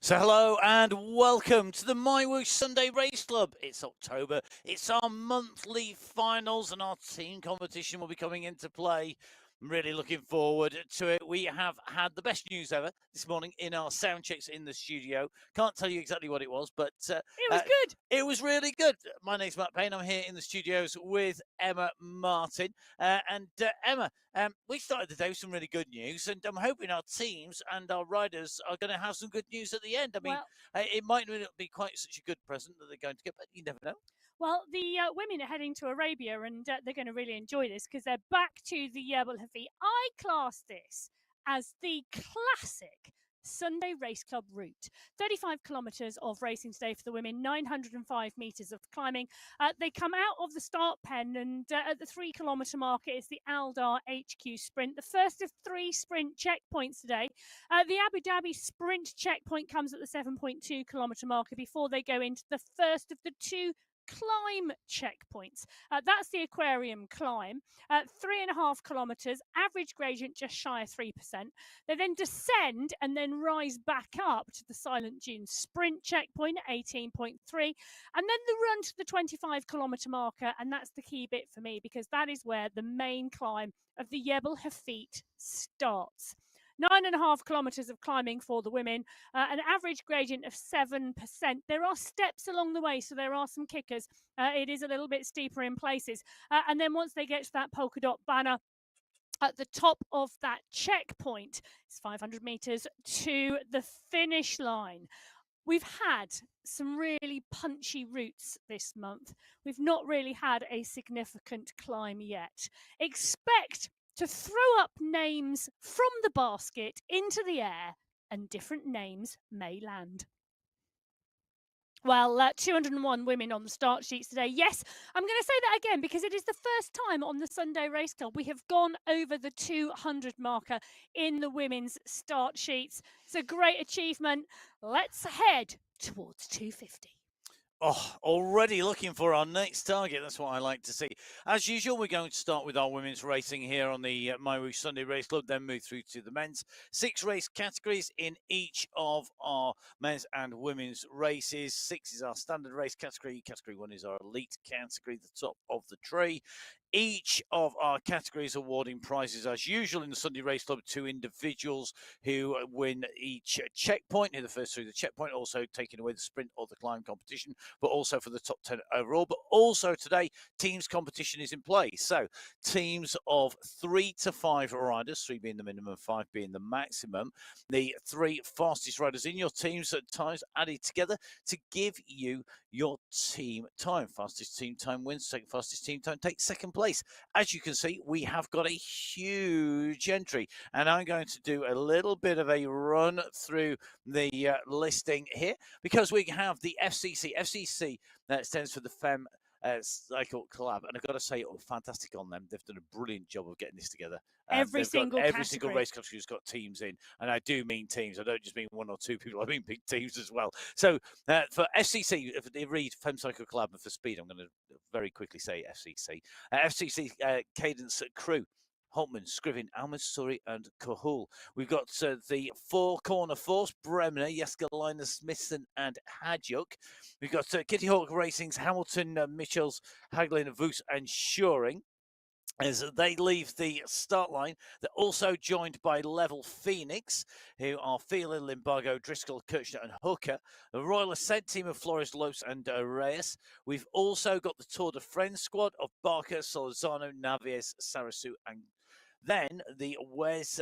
So hello and welcome to the MyWhoosh Sunday Race Club. It's October. It's our monthly finals and our team competition will be coming into play. I'm really looking forward to it. We have had the best news ever this morning in our sound checks in the studio. Can't tell you exactly what it was, but It was good. it was really good. My name's Matt Payne. I'm here in the studios with Emma Martin. Emma, we started the day with some really good news, and I'm hoping our teams and our riders are going to have some good news at the end. I mean, Well, it might not be quite such a good present that they're going to get, but you never know. well, the women are heading to Arabia, and they're going to really enjoy this because they're back to the Yerbal Hafi. I class this as the classic Sunday Race Club route. 35 kilometres of racing today for the women, 905 metres of climbing. They come out of the start pen, and at the 3 kilometre mark, it's the Aldar HQ sprint, the first of 3 sprint checkpoints today. The Abu Dhabi sprint checkpoint comes at the 7.2 kilometre marker before they go into the first of the 2 climb checkpoints. That's the aquarium climb, 3.5 kilometres, average gradient just shy of 3%. They then descend and then rise back up to the Silent Dune sprint checkpoint at 18.3, and then the run to the 25 kilometre marker. And that's the key bit for me because that is where the main climb of the Jebel Hafit starts. 9.5 kilometres of climbing for the women, an average gradient of 7%. There are steps along the way, so there are some kickers. It is a little bit steeper in places. And then once they get to that polka dot banner, at the top of that checkpoint, it's 500 metres to the finish line. We've had some really punchy routes this month. We've not really had a significant climb yet. Expect to throw up names from the basket into the air, and different names may land. Well, 201 women on the start sheets today. Yes, I'm going to say that again because it is the first time on the Sunday Race Club we have gone over the 200 marker in the women's start sheets. It's a great achievement. Let's head towards 250. Oh, already looking for our next target. That's what I like to see. As usual, we're going to start with our women's racing here on the MyWhoosh Sunday Race Club, then move through to the men's. 6 race categories in each of our men's and women's races. 6 is our standard race category. Category 1 is our elite category, the top of the tree. Each of our categories awarding prizes, as usual in the Sunday Race Club, to individuals who win each checkpoint, who are the first through the checkpoint, also taking away the sprint or the climb competition, but also for the top 10 overall. But also today, teams competition is in play. So teams of 3 to 5 riders, 3 being the minimum, 5 being the maximum. The 3 fastest riders in your teams at times added together to give you your team time. Fastest team time wins. Second fastest team time takes second place. As you can see, we have got a huge entry, and I'm going to do a little bit of a run through the listing here because we have the FCC. FCC stands for the Femme Cycle Collab, and I've got to say, fantastic on them. They've done a brilliant job of getting this together. Every single race category's got teams in, and I do mean teams. I don't just mean 1 or 2 people. I mean big teams as well. So for FCC, if they read Femme Cycle Collab, and for speed, I'm going to very quickly say FCC. FCC Cadence Crew. Holtman, Scriven, Almasuri, and Cahul. We've got the 4 Corner Force, Bremner, Yeskalina, Smithson, and Hadjuk. We've got Kitty Hawk Racing's Hamilton, Mitchells, Haglin, Voos, and Shoring. As they leave the start line, they're also joined by Level Phoenix, who are Phelan, Limbago, Driscoll, Kirchner, and Hooker. The Royal Ascent team of Flores, Los, and Reyes. We've also got the Tour de France squad of Barker, Solozano, Navies, Sarasu, and then the WES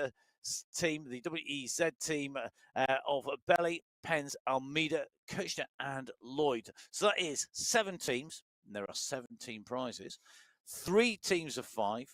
team, the WEZ team of Belly, Pens, Almeida, Kirchner, and Lloyd. So that is 7 teams, and there are 17 prizes. 3 teams of 5,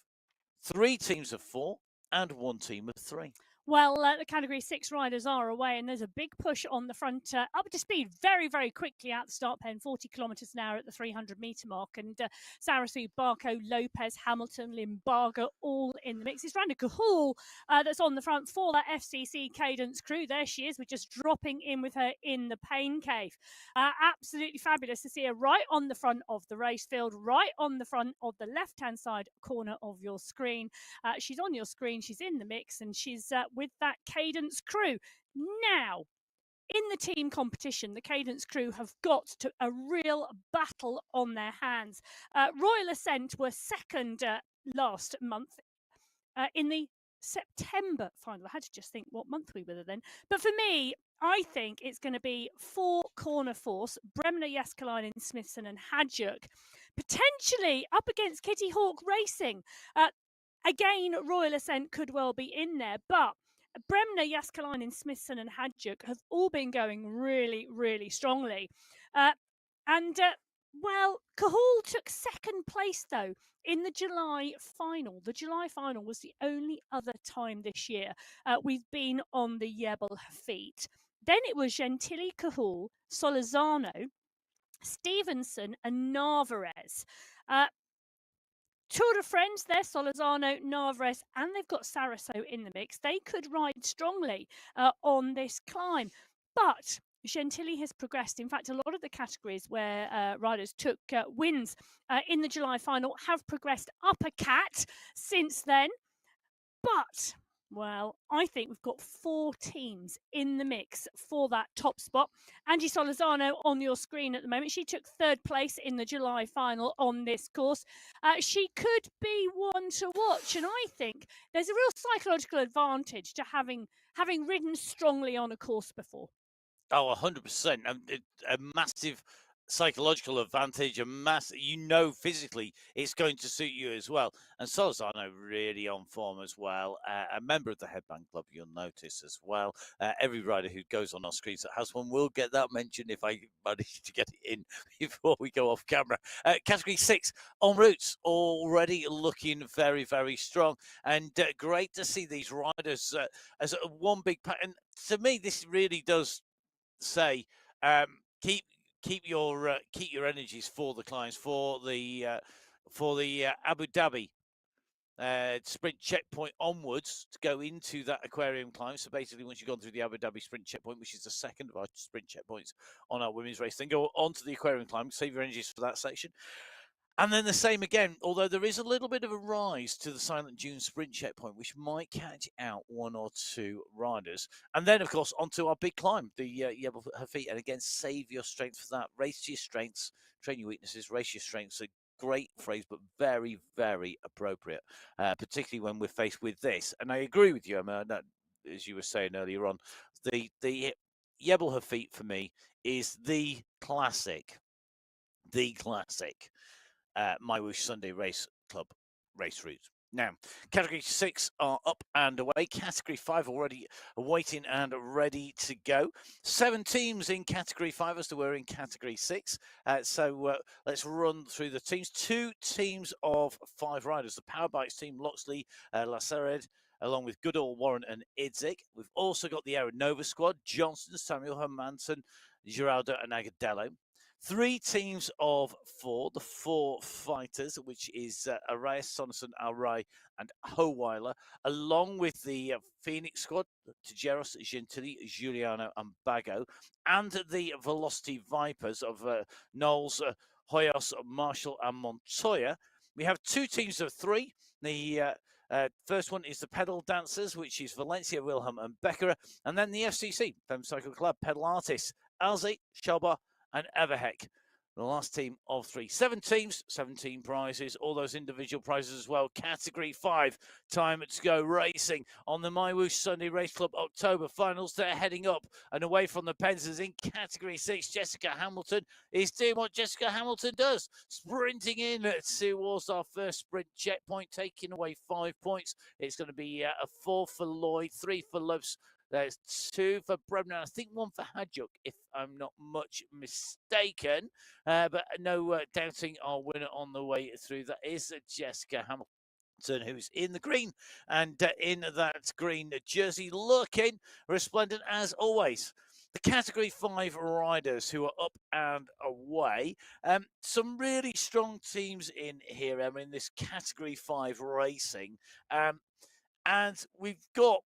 3 teams of 4, and 1 team of 3. Well, the Category 6 riders are away, and there's a big push on the front, up to speed very, very quickly out the start pen, 40 kilometres an hour at the 300-metre mark. And Sarasu, Barco, Lopez, Hamilton, Limbaga, all in the mix. It's Randa Cahul that's on the front for that FCC Cadence Crew. There she is. We're just dropping in with her in the pain cave. Absolutely fabulous to see her right on the front of the race field, right on the front of the left-hand side corner of your screen. She's on your screen. She's in the mix, and she's with that Cadence Crew. Now, in the team competition, the Cadence crew have got to a real battle on their hands. Royal Ascent were second last month in the September final. I had to just think what month we were then. But for me, I think it's going to be 4 Corner Force, Bremner, Jääskeläinen, Smithson, and Hadjuk, potentially up against Kitty Hawk Racing. Again, Royal Ascent could well be in there, but Bremner, Jääskeläinen, Smithson, and Hadjuk have all been going really, really strongly. Well, Cahool took second place, though, in the July final. The July final was the only other time this year we've been on the Jebel Hafit. Then it was Gentili, Cahool, Solizano, Stevenson, and Narvaez. Tour de Friends, they're Solizano, Narvaez, and they've got Saraso in the mix. They could ride strongly on this climb. But Gentili has progressed. In fact, a lot of the categories where riders took wins in the July final have progressed up a cat since then. But, well, I think we've got 4 teams in the mix for that top spot. Angie Solizano on your screen at the moment. She took third place in the July final on this course. She could be one to watch, and I think there's a real psychological advantage to having ridden strongly on a course before. Oh, 100%. A massive psychological advantage, physically it's going to suit you as well. And Solizano really on form as well. A member of the Headband Club, you'll notice as well. Every rider who goes on our screens that has one will get that mention if I manage to get it in before we go off camera. Category 6 en route already looking very, very strong. And great to see these riders as one big pack. And to me, this really does say keep your energies for the clients for the Abu Dhabi sprint checkpoint onwards to go into that aquarium climb. So basically, once you've gone through the Abu Dhabi sprint checkpoint, which is the second of our sprint checkpoints on our women's race, then go on to the aquarium climb, save your energies for that section. And then the same again, although there is a little bit of a rise to the Silent Dune sprint checkpoint, which might catch out 1 or 2 riders. And then, of course, onto our big climb, the Jebel Hafit. And again, save your strength for that. Race to your strengths, train your weaknesses, race your strengths. A great phrase, but very, very appropriate, particularly when we're faced with this. And I agree with you, Emma, that, as you were saying earlier on, the Jebel Hafit for me is the classic. MyWhoosh Sunday Race Club race route. Now, Category 6 are up and away. Category 5 already waiting and ready to go. 7 teams in Category 5 as there were in Category 6. So let's run through the teams. 2 teams of 5 riders. The Power Bikes team, Loxley, Lacered, along with Goodall, Warren and Idzik. We've also got the Aeronova squad, Johnson, Samuel Hermanson, Giraldo and Agadello. 3 teams of 4, the 4 fighters, which is Arias, Sonnerson, Alray, and Howeiler, along with the Phoenix squad, Tijeros, Gentili, Giuliano, and Bago, and the Velocity Vipers of Knowles, Hoyos, Marshall, and Montoya. We have 2 teams of 3. The first one is the Pedal Dancers, which is Valencia, Wilhelm, and Becker, and then the FCC, Fem Cycle Club, Pedal Artists, Alzi, Shelba, and Everheck. The last team of 3. 7 teams, 17 prizes, all those individual prizes as well. Category 5, time to go racing on the MyWhoosh Sunday Race Club October finals. They're heading up and away from the Penzers in Category 6. Jessica Hamilton is doing what Jessica Hamilton does, sprinting in towards our first sprint checkpoint, taking away 5 points. It's going to be a 4 for Lloyd, 3 for Loves. There's 2 for Bremner, I think 1 for Hadjuk, if I'm not much mistaken. But no doubting our winner on the way through. That is Jessica Hamilton, who's in the green and in that green jersey, looking resplendent as always. The Category 5 riders who are up and away. Some really strong teams in here, Emma, in this Category 5 racing. And we've got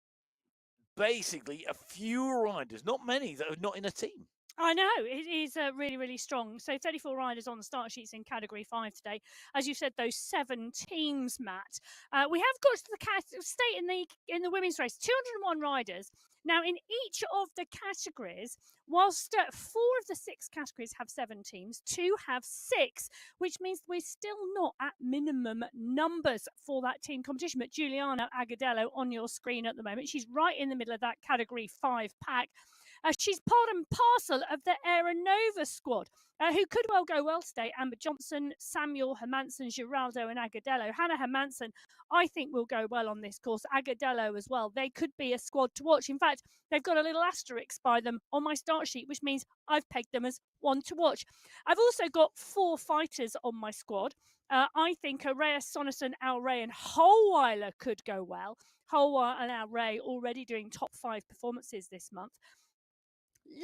basically a few riders, not many, that are not in a team. I know, it is really, really strong. So 34 riders on the start sheets in Category 5 today. As you said, those 7 teams, Matt. We have got to the state in the women's race, 201 riders. Now, in each of the categories, whilst 4 of the 6 categories have 7 teams, 2 have 6, which means we're still not at minimum numbers for that team competition. But Juliana Agadello on your screen at the moment, she's right in the middle of that Category 5 pack. She's part and parcel of the Aeronova squad, who could well go well today. Amber Johnson, Samuel Hermansen, Giraldo, and Agadello. Hannah Hermansen, I think, will go well on this course. Agadello as well. They could be a squad to watch. In fact, they've got a little asterisk by them on my start sheet, which means I've pegged them as one to watch. I've also got 4 fighters on my squad. I think Araya, Sonnerson, Al Ray, and Holweiler could go well. Holweiler and Al Ray already doing top 5 performances this month.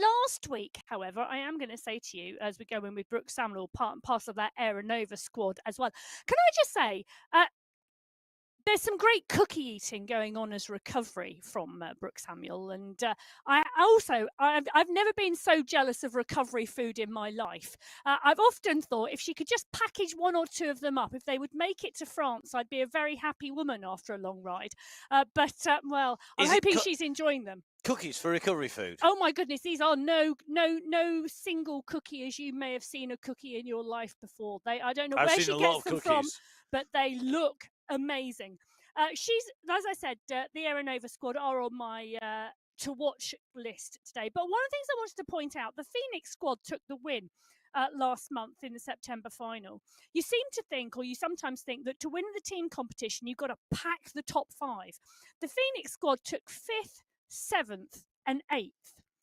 Last week, however, I am going to say to you, as we go in with Brooke Samuel, part and parcel of that Aeronova squad as well. Can I just say, there's some great cookie eating going on as recovery from Brooke Samuel, and I've never been so jealous of recovery food in my life. I've often thought if she could just package 1 or 2 of them up, if they would make it to France, I'd be a very happy woman after a long ride. Well, I'm hoping she's enjoying them. Cookies for recovery food. Oh my goodness, these are no single cookie as you may have seen a cookie in your life before. I don't know where she gets them from, but they look amazing. She's, as I said, the Aeronova squad are on my to watch list today. But one of the things I wanted to point out, the Phoenix squad took the win last month in the September final. You seem to think, or you sometimes think, that to win the team competition, you've got to pack the top 5. The Phoenix squad took 5th, 7th, and 8th.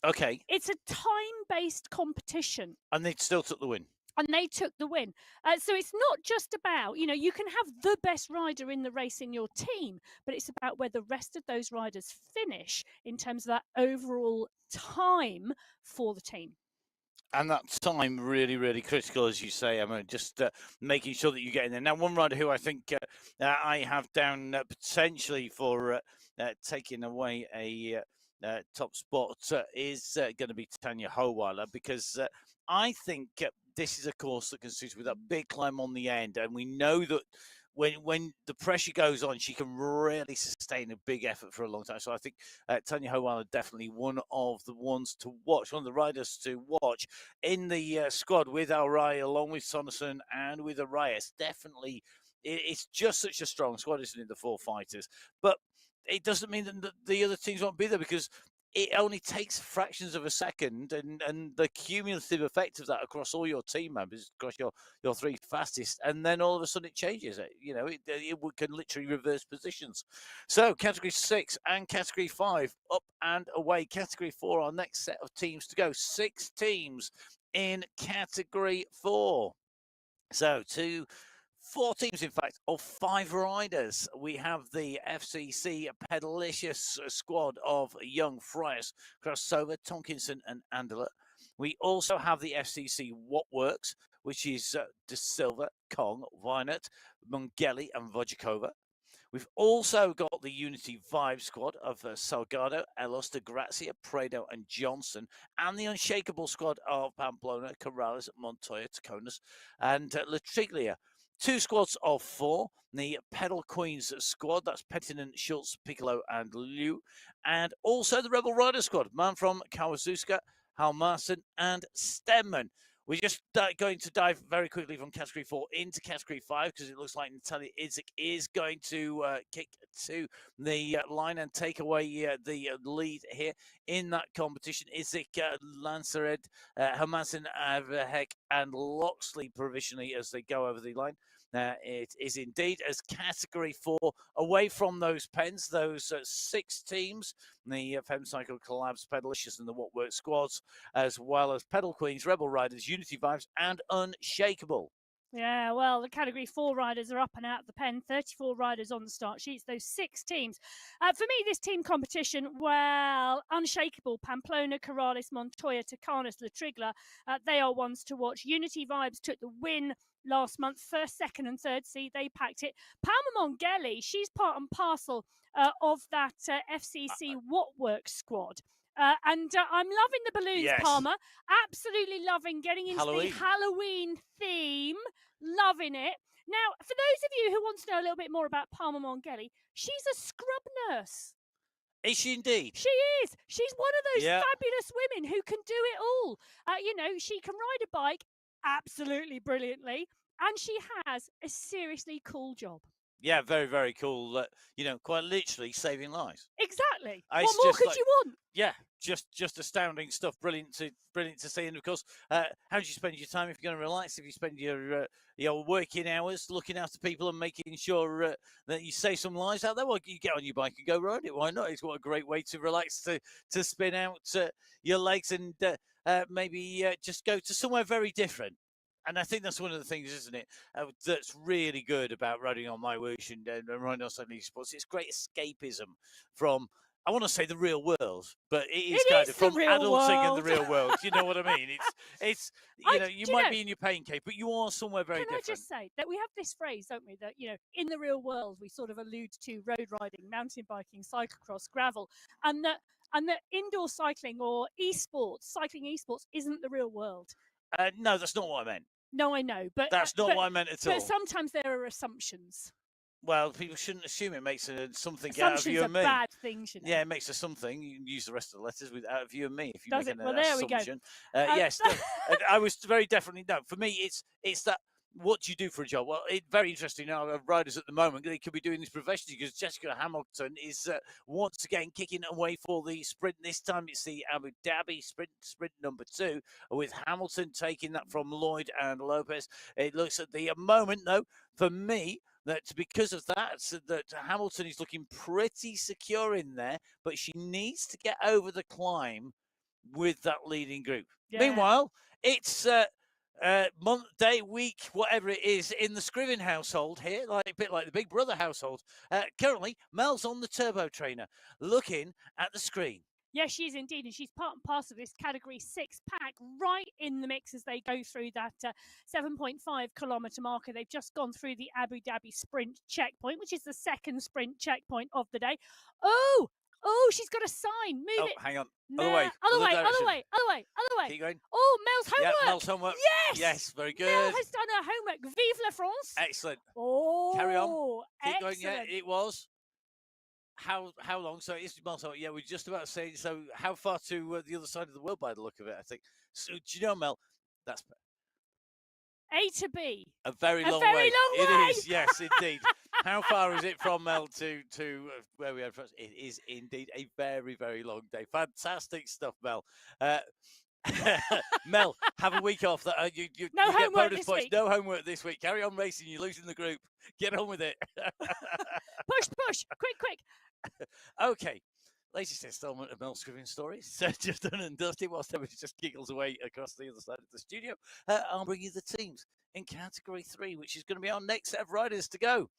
Okay. It's a time-based competition. And they still took the win. And they took the win. So it's not just about, you can have the best rider in the race in your team, but it's about where the rest of those riders finish in terms of that overall time for the team. And that time really, really critical, as you say. I mean, just making sure that you get in there. Now, one rider who I think I have down potentially for taking away a top spot is going to be Tanya Holweiler, because I think this is a course that can suit with a big climb on the end, and we know that when the pressure goes on, she can really sustain a big effort for a long time. So I think Tanya Holweiler definitely one of the ones to watch, one of the riders to watch in the squad with Alray, along with Sonnerson and with Arias. Definitely, it's just such a strong squad, isn't it, the 4 fighters? But it doesn't mean that the other teams won't be there, because it only takes fractions of a second, and the cumulative effect of that across all your team members, across your 3 fastest, and then all of a sudden it changes. It can literally reverse positions. So Category 6 and Category 5 up and away. Category 4, our next set of teams to go. 6 teams in Category 4. So 4 teams, in fact, of 5 riders. We have the FCC Pedalicious squad of Young, Frias, Krasova, Tonkinson, and Andela. We also have the FCC What Works, which is De Silva, Kong, Weinert, Mungeli, and Vojakova. We've also got the Unity Vibe squad of Salgado, Elosta, Grazia, Prado, and Johnson, and the Unshakable squad of Pamplona, Corrales, Montoya, Taconas, and Latriglia. 2 squads of 4. The Pedal Queens squad, that's Pettinen, Schultz, Piccolo, and Liu. And also the Rebel Rider squad, man from Kawazuska, Halmarson, and Stemman. We're just going to dive very quickly from Category 4 into Category 5, because it looks like Natalia Idzik is going to kick to the line and take away the lead here in that competition. Idzik, Lancered, Hermansen, Avehek, and Loxley provisionally as they go over the line. It is indeed as Category 4 away from those pens, those 6 teams, the Femcycle Collabs, Pedalicious, and the What Works squads, as well as Pedal Queens, Rebel Riders, Unity Vibes, and Unshakable. Yeah, well, the Category 4 riders are up and out of the pen. 34 riders on the start sheets, those 6 teams. For me, this team competition, well, Unshakable, Pamplona, Corrales, Montoya, Tacanas, Latrigla, they are ones to watch. Unity Vibes took the win last month, 1st, 2nd, and 3rd seed. They packed it. Palma Mongeli, she's part and parcel of that FCC What Works squad. And I'm loving the balloons, Yes. Palmer. Absolutely loving getting into Halloween. the Halloween theme. Loving it. Now, for those of you who want to know a little bit more about Palmer Mongelli, she's a scrub nurse. Is she indeed? She is. She's one of those Yeah. fabulous women who can do it all. She can ride a bike absolutely brilliantly, and she has a seriously cool job. Yeah, very, very cool. Quite literally saving lives. Exactly. It's What more just could like- you want? Yeah, just astounding stuff. Brilliant to see. And of course, how do you spend your time if you're going to relax? If you spend your working hours looking after people and making sure that you save some lives out there, well, you get on your bike and go ride it. Why not? It's what a great way to relax, to spin out your legs and maybe just go to somewhere very different. And I think that's one of the things, isn't it, that's really good about riding on MyWhoosh and riding on Sunday Sports. It's great escapism from, I want to say, the real world, but it is kind of from adulting in the real world. You know what I mean? It's you might be in your pain cave, but you are somewhere very different. Can I just say that we have this phrase, don't we, that, in the real world, we sort of allude to road riding, mountain biking, cyclocross, gravel, and that indoor cycling or cycling esports isn't the real world. No, that's not what I meant. No, I know, but that's not what I meant at all. But sometimes there are assumptions. Well, people shouldn't assume it makes something Assumptions out of you and me. Bad things, Yeah, it makes a something. You can use the rest of the letters out of you and me if you Does make it? Well, there assumption. We go. Yes, I was very definitely no. For me, it's that. What do you do for a job? Well, it's very interesting now. Riders at the moment, they could be doing this professionally because Jessica Hamilton is once again kicking away for the sprint. This time it's the Abu Dhabi sprint number 2, with Hamilton taking that from Lloyd and Lopez. It looks at the moment, though, for me, that because of that Hamilton is looking pretty secure in there, but she needs to get over the climb with that leading group. Yeah. Meanwhile, it's month, day, week, whatever it is, in the Scriven household here, a bit like the Big Brother household. Currently, Mel's on the turbo trainer, looking at the screen. Yes, she is indeed, and she's part and parcel of this Category 6 pack, right in the mix as they go through that 7.5 kilometre marker. They've just gone through the Abu Dhabi sprint checkpoint, which is the second sprint checkpoint of the day. Oh, she's got a sign. Move it. Hang on. No. Other way. Other way. Keep going. Oh, Mel's homework. Yeah, Mel's homework. Yes. Very good. Mel has done her homework. Vive la France. Excellent. Oh, carry on. Keep going. Excellent. Yeah, it was. How long? So it's Mel's homework. Yeah, we're just about to say. So how far to the other side of the world by the look of it, I think. So do you know, Mel? That's A to B. A very long way. It is, yes, indeed. How far is it from Mel to where we are? It is indeed a very, very long day. Fantastic stuff, Mel. Mel, have a week off. That you no you homework get bonus this points. week. No homework this week. Carry on racing. You're losing the group. Get on with it. Push. Quick. Okay. Latest installment of Mel Scriven Stories. So just done and dusted whilst everybody just giggles away across the other side of the studio. I'll bring you the teams in Category 3, which is going to be our next set of riders to go.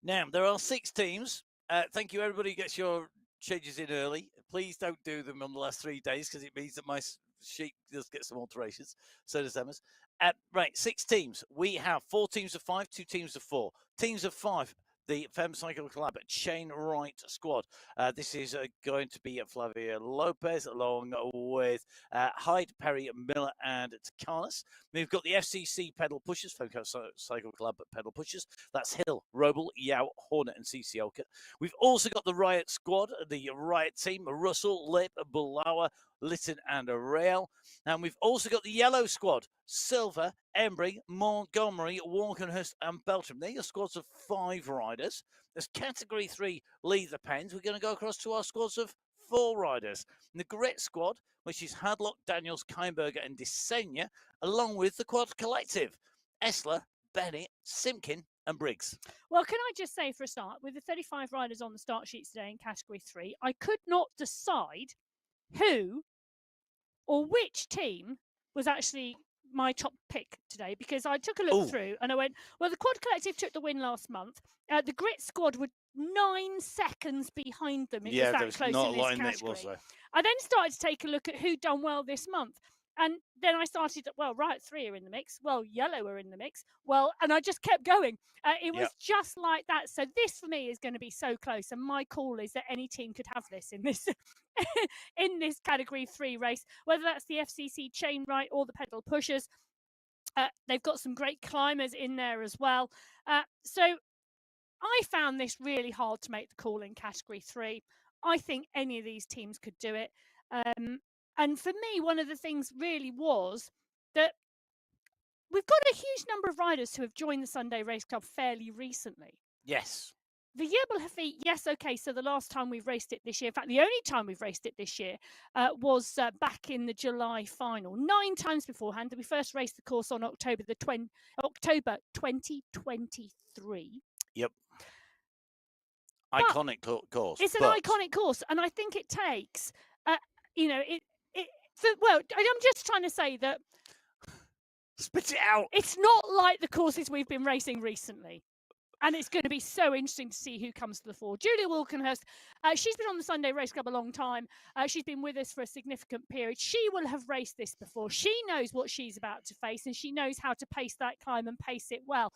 Now, there are 6 teams. Thank you, everybody who gets your changes in early. Please don't do them on the last 3 days because it means that my sheet does get some alterations. So does Emma's. Right, 6 teams. We have 4 teams of 5, 2 teams of 4. Teams of 5. The Femme Cycle Club Chain Right Squad. This is going to be Flavia Lopez along with Hyde, Perry, Miller, and Takalis. We've got the FCC Pedal Pushers, Femme Cycle Club Pedal Pushers. That's Hill, Roble, Yao, Hornet, and CC Olka. We've also got the Riot Squad, the Riot Team, Russell, Lip, Bulawa, Lytton, and Rail. And we've also got the Yellow Squad, Silver, Embry, Montgomery, Walkenhurst, and Beltram. They're your squads of 5 riders. There's Category 3 Lead the Pens. We're going to go across to our squads of 4 riders. And the Grit Squad, which is Hadlock, Daniels, Keinberger, and Desenia, along with the Quad Collective, Essler, Bennett, Simkin, and Briggs. Well, can I just say for a start, with the 35 riders on the start sheets today in Category 3, I could not decide who or which team was actually my top pick today, because I took a look through and I went, well, the Quad Collective took the win last month. The Grit Squad were 9 seconds behind them. It was that close in this category. I then started to take a look at who'd done well this month. And then I started, well, right, 3 are in the mix. Well, yellow are in the mix. Well, and I just kept going. It was just like that. So this for me is going to be so close. And my call is that any team could have this in this in this category 3 race, whether that's the FCC chain right or the pedal pushers. They've got some great climbers in there as well. So I found this really hard to make the call in category 3. I think any of these teams could do it. And for me, one of the things really was that we've got a huge number of riders who have joined the Sunday Race Club fairly recently. Yes. The Yerbal Hafit, yes, okay, so the last time we've raced it this year, in fact, the only time we've raced it this year was back in the July final. 9 times beforehand. We first raced the course on October 2023. Yep. Iconic course. It's an iconic course, and I think it takes, well, I'm just trying to say that. Spit it out. It's not like the courses we've been racing recently. And it's going to be so interesting to see who comes to the fore. Julia Walkenhurst, she's been on the Sunday Race Club a long time. She's been with us for a significant period. She will have raced this before. She knows what she's about to face, and she knows how to pace that climb and pace it well.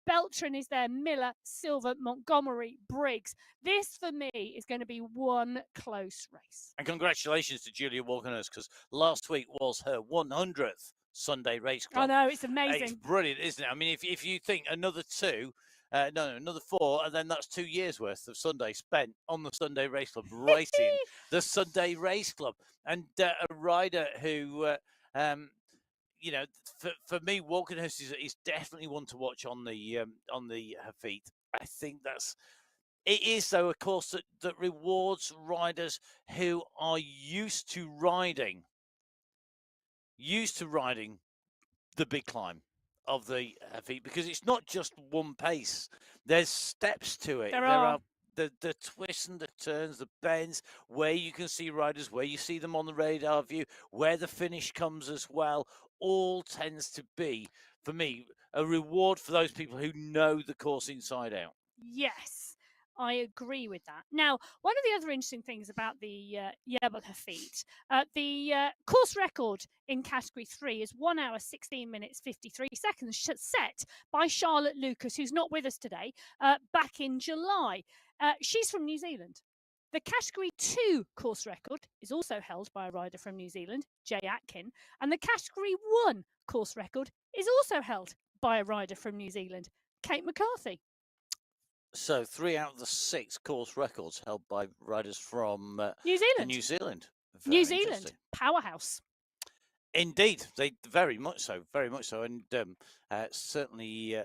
Beltran is there, Miller, Silver, Montgomery, Briggs. This, for me, is going to be one close race. And congratulations to Julia Walkenhurst, because last week was her 100th Sunday Race Club. I know, it's amazing. It's brilliant, isn't it? I mean, if you think another 2... another 4, and then that's 2 years worth of Sunday spent on the Sunday Race Club, racing the Sunday Race Club. And a rider who, for me, Walkenhurst is definitely one to watch on the Hafit. I think it is, though, a course that rewards riders who are used to riding the big climb of the Hafit, because it's not just one pace. There's steps to it. There are the twists and the turns, the bends, where you can see riders, where you see them on the radar view, where the finish comes as well. All tends to be, for me, a reward for those people who know the course inside out. Yes, I agree with that. Now, one of the other interesting things about the Yerbal Hafit, the course record in category 3 is 1 hour, 16 minutes, 53 seconds, set by Charlotte Lucas, who's not with us today, back in July. She's from New Zealand. The category 2 course record is also held by a rider from New Zealand, Jay Atkin, and the category 1 course record is also held by a rider from New Zealand, Kate McCarthy. So 3 out of the 6 course records held by riders from New Zealand. New Zealand. Powerhouse. Indeed, they very much so, and certainly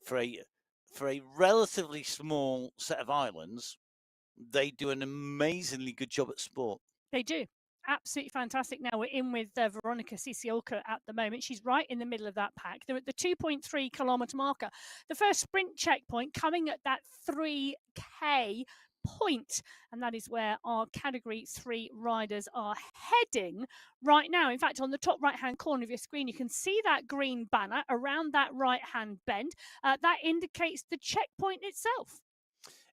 for a relatively small set of islands, they do an amazingly good job at sport. They do. Absolutely fantastic. Now we're in with Veronica Sisioka at the moment. She's right in the middle of that pack. They're at the 2.3 kilometre marker. The first sprint checkpoint coming at that 3K point. And that is where our category 3 riders are heading right now. In fact, on the top right-hand corner of your screen, you can see that green banner around that right-hand bend. That indicates the checkpoint itself.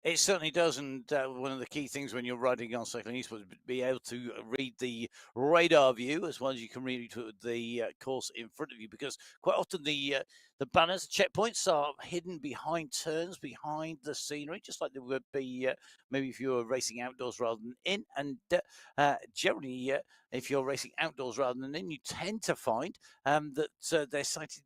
It certainly does, and one of the key things when you're riding on Cycling Esports is be able to read the radar view as well as you can read the course in front of you, because quite often the banners, checkpoints are hidden behind turns, behind the scenery, just like they would be maybe if you were racing outdoors rather than in. And generally, if you're racing outdoors rather than in, you tend to find that they're sighted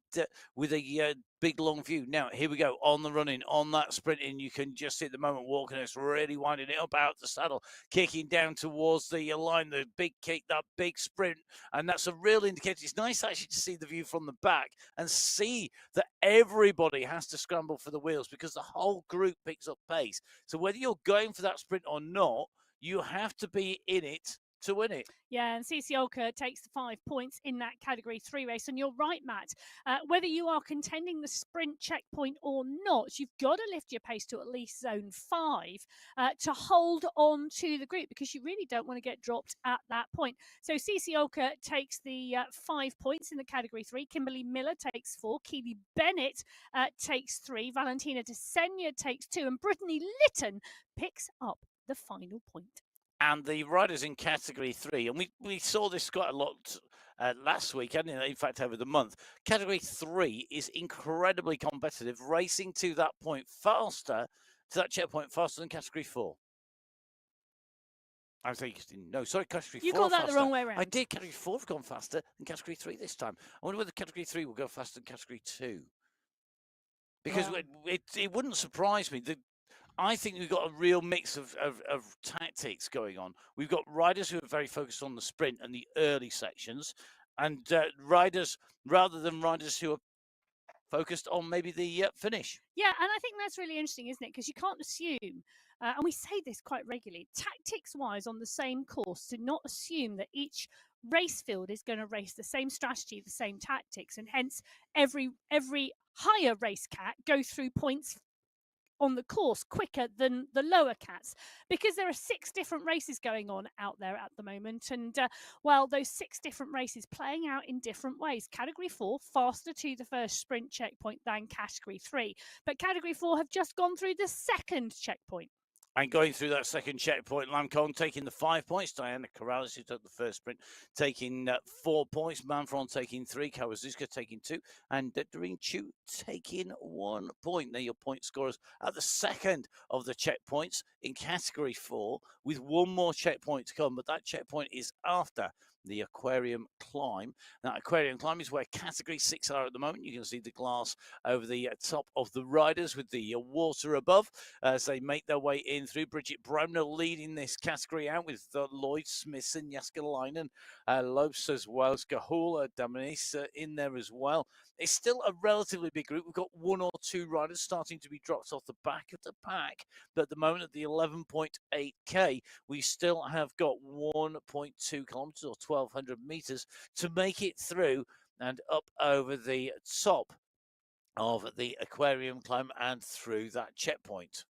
with a big long view. Now here we go on the running, on that sprinting. You can just see at the moment Walkenhurst really winding it up out the saddle, kicking down towards the line, the big kick, that big sprint, and that's a real indicator. It's nice actually to see the view from the back and see that everybody has to scramble for the wheels because the whole group picks up pace. So whether you're going for that sprint or not, you have to be in it to win it. Yeah, and Sisioka takes the 5 points in that category 3 race. And you're right, Matt. Whether you are contending the sprint checkpoint or not, you've got to lift your pace to at least zone 5 to hold on to the group, because you really don't want to get dropped at that point. So Sisioka takes the 5 points in the category 3. Kimberly Miller takes 4. Keely Bennett takes 3. Valentina Desenia takes 2. And Brittany Lytton picks up the final point. And the riders in category 3, and we saw this quite a lot last week, and in fact over the month. Category 3 is incredibly competitive, racing to that point faster, to that checkpoint faster than Category 4. I was thinking, no, sorry, Category 4 You got that faster. the wrong way around. I did. Category 4 have gone faster than Category 3 this time. I wonder whether Category 3 will go faster than Category 2. Because it wouldn't surprise me. I think we've got a real mix of tactics going on. We've got riders who are very focused on the sprint and the early sections, and riders, rather than riders who are focused on maybe the finish. Yeah, and I think that's really interesting, isn't it? Because you can't assume, and we say this quite regularly, tactics-wise on the same course, to not assume that each race field is going to race the same strategy, the same tactics, and hence every higher race cat go through points on the course quicker than the lower cats, because there are 6 different races going on out there at the moment, and well, those 6 different races playing out in different ways. Category 4 faster to the first sprint checkpoint than Category 3, but Category 4 have just gone through the second checkpoint. And going through that second checkpoint, Lamcon taking the 5 points. Diana Corrales, who took the first sprint, taking 4 points. Manfron taking 3. Kawazuska taking 2. And Doreen Chu taking 1 point. They're your point scorers at the second of the checkpoints in Category 4, with 1 more checkpoint to come. But that checkpoint is after the aquarium climb. Now, aquarium climb is where Category 6 are at the moment. You can see the glass over the top of the riders with the water above as they make their way in through. Bridget Bremner leading this category out with Lloyd Smithson, Jaskalainen, Lopes, as well as Gahula, Damanis in there as well. It's still a relatively big group. We've got 1 or 2 riders starting to be dropped off the back of the pack. But at the moment, at the 11.8K, we still have got 1.2 kilometers or 1,200 meters to make it through and up over the top of the aquarium climb and through that checkpoint.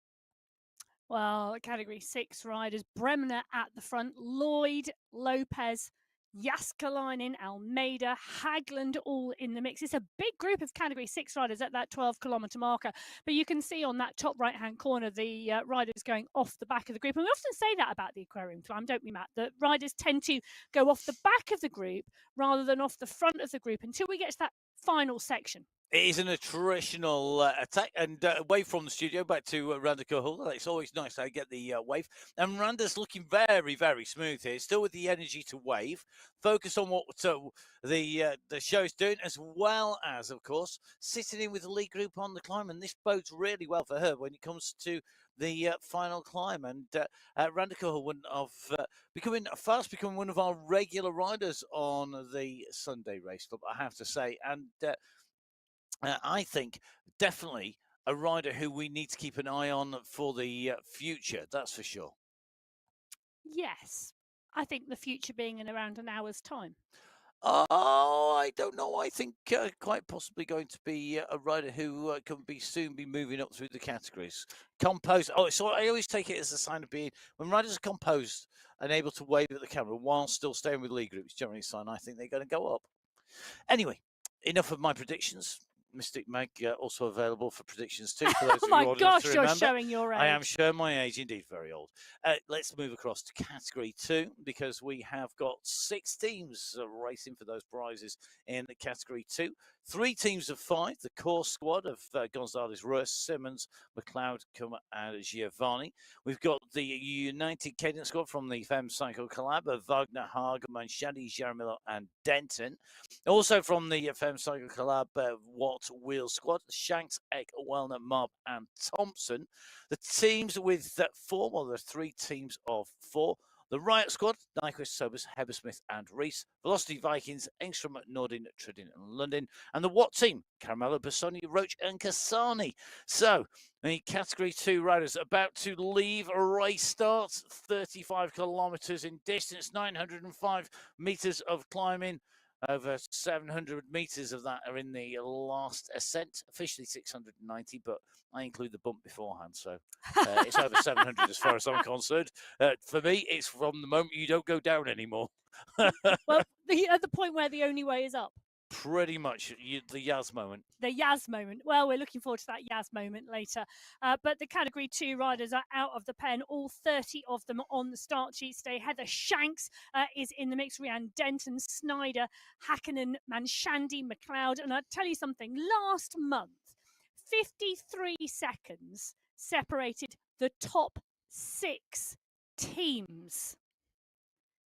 Well, Category 6 riders, Bremner at the front, Lloyd, Lopez, Jaskalainen, Almeida, Hagland, all in the mix. It's a big group of Category 6 riders at that 12-kilometre marker. But you can see on that top right-hand corner the riders going off the back of the group. And we often say that about the aquarium climb, don't we, Matt? That riders tend to go off the back of the group rather than off the front of the group until we get to that final section. It isn't a traditional attack. And away from the studio, back to Randa Kohula. It's always nice to get the wave. And Randa's looking very, very smooth here. Still with the energy to wave. Focus on what the show's doing, as well as, of course, sitting in with the lead group on the climb. And this bodes really well for her when it comes to the final climb. And Randa Kohula wouldn't have becoming one of our regular riders on the Sunday Race Club, I have to say. And I think definitely a rider who we need to keep an eye on for the future, that's for sure. Yes, I think the future being in around an hour's time. Oh, I don't know. I think quite possibly going to be a rider who can soon be moving up through the categories. Composed. Oh, so I always take it as a sign of being, when riders are composed and able to wave at the camera while still staying with lead groups, generally a sign I think they're going to go up. Anyway, enough of my predictions. Mystic Meg also available for predictions too. For those oh my gosh, you're remember. Showing your age. I am showing my age, indeed, very old. Let's move across to Category 2 because we have got 6 teams racing for those prizes in Category 2. 3 teams of 5, the core squad of Gonzalez, Russ, Simmons, McLeod, Kuma, and Giovanni. We've got the United Cadence squad from the Femme Cycle Collab of Wagner, Haag, Manchadi, Jaramillo, and Denton. Also from the Femme Cycle Collab, Watt Wheel squad, Shanks, Eck, Wellner, Mob, and Thompson. The teams with 4, well, there's 3 teams of 4. The Riot Squad, Nyquist, Sobers, Hebersmith, and Reese. Velocity Vikings, Engstrom, Nordin, Tridin, and London. And the Watt team, Caramello, Bassoni, Roach, and Cassani. So, the Category 2 riders about to leave a race start. 35 kilometres in distance, 905 metres of climbing. Over 700 metres of that are in the last ascent, officially 690, but I include the bump beforehand, so it's over 700 as far as I'm concerned. For me, it's from the moment you don't go down anymore. Well, at the point where the only way is up. Pretty much the Yaz moment. The Yaz moment. Well, we're looking forward to that Yaz moment later. But the Category 2 riders are out of the pen, all 30 of them on the start sheet today. Heather Shanks is in the mix, Rhiannon Denton, Snyder, Hakkinen, Manshandi, McLeod. And I'll tell you something, last month, 53 seconds separated the top 6 teams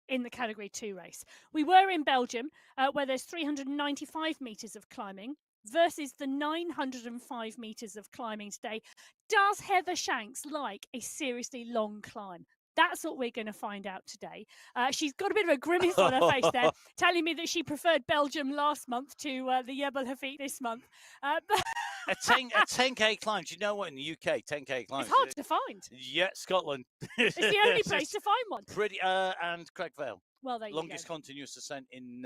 in the Category 2 race. We were in Belgium, where there's 395 metres of climbing versus the 905 metres of climbing today. Does Heather Shanks like a seriously long climb? That's what we're going to find out today. She's got a bit of a grimace on her face there, telling me that she preferred Belgium last month to the Jebel Hafid this month. A 10K climb. Do you know what, in the UK, 10K climb? It's hard to find. Yeah, Scotland. It's the only place to find one. Pretty, and Craig Vale. Well, there you Longest go. continuous ascent in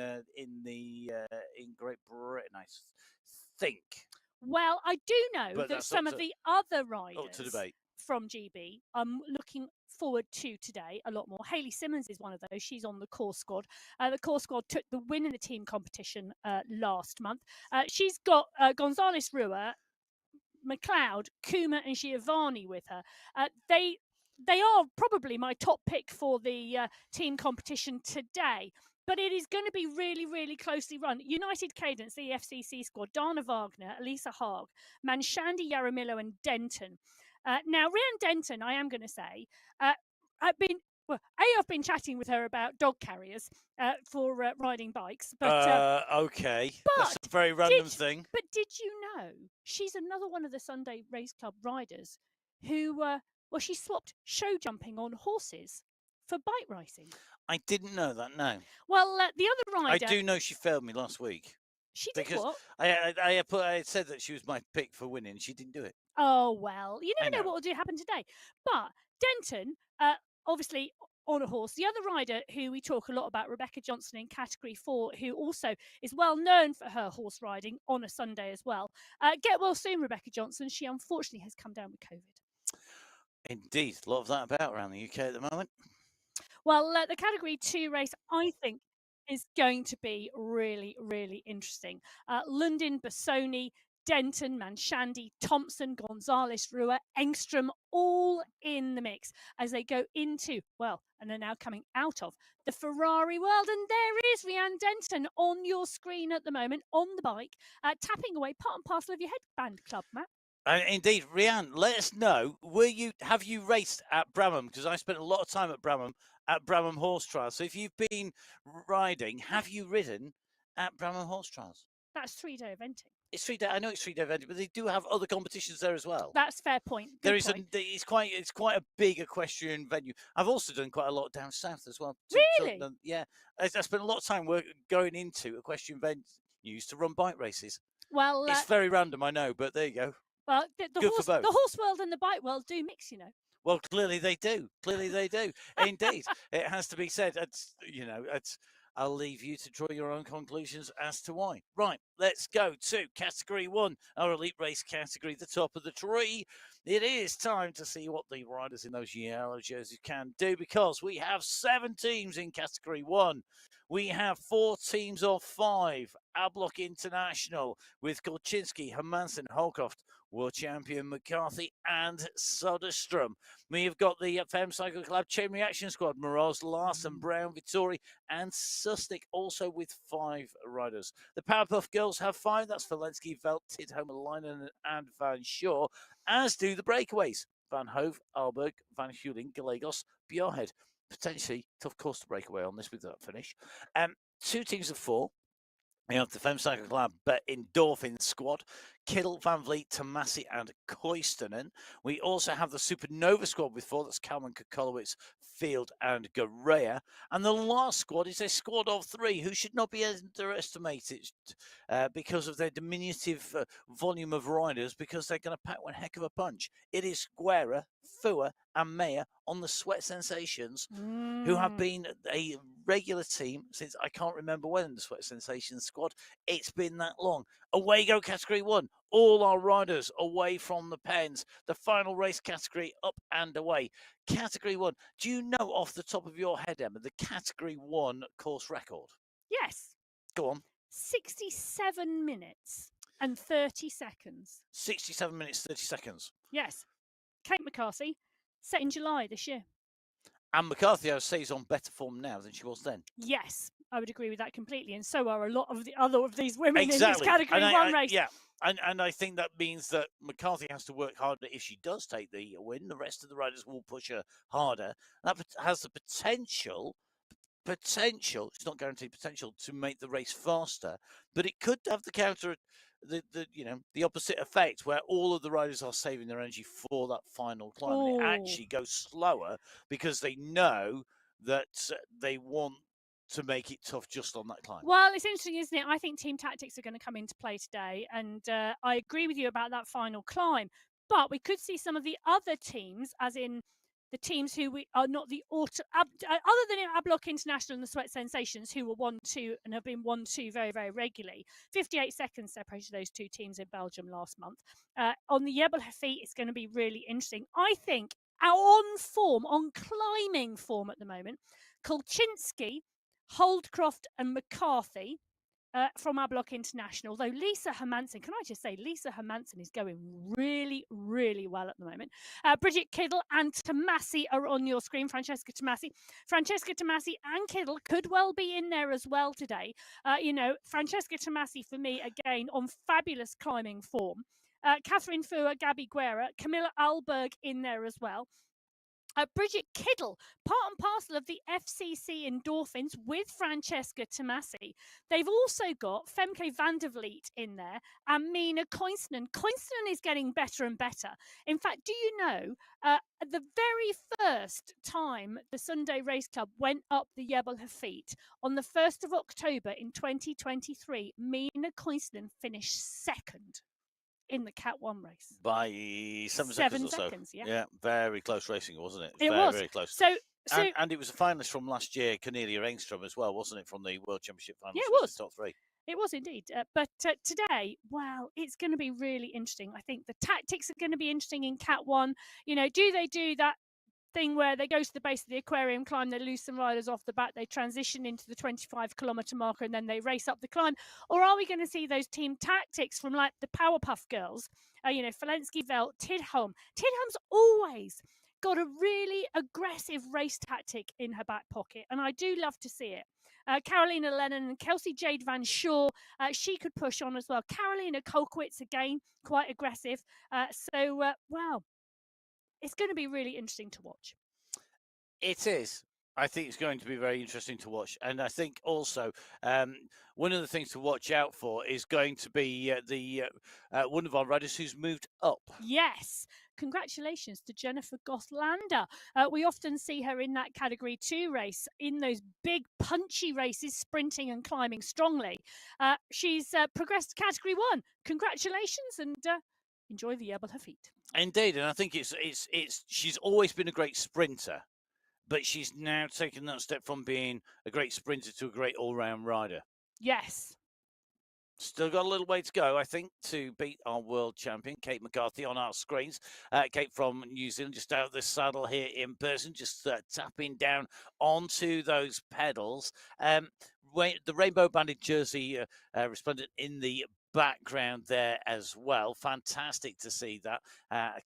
Great Britain, I think. Well, I do know that some of the other riders from GB I'm looking forward to today a lot more. Hayley Simmons is one of those. She's on the core squad. The core squad took the win in the team competition last month. She's got Gonzalez Rua, McLeod, Kuma and Giovanni with her. They are probably my top pick for the team competition today. But it is going to be really, really closely run. United Cadence, the FCC squad, Dana Wagner, Elisa Haag, Manshandi, Yaramillo and Denton. Now, Rhiannon Denton, I am going to say, I've been chatting with her about dog carriers for riding bikes. But okay, that's a very random thing. But did you know she's another one of the Sunday Race Club riders who, she swapped show jumping on horses for bike racing? I didn't know that, no. Well, the other rider... I do know she failed me last week. She did what? I said that she was my pick for winning. She didn't do it. Oh, well, you never know what will happen today. But Denton, obviously on a horse. The other rider who we talk a lot about, Rebecca Johnson in Category 4, who also is well known for her horse riding on a Sunday as well. Get well soon, Rebecca Johnson. She unfortunately has come down with COVID. Indeed. A lot of that about around the UK at the moment. Well, the Category 2 race, I think, is going to be really, really interesting. Lundin, Bassoni, Denton, Manshandi, Thompson, Gonzalez, Rua, Engstrom, all in the mix as they go into, and are now coming out of the Ferrari world. And there is Rhiannon Denton on your screen at the moment, on the bike, tapping away part and parcel of your headband club, Matt. Indeed, Rhiannon, let us know, have you raced at Bramham? Because I spent a lot of time at Bramham Horse Trials. So if you've been riding, have you ridden at Bramham Horse Trials? That's 3-day eventing. It's 3 day. I know it's 3-day eventing, but they do have other competitions there as well. That's fair point. It's quite a big equestrian venue. I've also done quite a lot down south as well. Really? Yeah, I spent a lot of time going into equestrian venues to run bike races. Well, it's very random, I know, but there you go. Well, the horse world and the bike world do mix, you know. Well, clearly they do. Indeed, it has to be said. I'll leave you to draw your own conclusions as to why. Right, let's go to Category 1, our elite race category, the top of the tree. It is time to see what the riders in those yellow jerseys can do, because we have 7 teams in Category 1. We have 4 teams of 5. Ablock International with Kolczynski, Hermansen, Holcroft, World Champion McCarthy and Soderstrom. We have got the Fem Cycle Club Chain Reaction Squad, Moroz, Larson, Brown, Vittori and Susnik, also with 5 riders. The Powerpuff Girls have 5. That's Valensky, Velt, Tidhomer, Leinen and Van Shaw, as do the Breakaways. Van Hove, Alberg, Van Heuling, Gallegos, Bjarhead. Potentially tough course to break away on this with that finish. 2 teams of 4. We have the Fem Cycle Club Endorphin Squad, Kittle, Van Vliet, Tomasi and Koistonen. We also have the Supernova Squad with 4. That's Kalman, Kokolowitz, Field and Garea. And the last squad is a squad of 3 who should not be underestimated because of their diminutive volume of riders, because they're going to pack one heck of a punch. It is Guerra, Fua and Meyer on the Sweat Sensations, who have been a regular team since I can't remember when in the Sweat Sensations squad. It's been that long. Away go Category 1. All our riders away from the pens. The final race category up and away. Category 1. Do you know off the top of your head, Emma, the Category 1 course record? Yes. Go on. 67 minutes and 30 seconds. 67 minutes, 30 seconds. Yes. Kate McCarthy, set in July this year. And McCarthy, I would say, is on better form now than she was then. Yes, I would agree with that completely. And so are a lot of the other of these women in this Exactly. Category 1 race. Yeah. And I think that means that McCarthy has to work harder if she does take the win. The rest of the riders will push her harder. That has the potential, it's not guaranteed potential, to make the race faster, but it could have the opposite effect, where all of the riders are saving their energy for that final climb. And it actually goes slower because they know that they want to make it tough just on that climb. Well, it's interesting, isn't it? I think team tactics are going to come into play today, and I agree with you about that final climb. But we could see some of the other teams, as in the teams who we are not the other than Ablock International and the Sweat Sensations, who were 1-2 and have been 1-2 very, very regularly. 58 seconds separated those two teams in Belgium last month. On the Jebel Hafeet, it's going to be really interesting. I think on climbing form at the moment, Kolczynski, Holdcroft and McCarthy from Ablock International. Though Lisa Hermansen, can I just say, Lisa Hermansen is going really, really well at the moment. Bridget Kiddle and Tomasi are on your screen. Francesca Tomasi and Kiddle could well be in there as well today. Francesca Tomasi, for me, again, on fabulous climbing form. Catherine Fua, Gabby Guerra, Camilla Alberg in there as well. Bridget Kiddle, part and parcel of the FCC Endorphins with Francesca Tomasi. They've also got Femke van der Vliet in there and Mina Koinstenen. Koinstenen is getting better and better. In fact, do you know, the very first time the Sunday Race Club went up the Jebel Hafeet on the 1st of October in 2023, Mina Koinstenen finished second in the Cat 1 race. By 7 seconds or so. Yeah, very close racing, wasn't it? It was very close. So and it was a finalist from last year, Cornelia Engstrom, as well, wasn't it, from the World Championship finals? Yeah, it was. Top three. It was indeed. But today, well, it's going to be really interesting. I think the tactics are going to be interesting in Cat 1. Do they do that thing where they go to the base of the aquarium climb, they lose some riders off the back, they transition into the 25-kilometre marker, and then they race up the climb? Or are we going to see those team tactics from like the Powerpuff Girls? Felensky, Velt, Tidholm. Tidholm's always got a really aggressive race tactic in her back pocket, and I do love to see it. Carolina Lennon and Kelsey Jade Van Shaw, she could push on as well. Carolina Kolkowitz, again, quite aggressive. Wow. It's going to be really interesting to watch. It is. I think it's going to be very interesting to watch. And I think also one of the things to watch out for is going to be one of our riders who's moved up. Yes. Congratulations to Jennifer Gothlander. We often see her in that Category 2 race, in those big punchy races, sprinting and climbing strongly. She's progressed to Category 1. Congratulations, and enjoy the Jebel Hafeet. Indeed, and I think she's always been a great sprinter, but she's now taken that step from being a great sprinter to a great all-round rider. Yes. Still got a little way to go, I think, to beat our world champion, Kate McCarthy, on our screens. Kate from New Zealand, just out of the saddle here in person, just tapping down onto those pedals. The rainbow-banded jersey resplendent in the background there as well. Fantastic to see that.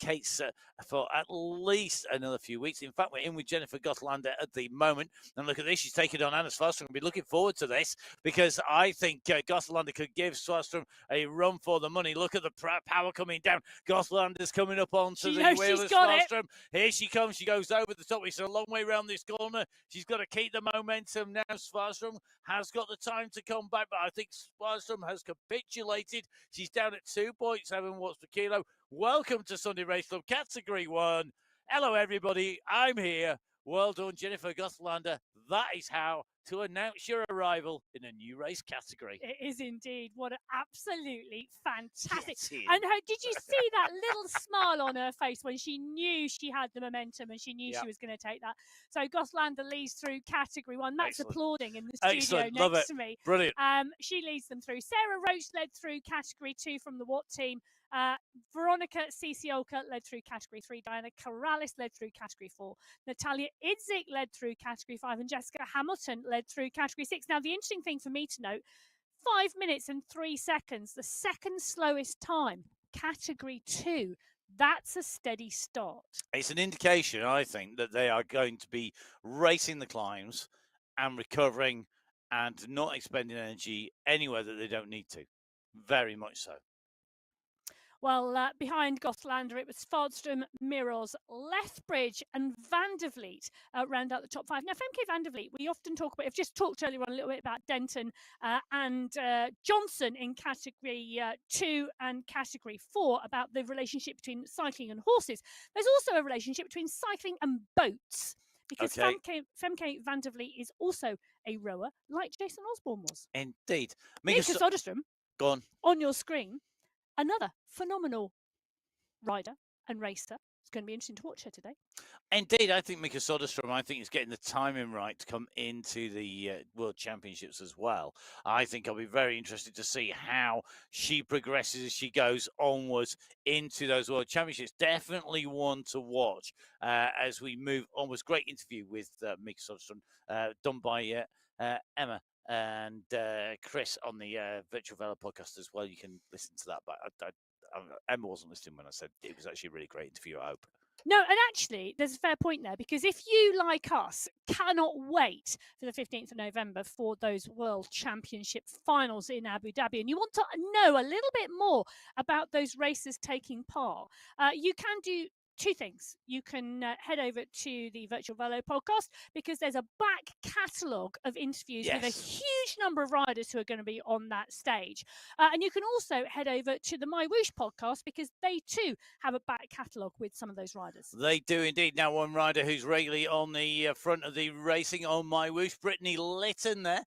Kate's for at least another few weeks. In fact, we're in with Jennifer Gothlander at the moment. And look at this. She's taken on Anna Swarstrom. We'll be looking forward to this because I think Gothlander could give Swarstrom a run for the money. Look at the power coming down. Gothlander's coming up onto the wheel of Swarstrom. Here she comes. She goes over the top. It's a long way around this corner. She's got to keep the momentum now. Swarstrom has got the time to come back, but I think Swarstrom has capitulated. She's down at 2.7 watts per kilo. Welcome to Sunday Race Club Category 1. Hello, everybody. I'm here. Well done, Jennifer Gothlander. That is how to announce your arrival in a new race category. It is indeed. What an absolutely fantastic. And did you see that little smile on her face when she knew she had the momentum and she knew she was going to take that? So Gothlander leads through Category 1. Matt's applauding in the studio next to me. Brilliant. She leads them through. Sarah Roach led through Category 2 from the Watt team. Veronica Ciciolka led through Category 3. Diana Corrales led through Category 4. Natalia Idzik led through Category 5. And Jessica Hamilton led through Category 6. Now, the interesting thing for me to note, 5 minutes and 3 seconds, the second slowest time, category 2. That's a steady start. It's an indication, I think, that they are going to be racing the climbs and recovering and not expending energy anywhere that they don't need to. Very much so. Well, behind Gothlander, it was Fardstrom, Miros, Lethbridge, and Van der Vliet round out the top 5. Now, Femke Van der Vliet, we often talk about, I've just talked earlier on a little bit about Denton and Johnson in category 2 and category 4 about the relationship between cycling and horses. There's also a relationship between cycling and boats, because Femke Van der Vliet is also a rower, like Jason Osborne was. Indeed. Mika Soderstrom, go on your screen, another phenomenal rider and racer. It's going to be interesting to watch her today. Indeed, I think Mika Soderstrom, I think, is getting the timing right to come into the World Championships as well. I think I'll be very interested to see how she progresses as she goes onwards into those World Championships. Definitely one to watch as we move onwards. Great interview with Mika Soderstrom, done by Emma and Chris on the Virtual Velo podcast as well. You can listen to that, but Emma wasn't listening when I said it was actually a really great interview, I hope. No, and actually, there's a fair point there, because if you, like us, cannot wait for the 15th of November for those World Championship finals in Abu Dhabi, and you want to know a little bit more about those races taking part, you can do two things. You can head over to the Virtual Velo podcast, because there's a back catalogue of interviews with a huge number of riders who are going to be on that stage. And you can also head over to the MyWhoosh podcast, because they too have a back catalogue with some of those riders. They do indeed. Now, one rider who's regularly on the front of the racing on MyWhoosh, Brittany Litton there,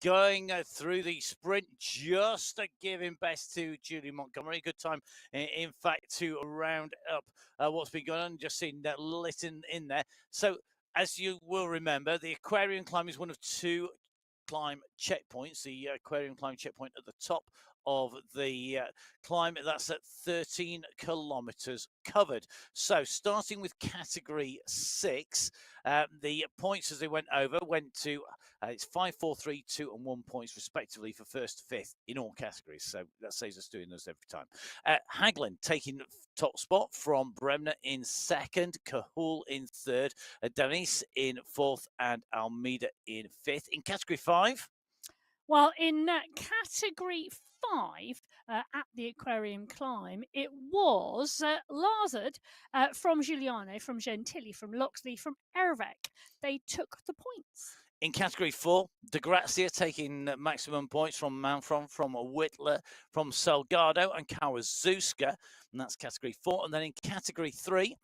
going through the sprint, just giving best to Julie Montgomery. Good time, in fact, to round up what's been going on. Just seeing that Litton in there. So, as you will remember, the Aquarium climb is one of two climb checkpoints. The Aquarium climb checkpoint at the top of the climb, that's at 13 kilometers covered. So starting with category 6, the points as they went over went to it's 5, 4, 3, 2 and 1 points respectively for first to fifth in all categories. So that saves us doing those every time. Haglin taking top spot from Bremner in second, Cahool in third, Denise in fourth, and Almeida in fifth. In category 5, well, in category 5 at the Aquarium climb, it was Lazard from Giuliano, from Gentili, from Loxley, from Ervek. They took the points. In category 4, De Grazia taking maximum points from Manfron, from Whitler, from Salgado and Kawazuska, and that's category 4. And then in category 3,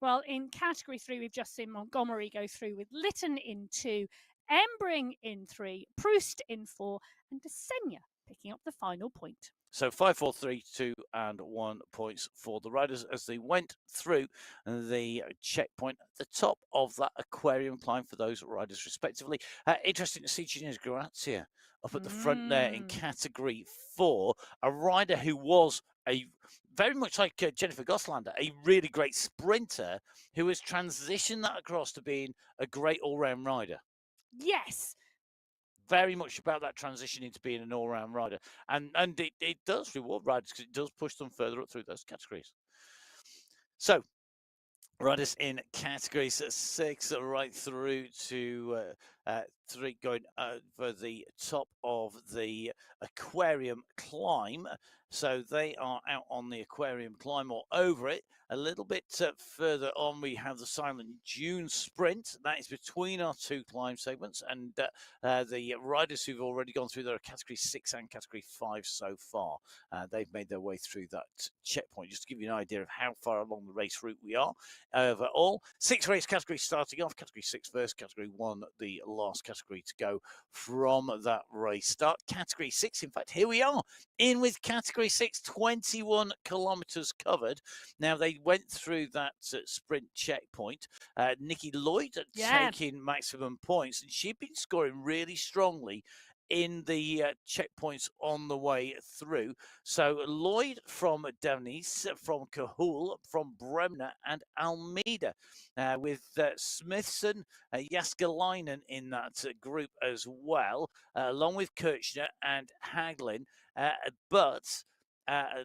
well, in category 3, we've just seen Montgomery go through with Litton in 2, Embring in 3, Proust in 4, and Desenia picking up the final point. So 5, 4, 3, 2 and 1 points for the riders as they went through the checkpoint at the top of that Aquarium climb for those riders respectively. Interesting to see Gina Grazia up at the front there in category 4, a rider who was very much like Jennifer Gothlander, a really great sprinter who has transitioned that across to being a great all-round rider. Yes. Very much about that transition into being an all-round rider. And it does reward riders because it does push them further up through those categories. So, riders in categories 6 right through to 3 going over the top of the Aquarium climb. So they are out on the Aquarium climb or over it. A little bit further on, we have the Silent Dune sprint. That is between our two climb segments. And the riders who've already gone through there are category 6 and category 5 so far. They've made their way through that checkpoint, just to give you an idea of how far along the race route we are overall. 6 race categories starting off. Category 6 first, category 1 the last category to go from that race start. Category 6, in fact, here we are in with category 6, 21 kilometers covered. Now, they went through that sprint checkpoint. Nikki Lloyd taking maximum points, and she'd been scoring really strongly in the checkpoints on the way through. So Lloyd from Devenice, from Cahool, from Bremner and Almeida, with Smithson, Jaskalainen in that group as well, along with Kirchner and Haglin. But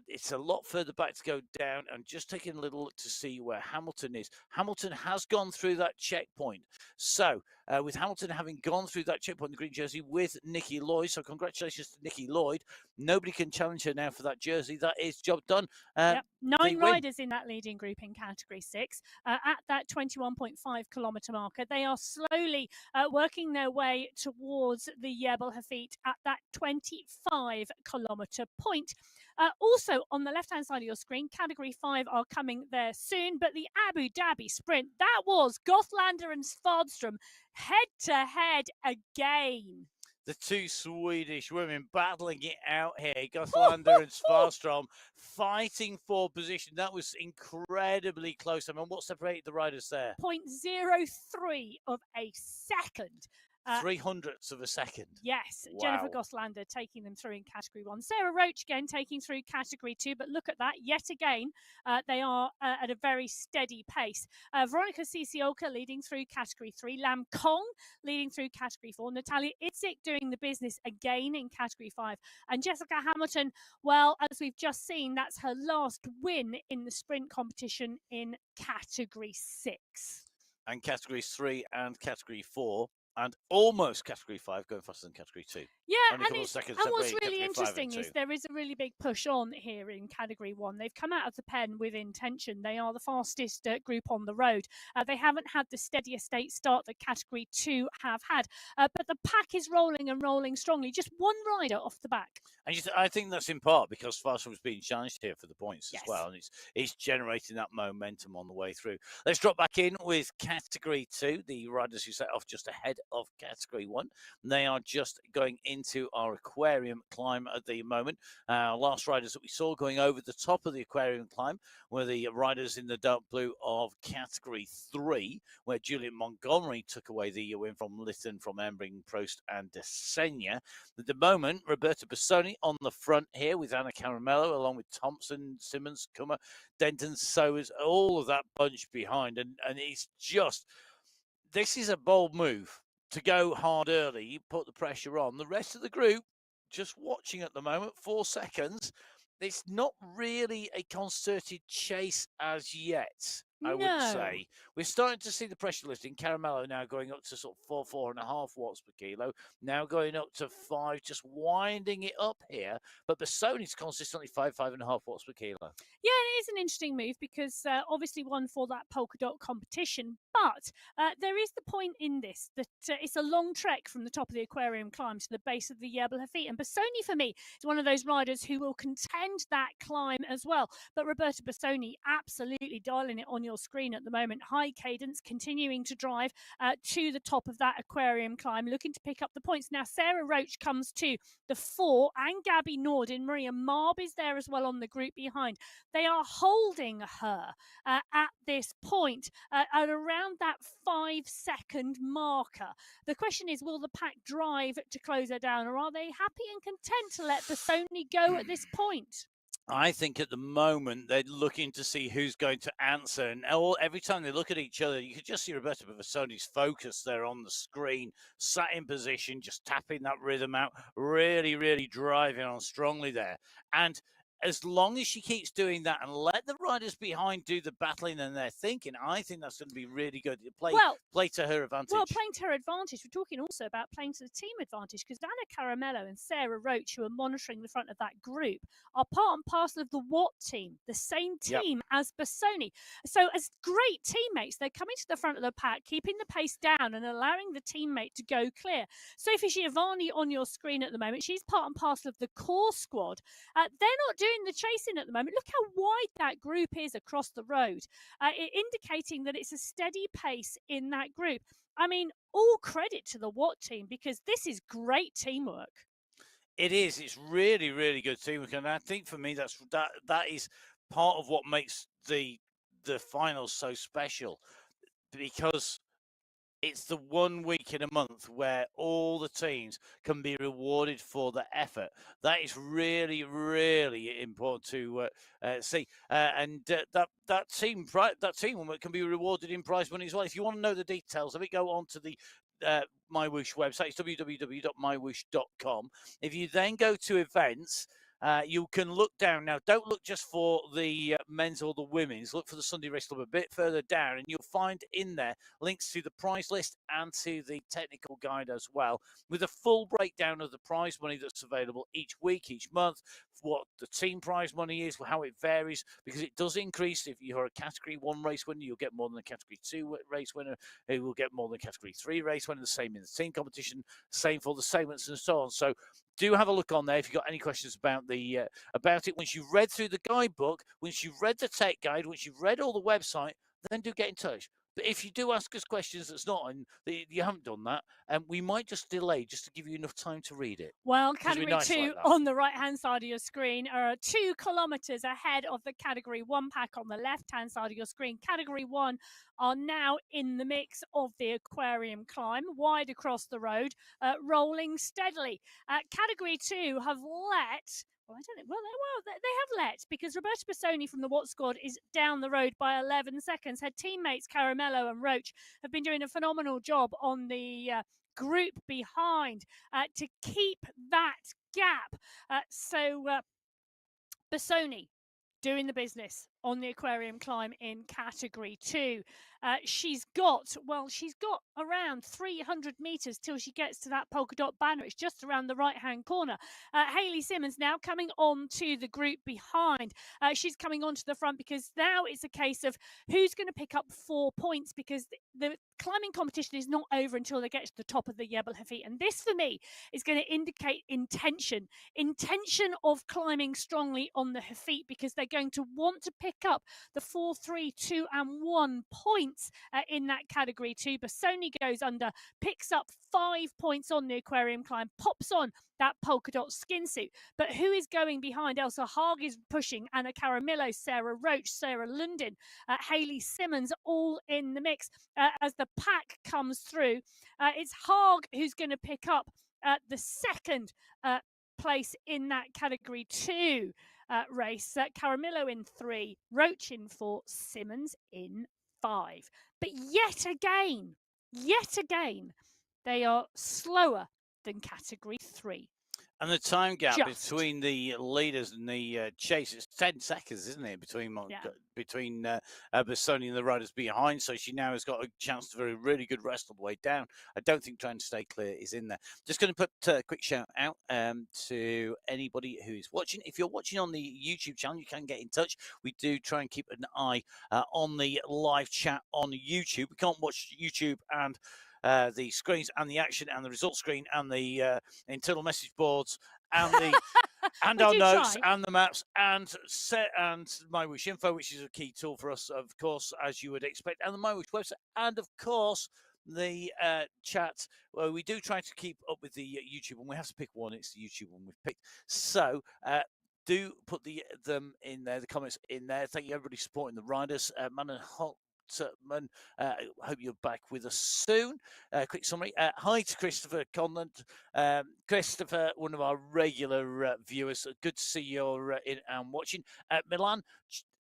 it's a lot further back to go down, and just taking a little look to see where Hamilton is. Hamilton has gone through that checkpoint. So, with Hamilton having gone through that checkpoint in the green jersey with Nikki Lloyd, so congratulations to Nikki Lloyd. Nobody can challenge her now for that jersey. That is job done. Yep. 9 riders in that leading group in category 6 at that 21.5 kilometre marker. They are slowly working their way towards the Jebel Hafit at that 25 kilometre point. Also, on the left-hand side of your screen, category 5 are coming there soon, but the Abu Dhabi sprint, that was Gothlander and Svardström head-to-head again. The two Swedish women battling it out here. Gothlander and Svarström fighting for position. That was incredibly close. I mean, what separated the riders there? 0.03 of a second. 300ths of a second. Yes, wow. Jennifer Gothlander taking them through in category 1. Sarah Roach again taking through category 2, but look at that, yet again, they are at a very steady pace. Veronica Cisioka leading through category 3, Lam Kong leading through category 4, Natalia Itzik doing the business again in category 5, and Jessica Hamilton, well, as we've just seen, that's her last win in the sprint competition in category 6. And categories 3 and category 4. And almost category 5 going faster than category 2. Yeah, and what's really interesting is there is a really big push on here in category 1. They've come out of the pen with intention. They are the fastest group on the road. They haven't had the steady state start that category 2 have had. But the pack is rolling and rolling strongly. Just one rider off the back. And I think that's in part because Farsham was being challenged here for the points as well. And it's generating that momentum on the way through. Let's drop back in with category 2, the riders who set off just ahead of category 1. They are just going into our aquarium climb at the moment. Last riders that we saw going over the top of the aquarium climb were the riders in the dark blue of category 3, where Julian Montgomery took away the win from Lytton, from Embring, Prost and Desenia. At the moment, Roberta Bassoni on the front here with Anna Caramello, along with Thompson, Simmons, Kummer, Denton, Sowers, all of that bunch behind. And it's just, this is a bold move to go hard early. You put the pressure on. The rest of the group, just watching at the moment, 4 seconds. It's not really a concerted chase as yet, I would say. We're starting to see the pressure lifting. Caramello now going up to sort of 4.5 watts per kilo. Now going up to 5, just winding it up here. But Bassoni's consistently 5.5 watts per kilo. Yeah, it is an interesting move because obviously one for that polka dot competition. But there is the point in this that it's a long trek from the top of the aquarium climb to the base of the Jebel Hafit. And Bassoni, for me, is one of those riders who will contend that climb as well. But Roberta Bassoni absolutely dialing it on your screen at the moment. High cadence, continuing to drive to the top of that aquarium climb, looking to pick up the points. Now, Sarah Roach comes to the 4, and Gabby Nordin. Maria Marb is there as well on the group behind. They are holding her at this point at around that 5-second marker. The question is, will the pack drive to close her down, or are they happy and content to let Bassoni go at this point? I think at the moment they're looking to see who's going to answer. And every time they look at each other, you could just see Roberta Bassoni's focus there on the screen, sat in position, just tapping that rhythm out, really, really driving on strongly there. And as long as she keeps doing that and let the riders behind do the battling and their thinking, I think that's going to be really good. Play to her advantage. Well, playing to her advantage. We're talking also about playing to the team advantage, because Anna Caramello and Sarah Roach, who are monitoring the front of that group, are part and parcel of the Watt team, the same team as Bassoni. So as great teammates, they're coming to the front of the pack, keeping the pace down and allowing the teammate to go clear. Sophie Giovanni on your screen at the moment, she's part and parcel of the core squad. They're not doing the chasing at the moment. Look how wide that group is across the road, indicating that it's a steady pace in that group. I mean, all credit to the Watt team, because this is great teamwork. It is. It's really, really good teamwork, and I think for me that is part of what makes the finals so special, because it's the 1 week in a month where all the teams can be rewarded for their effort. That is really, really important to see. That team can be rewarded in prize money as well. If you want to know the details of it, go on to the MyWhoosh website. It's www.mywhoosh.com. If you then go to events, you can look down. Now, don't look just for the men's or the women's. Look for the Sunday Race Club a bit further down, and you'll find in there links to the prize list and to the technical guide as well, with a full breakdown of the prize money that's available each week, each month, what the team prize money is, how it varies, because it does increase. If you're a Category 1 race winner, you'll get more than a Category 2 race winner. You will get more than a Category 3 race winner. The same in the team competition, same for the segments and so on. So do have a look on there if you've got any questions about it. Once you've read through the guidebook, once you've read the tech guide, once you've read all the website, then do get in touch. But if you do ask us questions that's not, and you haven't done that, we might just delay just to give you enough time to read it. Well, Category 2 on the right-hand side of your screen are 2 kilometres ahead of the Category 1 pack on the left-hand side of your screen. Category 1 are now in the mix of the aquarium climb, wide across the road, rolling steadily. Category 2 have let... Well, I don't think. Well, they have let, because Roberta Bassoni from the What Squad is down the road by 11 seconds. Her teammates Caramello and Roach have been doing a phenomenal job on the group behind to keep that gap. Bassoni doing the business on the aquarium climb in Category 2. She's got around 300 metres till she gets to that polka dot banner. It's just around the right-hand corner. Hayley Simmons now coming on to the group behind. She's coming onto the front because now it's a case of who's going to pick up 4 points, because the climbing competition is not over until they get to the top of the Jebel Hafit. And this, for me, is going to indicate intention of climbing strongly on the Hafit, because they're going to want to pick up the 4, 3, 2, and 1 points in that Category 2. Bassoni goes under, picks up 5 points on the aquarium climb, pops on that polka dot skin suit. But who is going behind? Elsa Haag is pushing, Anna Caramillo, Sarah Roach, Sarah Lundin, Hayley Simmons, all in the mix as the pack comes through. It's Haag who's going to pick up the second place in that Category 2 race. Caramillo in 3, Roach in 4, Simmons in 5. But yet again, they are slower than Category 3. And the time gap between the leaders and the chase is 10 seconds, isn't it? Between Bassoni and the riders behind. So she now has got a chance to a really good rest on the way down. I don't think trying to stay clear is in there. Just going to put a quick shout out to anybody who's watching. If you're watching on the YouTube channel, you can get in touch. We do try and keep an eye on the live chat on YouTube. We can't watch YouTube and the screens and the action and the result screen and the internal message boards and the and our notes and the maps and MyWhoosh info, which is a key tool for us, of course, as you would expect, and the MyWhoosh website, and of course the chat. Well, we do try to keep up with the YouTube, and we have to pick one. It's the YouTube one we've picked. So do put them in there, the comments in there. Thank you, everybody, supporting the riders. Manon Holt. I hope you're back with us soon. Quick summary. Hi to Christopher Conlon. Christopher, one of our regular viewers. Good to see you're in and watching. Milan,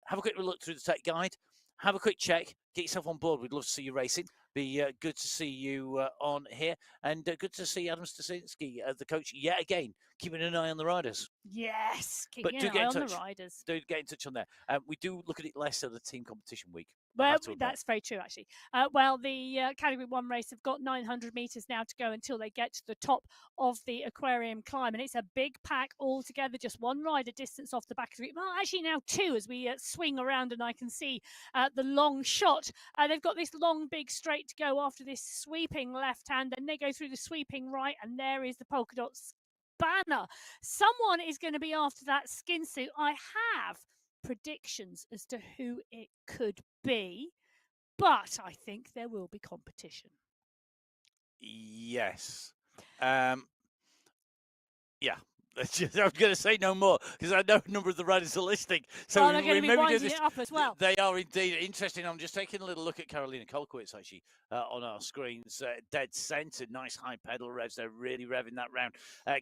have a quick look through the tech guide. Have a quick check. Get yourself on board. We'd love to see you racing. Be good to see you on here. And good to see Adam Stasinski, the coach, yet again, keeping an eye on the riders. Yes, keeping an eye on the riders. Do get in touch on there. We do look at it less at the team competition week. Well, that's very true, actually. The Category 1 race have got 900 metres now to go until they get to the top of the aquarium climb. And it's a big pack altogether, just one rider distance off the back of the group. Well, actually now 2 as we swing around and I can see the long shot. They've got this long, big straight to go after this sweeping left hand. Then they go through the sweeping right, and there is the polka dot banner. Someone is going to be after that skin suit. I have predictions as to who it could be, but I think there will be competition. Yes. Yeah. I'm going to say no more because I know a number of the riders are listening. So well, they're going to be maybe do winding this. it up as well. They are indeed interesting. I'm just taking a little look at Carolina Kolkowitz actually on our screens. Dead centre, nice high pedal revs. They're really revving that round.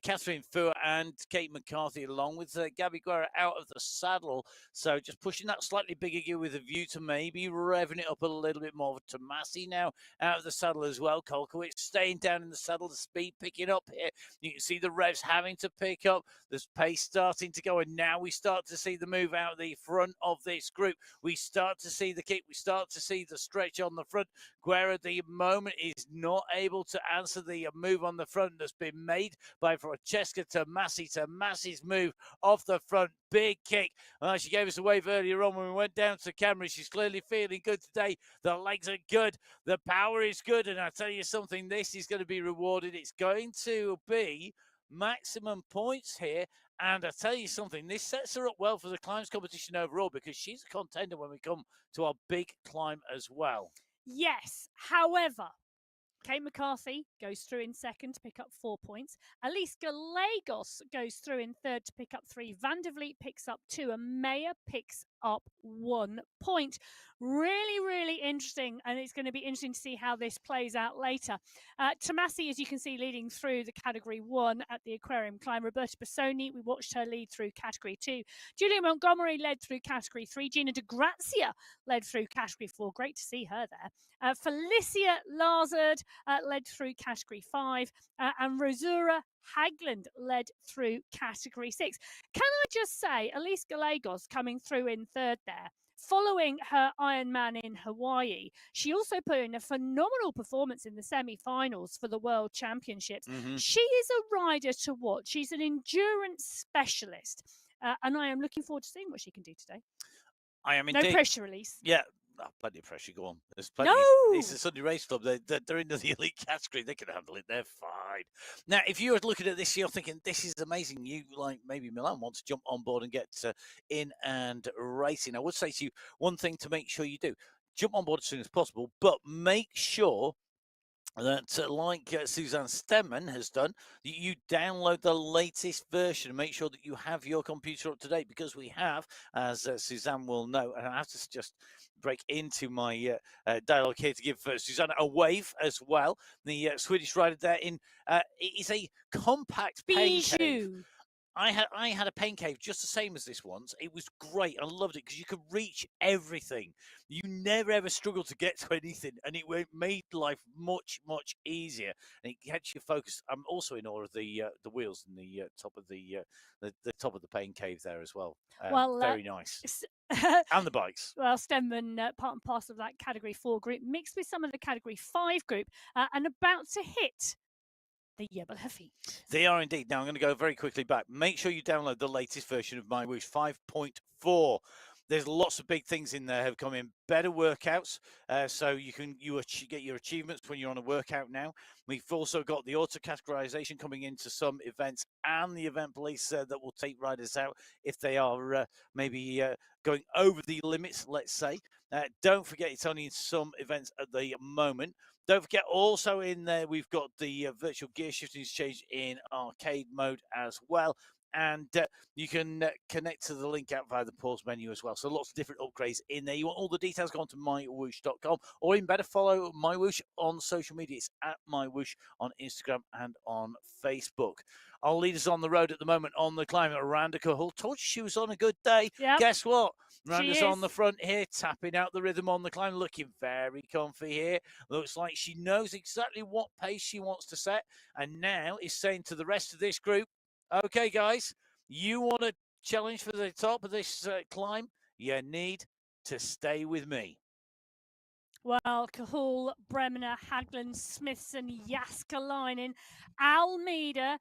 Catherine Fua and Kate McCarthy, along with Gabby Guerra, out of the saddle. So just pushing that slightly bigger gear with a view to maybe revving it up a little bit more. Tomasi now out of the saddle as well. Kolkowitz staying down in the saddle. The speed picking up here. You can see the revs having to pick up. There's pace starting to go, and now we start to see the move out the front of this group. We start to see the kick. We start to see the stretch on the front. Guerra at the moment is not able to answer the move on the front that's been made by Francesca Tomasi. Tomasi's move off the front. Big kick. She gave us a wave earlier on when we went down to camera. She's clearly feeling good today. The legs are good. The power is good. And I tell you something, this is going to be rewarded. It's going to be maximum points here. And I tell you something, this sets her up well for the climbs competition overall because she's a contender when we come to our big climb as well. Yes. However, Kate McCarthy goes through in second to pick up 4 points. Elise Gallegos goes through in third to pick up 3. Van der Vliet picks up 2. And Maya picks up 1 point. Really, really interesting. And it's going to be interesting to see how this plays out later. Tomasi, as you can see, leading through the category 1 at the Aquarium Climb. Roberta Bassoni, we watched her lead through category 2. Julia Montgomery led through category 3. Gina De Grazia led through category 4. Great to see her there. Felicia Lazard led through category 5, and Rosura Hagland led through category 6. Can I just say, Elise Gallegos coming through in third there, following her Ironman in Hawaii. She also put in a phenomenal performance in the semi-finals for the World Championships. She is a rider to watch. She's an endurance specialist, and I am looking forward to seeing what she can do today. I am indeed. No pressure release. Yeah. Plenty of pressure. Go on. There's plenty. No. It's a Sunday Race Club. They're into the elite category. They can handle it. They're fine. Now, if you're looking at this, you're thinking this is amazing. You, like maybe Milan, want to jump on board and get in and racing. I would say to you one thing to make sure you do: jump on board as soon as possible, but make sure that, like Suzanne Stemman has done, you download the latest version. Make sure that you have your computer up to date because we have, as Suzanne will know, and I have to just break into my dialogue here to give Susanna a wave as well. The Swedish rider there it's a compact pain cave. I had a pain cave just the same as this one's. It was great. I loved it because you could reach everything. You never ever struggled to get to anything, and it made life much easier. And it gets you focused. I'm also in awe of the wheels and the top of the top of the pain cave there as well. Very nice. And the bikes. Well, Stemman, part and parcel of that Category 4 group, mixed with some of the Category 5 group, and about to hit the Jebel Hafid. They are indeed. Now, I'm going to go very quickly back. Make sure you download the latest version of MyWhoosh 5.4. There's lots of big things in there have come in. Better workouts, so you get your achievements when you're on a workout now. We've also got the auto categorization coming into some events, and the event police that will take riders out if they are maybe going over the limits, let's say. Don't forget, it's only in some events at the moment. Don't forget, also in there, we've got the virtual gear shifting change in arcade mode as well. And you can connect to the link out via the pause menu as well. So lots of different upgrades in there. You want all the details, go on to mywhoosh.com, or even better, follow MyWhoosh on social media. It's at MyWhoosh on Instagram and on Facebook. Our leaders on the road at the moment on the climb. Randa Cahill told you she was on a good day. Yep. Guess what? Randa's on the front here, tapping out the rhythm on the climb, looking very comfy here. Looks like she knows exactly what pace she wants to set, and now is saying to the rest of this group, okay, guys, you want a challenge for the top of this climb? You need to stay with me. Well, Cahill, Bremner, Hagland, Smithson, Jaskalainen, Almeida,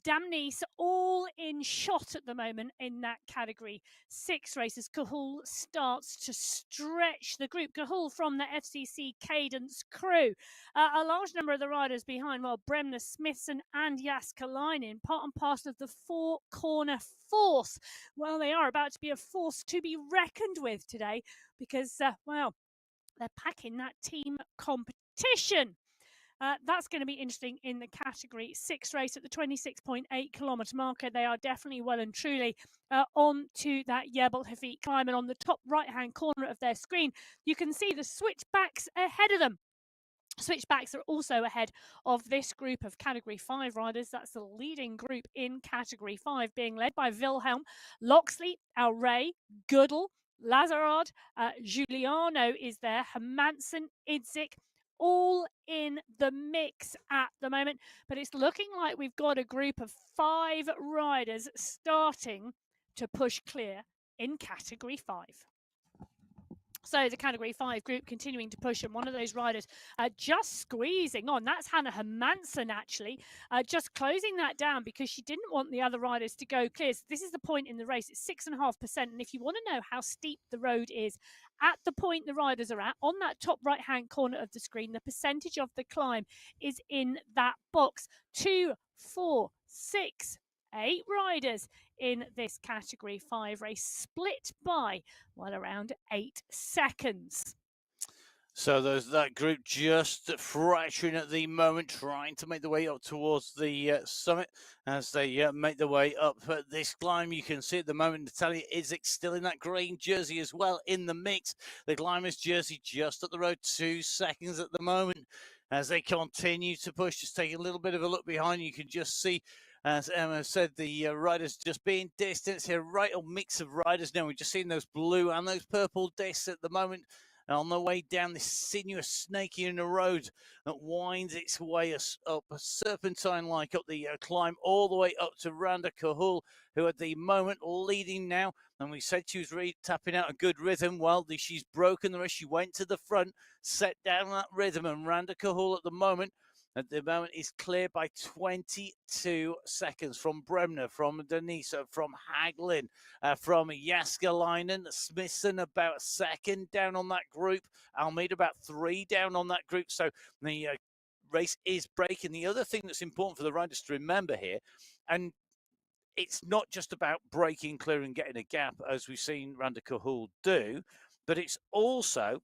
Damnice, all in shot at the moment in that Category 6 races. Cahill starts to stretch the group. Cahill from the FCC Cadence crew. A large number of the riders behind, well, Bremner, Smithson and Jaskalainen, part and parcel of the four-corner force. Well, they are about to be a force to be reckoned with today because, well, they're packing that team competition. That's going to be interesting in the category 6 race at the 26.8 kilometre marker. They are definitely well and truly on to that Jebel Hafit climb. And on the top right-hand corner of their screen, you can see the switchbacks ahead of them. Switchbacks are also ahead of this group of Category 5 riders. That's the leading group in Category 5, being led by Wilhelm, Loxley, Alray, Goodall, Lazarard, Giuliano is there, Hermansen, Idzik, all in the mix at the moment. But it's looking like we've got a group of 5 riders starting to push clear in Category 5. So the Category 5 group continuing to push, and one of those riders just squeezing on. That's Hannah Hermansen, actually, just closing that down because she didn't want the other riders to go clear. So this is the point in the race. It's 6.5%. And if you want to know how steep the road is, at the point the riders are at, on that top right-hand corner of the screen, the percentage of the climb is in that box. 2, 4, 6, 8 riders in this Category 5 race, split by, well, around 8 seconds. So there's that group just fracturing at the moment, trying to make their way up towards the summit as they make their way up this climb. You can see at the moment Natalia Idzik still in that green jersey as well in the mix. The climber's jersey just up the road, 2 seconds at the moment as they continue to push. Just take a little bit of a look behind. You can just see, as Emma said, the riders just being distanced here. Right, a mix of riders now. We've just seen those blue and those purple discs at the moment on the way down this sinuous snake in the road that winds its way up a serpentine like up the climb all the way up to Randa Kahul, who at the moment leading now. And we said she was really tapping out a good rhythm. Well, she's broken the rest. She went to the front, set down that rhythm, and Randa Kahul at the moment is clear by 22 seconds from Bremner, from Denisa, from Haglin, from Jaskalainen. Smithson about 2nd down on that group. Almeida about 3 down on that group. So the race is breaking. The other thing that's important for the riders to remember here, and it's not just about breaking clear and getting a gap, as we've seen Randa Kahul do, but it's also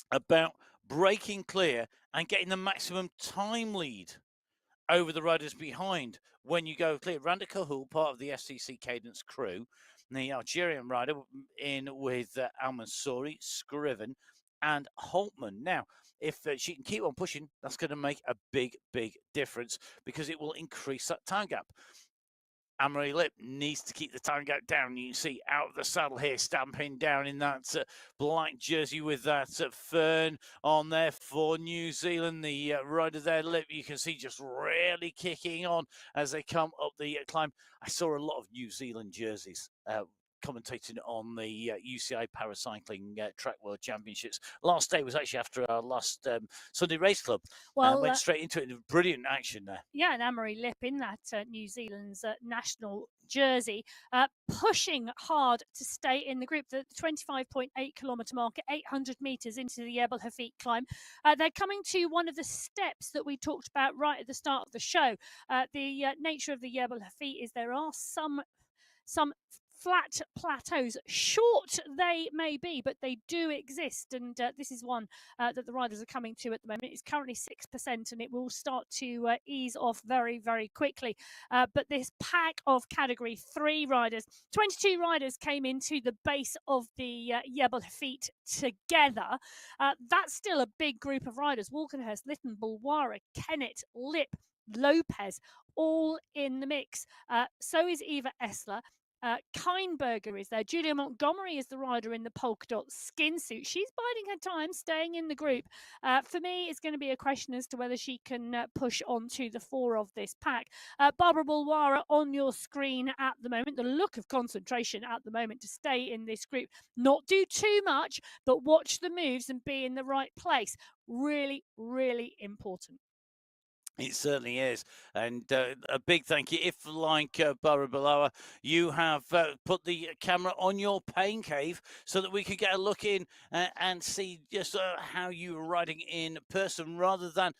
about breaking clear and getting the maximum time lead over the riders behind when you go clear. Randa Kahul, part of the FCC Cadence crew, the Algerian rider in with Al Mansouri, Scriven, and Holtman. Now, if she can keep on pushing, that's going to make a big, big difference because it will increase that time gap. Anne-Marie Lipp needs to keep the time gap down. You can see out of the saddle here, stamping down in that black jersey with that fern on there for New Zealand. The rider there, Lipp, you can see just really kicking on as they come up the climb. I saw a lot of New Zealand jerseys commentating on the UCI Paracycling Track World Championships. Last day was actually after our last Sunday Race Club. Well, went straight into it. Brilliant action there. Yeah, and Anne-Marie Lipp in that New Zealand's national jersey, pushing hard to stay in the group. The 25.8 kilometre mark at 800 metres into the Jebel Hafit climb. They're coming to one of the steps that we talked about right at the start of the show. The nature of the Jebel Hafit is there are some flat plateaus. Short they may be, but they do exist, and this is one that the riders are coming to at the moment. It's currently 6%, and it will start to ease off very, very quickly. But this pack of Category 3 riders, 22 riders came into the base of the Jebel Hafit together. That's still a big group of riders. Walkenhurst, Lytton, Bulwara, Kennett, Lipp, Lopez, all in the mix. So is Eva Essler. Keinberger is there. Julia Montgomery is the rider in the polka dot skin suit. She's biding her time, staying in the group. For me, it's going to be a question as to whether she can push on to the 4 of this pack. Barbara Bulwara on your screen at the moment. The look of concentration at the moment to stay in this group. Not do too much, but watch the moves and be in the right place. Really, really important. It certainly is. And a big thank you. If, like Barbara Balawa, you have put the camera on your pain cave so that we could get a look in and see just how you are riding in person rather than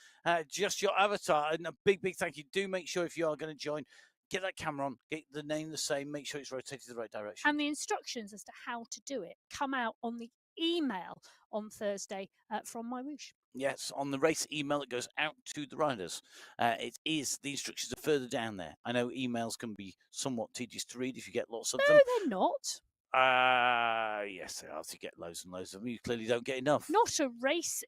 just your avatar. And a big, big thank you. Do make sure if you are going to join, get that camera on, get the name the same, make sure it's rotated the right direction. And the instructions as to how to do it come out on the email on Thursday from MyWhoosh. Yes, on the race email that goes out to the riders. The instructions are further down there. I know emails can be somewhat tedious to read if you get lots of No, them. they're not. Yes, they are. If you get loads and loads of them, you clearly don't get enough. Not a race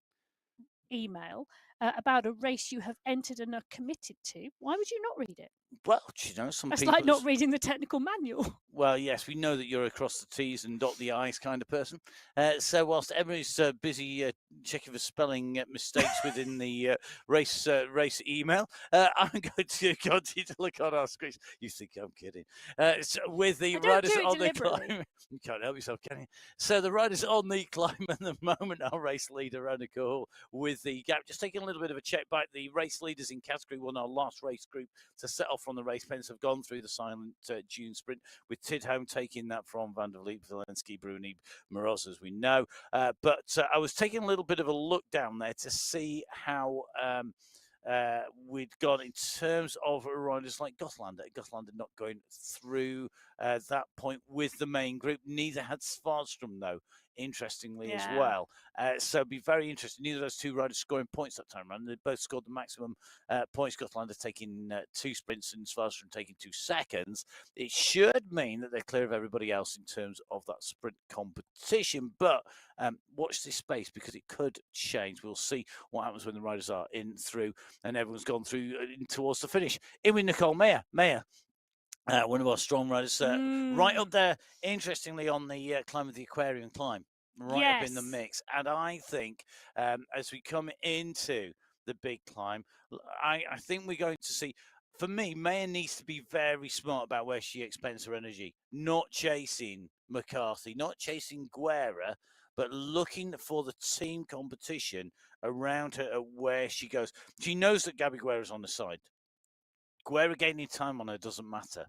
email about a race you have entered and are committed to. Why would you not read it? Well, you know, some That's people. like not reading the technical manual. Well, yes, we know that you're a cross the T's and dot the I's kind of person. So whilst everybody's busy checking for spelling mistakes within the race email, I'm going to continue to look on our screens. You think I'm kidding? So with the I don't riders do it on the deliberately. climb, you can't help yourself, can you? So the riders on the climb at the moment, our race leader, Anna Cole, with the gap. Just taking a little bit of a check back. The race leaders in Category 1, our last race group to set off from the race pens, have gone through the silent June sprint, with Tidholm taking that from Van der Vliet, Zelensky, Bruni, Moroz, as we know. But I was taking a little bit of a look down there to see how we'd gone in terms of riders like Gothlander. Gothlander not going through that point with the main group. Neither had Svarstrom, though, interestingly, as well. So it'd be very interesting. Neither of those two riders scoring points that time around. They both scored the maximum points. Gothlander taking 2 sprints and Svarstrom taking 2 seconds. It should mean that they're clear of everybody else in terms of that sprint competition. But watch this space, because it could change. We'll see what happens when the riders are in through and everyone's gone through towards the finish. In with Nicole Mayer. One of our strong riders, right up there, interestingly, on the climb of the Aquarium climb, right up in the mix. And I think as we come into the big climb, I think we're going to see, for me, Mayer needs to be very smart about where she expends her energy, not chasing McCarthy, not chasing Guerra, but looking for the team competition around her at where she goes. She knows that Gabby Guerra's on the side. Guerra gaining time on her doesn't matter.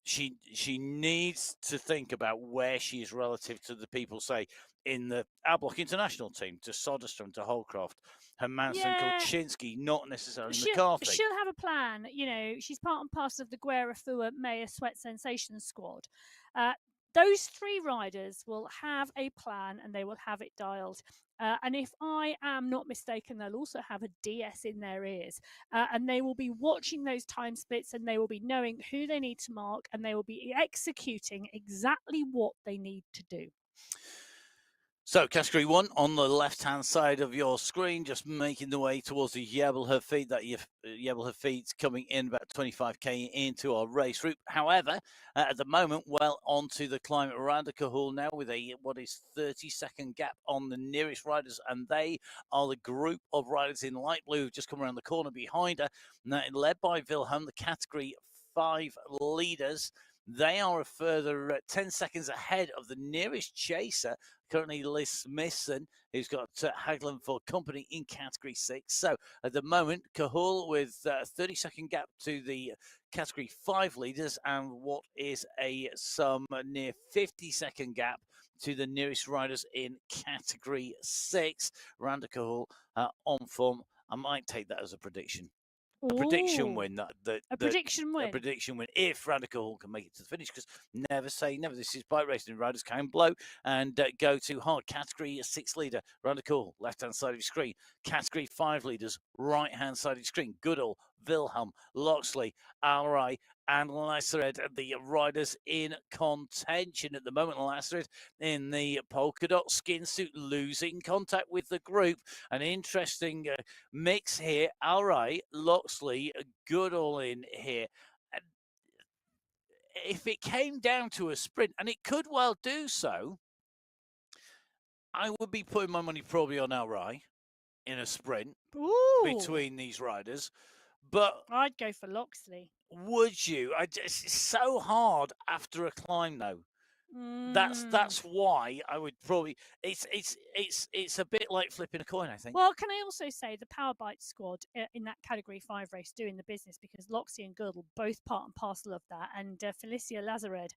She needs to think about where she is relative to the people, say, in the Block International team, to Soderstrom, to Holcroft, Hermansen, Kolczynski, not necessarily McCarthy. She'll have a plan. You know, she's part and parcel of the Guerra Fua Mayer Sweat Sensation squad. Those 3 riders will have a plan and they will have it dialed. And if I am not mistaken, they'll also have a DS in their ears. And they will be watching those time splits, and they will be knowing who they need to mark, and they will be executing exactly what they need to do. So, Category 1 on the left-hand side of your screen, just making the way towards the Jebelhufveen. That Jebelhufveen's coming in about 25k into our race route. However, at the moment, well onto the climb at Randakahul now, with a 30-second gap on the nearest riders, and they are the group of riders in light blue who've just come around the corner behind her, now led by Wilhelm, the Category 5 leaders. They are a further 10 seconds ahead of the nearest chaser, currently Liz Smithson, who's got Hagland for company in Category 6. So at the moment, Cahul with a 30-second gap to the Category 5 leaders, and what is some near 50-second gap to the nearest riders in Category 6. Randa Cahul on form. I might take that as a prediction. A prediction win. A prediction win if Radical can make it to the finish, because never say never. This is bike racing. Riders can blow and go too hard. Category 6 leader, Radical, left-hand side of your screen. Category 5 leaders, right-hand side of your screen. Goodall, Wilhelm, Loxley, Alray, and Lassered, the riders in contention at the moment. Lassered in the polka dot skin suit, losing contact with the group. An interesting mix here. Alray, Loxley, Goodall in here. If it came down to a sprint, and it could well do so, I would be putting my money probably on Alray in a sprint between these riders. But I'd go for Loxley. Would you? It's so hard after a climb, though. That's why I would probably. It's a bit like flipping a coin, I think. Well, can I also say the Power Bite squad in that Category 5 race doing the business, because Loxley and Girdle both part and parcel of that, and Felicia Lazared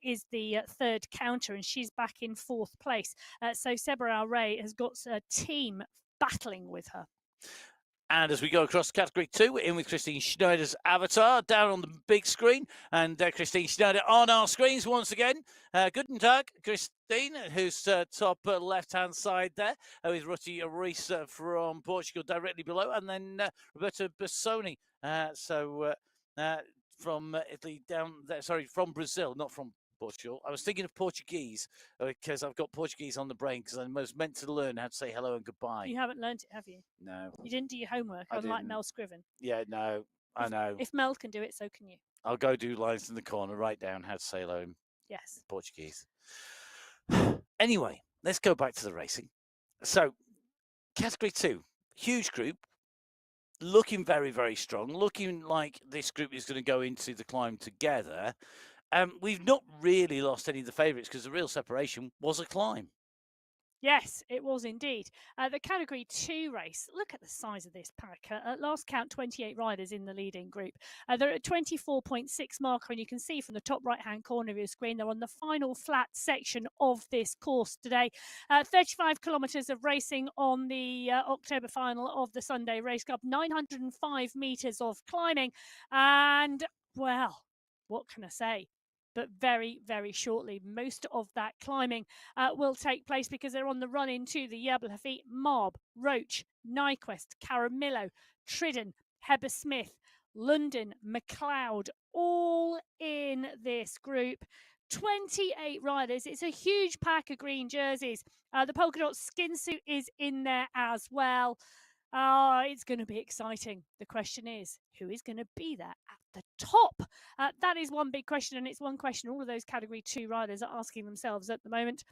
is the 3rd counter, and she's back in 4th place. So Sebra Ray has got a team battling with her. And as we go across category 2, we're in with Christine Schneider's avatar down on the big screen. And Christine Schneider on our screens once again. Guten Tag, Christine, who's top left-hand side there, with Ruti Reis from Portugal directly below. And then Roberto Bassoni. From Italy down there, sorry, from Brazil, not from Portugal. I was thinking of Portuguese because I've got Portuguese on the brain because I was meant to learn how to say hello and goodbye. You haven't learnt it, have you? No. You didn't do your homework, unlike Mel Scriven. Yeah, no, I know. If Mel can do it, so can you. I'll go do lines in the corner, write down how to say hello in Portuguese. Anyway, let's go back to the racing. So, category 2, huge group, looking very, very strong, looking like this group is going to go into the climb together. We've not really lost any of the favourites because the real separation was a climb. Yes, it was indeed. The Category 2 race, look at the size of this pack. At last count, 28 riders in the leading group. They're at 24.6 marker, and you can see from the top right-hand corner of your screen, they're on the final flat section of this course today. 35 kilometres of racing on the October final of the Sunday Race Cup, 905 metres of climbing, and, well, what can I say? But very, very shortly, most of that climbing will take place because they're on the run into the Jebel Hafeet, Marb, Roach, Nyquist, Caramillo, Tridden, Heber Smith, London, McLeod, all in this group. 28 riders. It's a huge pack of green jerseys. The polka dot skin suit is in there as well. It's going to be exciting. The question is, who is going to be there at the top? That is one big question, and it's one question all of those Category 2 riders are asking themselves at the moment.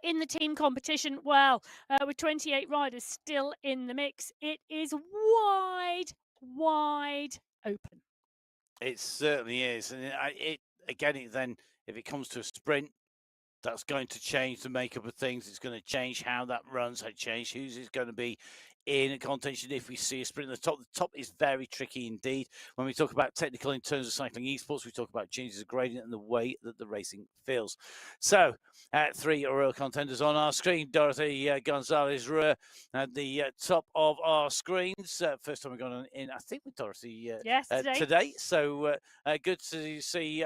In the team competition, well, with 28 riders still in the mix, it is wide open. It certainly is. And then, if it comes to a sprint, that's going to change the makeup of things. It's going to change how that runs, how it change who's is going to be in contention if we see a sprint at the top. The top is very tricky indeed. When we talk about technical in terms of cycling esports, we talk about changes of gradient and the way that the racing feels. So, 3 real contenders on our screen. Dorothy Gonzalez-Rua at the top of our screens. First time we've gone in, I think, with Dorothy today. So, good to see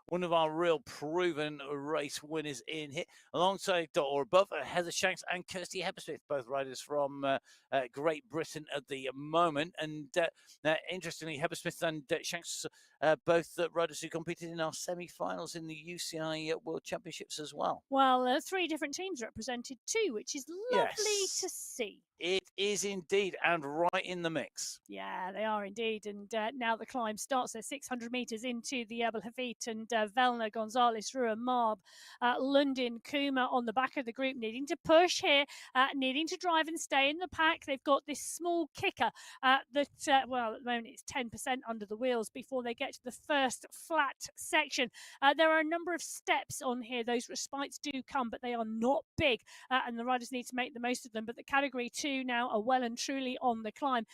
one of our real proven race winners in here, alongside or above Heather Shanks and Kirsty Heppersmith, both riders from Great Britain at the moment. And interestingly, Heppersmith and Shanks, both riders who competed in our semi-finals in the UCI World Championships as well. Well, 3 different teams represented too, which is lovely to see. It is indeed, and right in the mix. Yeah, they are indeed. And now the climb starts. They're 600 metres into the Jebel Hafeet, and Velna, Gonzalez, Rua, Marb, Lundin, Kuma on the back of the group, needing to push here, needing to drive and stay in the pack. They've got this small kicker that, well, at the moment it's 10% under the wheels before they get to the first flat section. There are a number of steps on here. Those respites do come, but they are not big, and the riders need to make the most of them. But the Category 2 now are well and truly on the climb.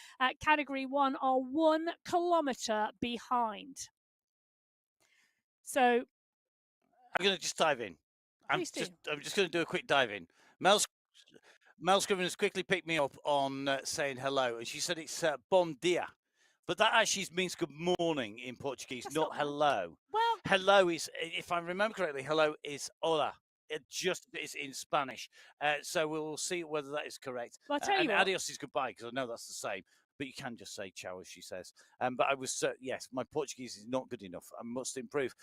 Category 1 are 1 kilometre behind. So I'm going to just dive in. I'm just going to do a quick dive in. Mel Scriven has quickly picked me up on saying hello, and she said it's bom dia, but that actually means good morning in Portuguese, not hello. Well, hello is, if I remember correctly, hello is hola. It just is in Spanish, so we'll see whether that is correct. Well, I'll tell you what. Adios is goodbye, because I know that's the same. But you can just say ciao, as she says. But I was, yes, my Portuguese is not good enough. I must improve.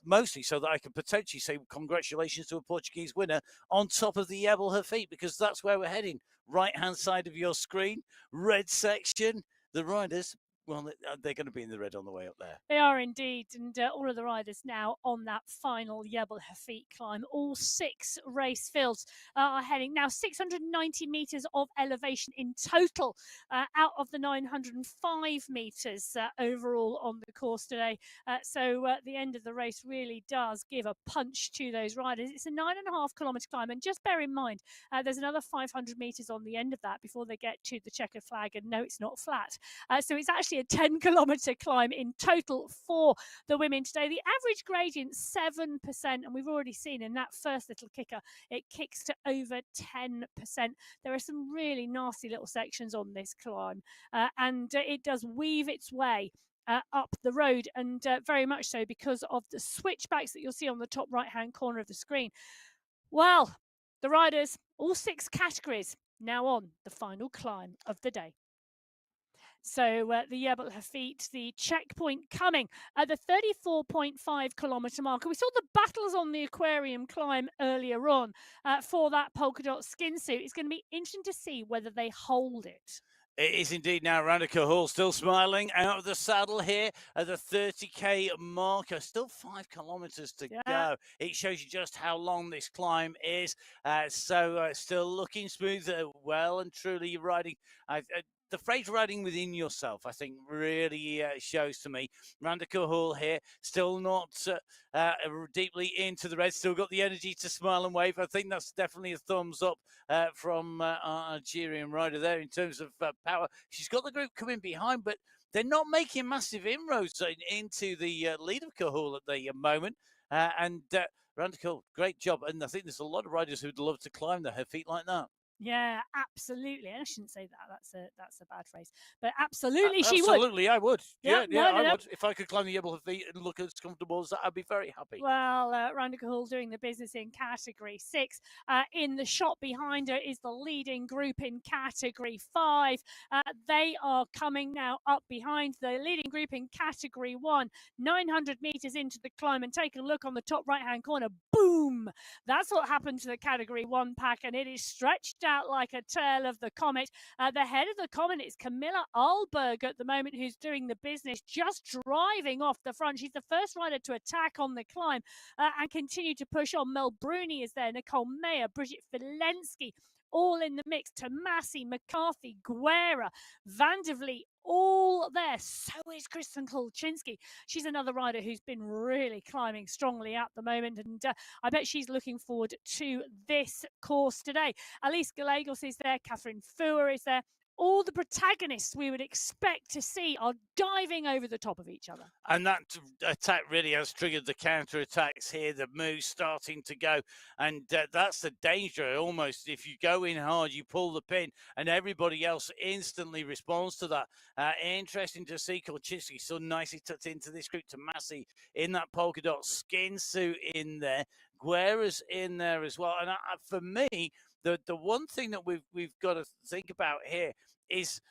Mostly so that I can potentially say congratulations to a Portuguese winner on top of the Jebel Hafeet, because that's where we're heading. Right-hand side of your screen, red section. The riders, well, they're going to be in the red on the way up there. They are indeed, and all of the riders now on that final Jebel Hafeet climb. All 6 race fields are heading now 690 metres of elevation in total, out of the 905 metres overall on the course today. So the end of the race really does give a punch to those riders. It's a 9.5 kilometre climb, and just bear in mind there's another 500 metres on the end of that before they get to the checkered flag, and no, it's not flat. So it's actually actually a 10-kilometre climb in total for the women today. The average gradient 7%, and we've already seen in that first little kicker, it kicks to over 10%. There are some really nasty little sections on this climb, and it does weave its way up the road, and very much so because of the switchbacks that you'll see on the top right-hand corner of the screen. Well, the riders, all 6 categories, now on the final climb of the day. So the Jebel Hafit, the checkpoint coming at the 34.5 kilometre marker. We saw the battles on the aquarium climb earlier on for that polka dot skin suit. It's going to be interesting to see whether they hold it. It is indeed now. Randika Hall still smiling out of the saddle here at the 30k marker. Still 5 kilometres to go. It shows you just how long this climb is. Still looking smooth, well and truly riding. The phrase riding within yourself, I think, really shows to me. Randika Hall here, still not deeply into the red, still got the energy to smile and wave. I think that's definitely a thumbs up from our Algerian rider there in terms of power. She's got the group coming behind, but they're not making massive inroads into the lead of Cahul at the moment. Randika, great job. And I think there's a lot of riders who'd love to climb her feet like that. Yeah, absolutely. I shouldn't say that. That's a bad phrase. But absolutely, she would. Absolutely, I would. Yeah, I would. If I could climb the Jebel Hafit and look as comfortable as that, I'd be very happy. Well, Randika Hall doing the business in category 6. In the shot behind her is the leading group in category 5. They are coming now up behind the leading group in category 1. 900 meters into the climb, and take a look on the top right-hand corner. Boom! That's what happened to the category 1 pack, and it is stretched out like a tail of the comet. The head of the comet is Camilla Ahlberg at the moment, who's doing the business, just driving off the front. She's the first rider to attack on the climb and continue to push on. Mel Bruni is there, Nicole Mayer, Bridget Filensky, all in the mix. Tomasi, McCarthy, Guerra, Vandervliet, all there. So is Kristen Kolczynski. She's another rider who's been really climbing strongly at the moment, and I bet she's looking forward to this course today. Alice Gallegos is there, Catherine Fuhr is there. All the protagonists we would expect to see are diving over the top of each other. And that attack really has triggered the counter-attacks here, the moves starting to go. And that's the danger almost. If you go in hard, you pull the pin, and everybody else instantly responds to that. Interesting to see Kolczynski so nicely tucked into this group. Tomasi in that polka dot skin suit in there. Guerra's in there as well. And for me, the one thing that we've got to think about here is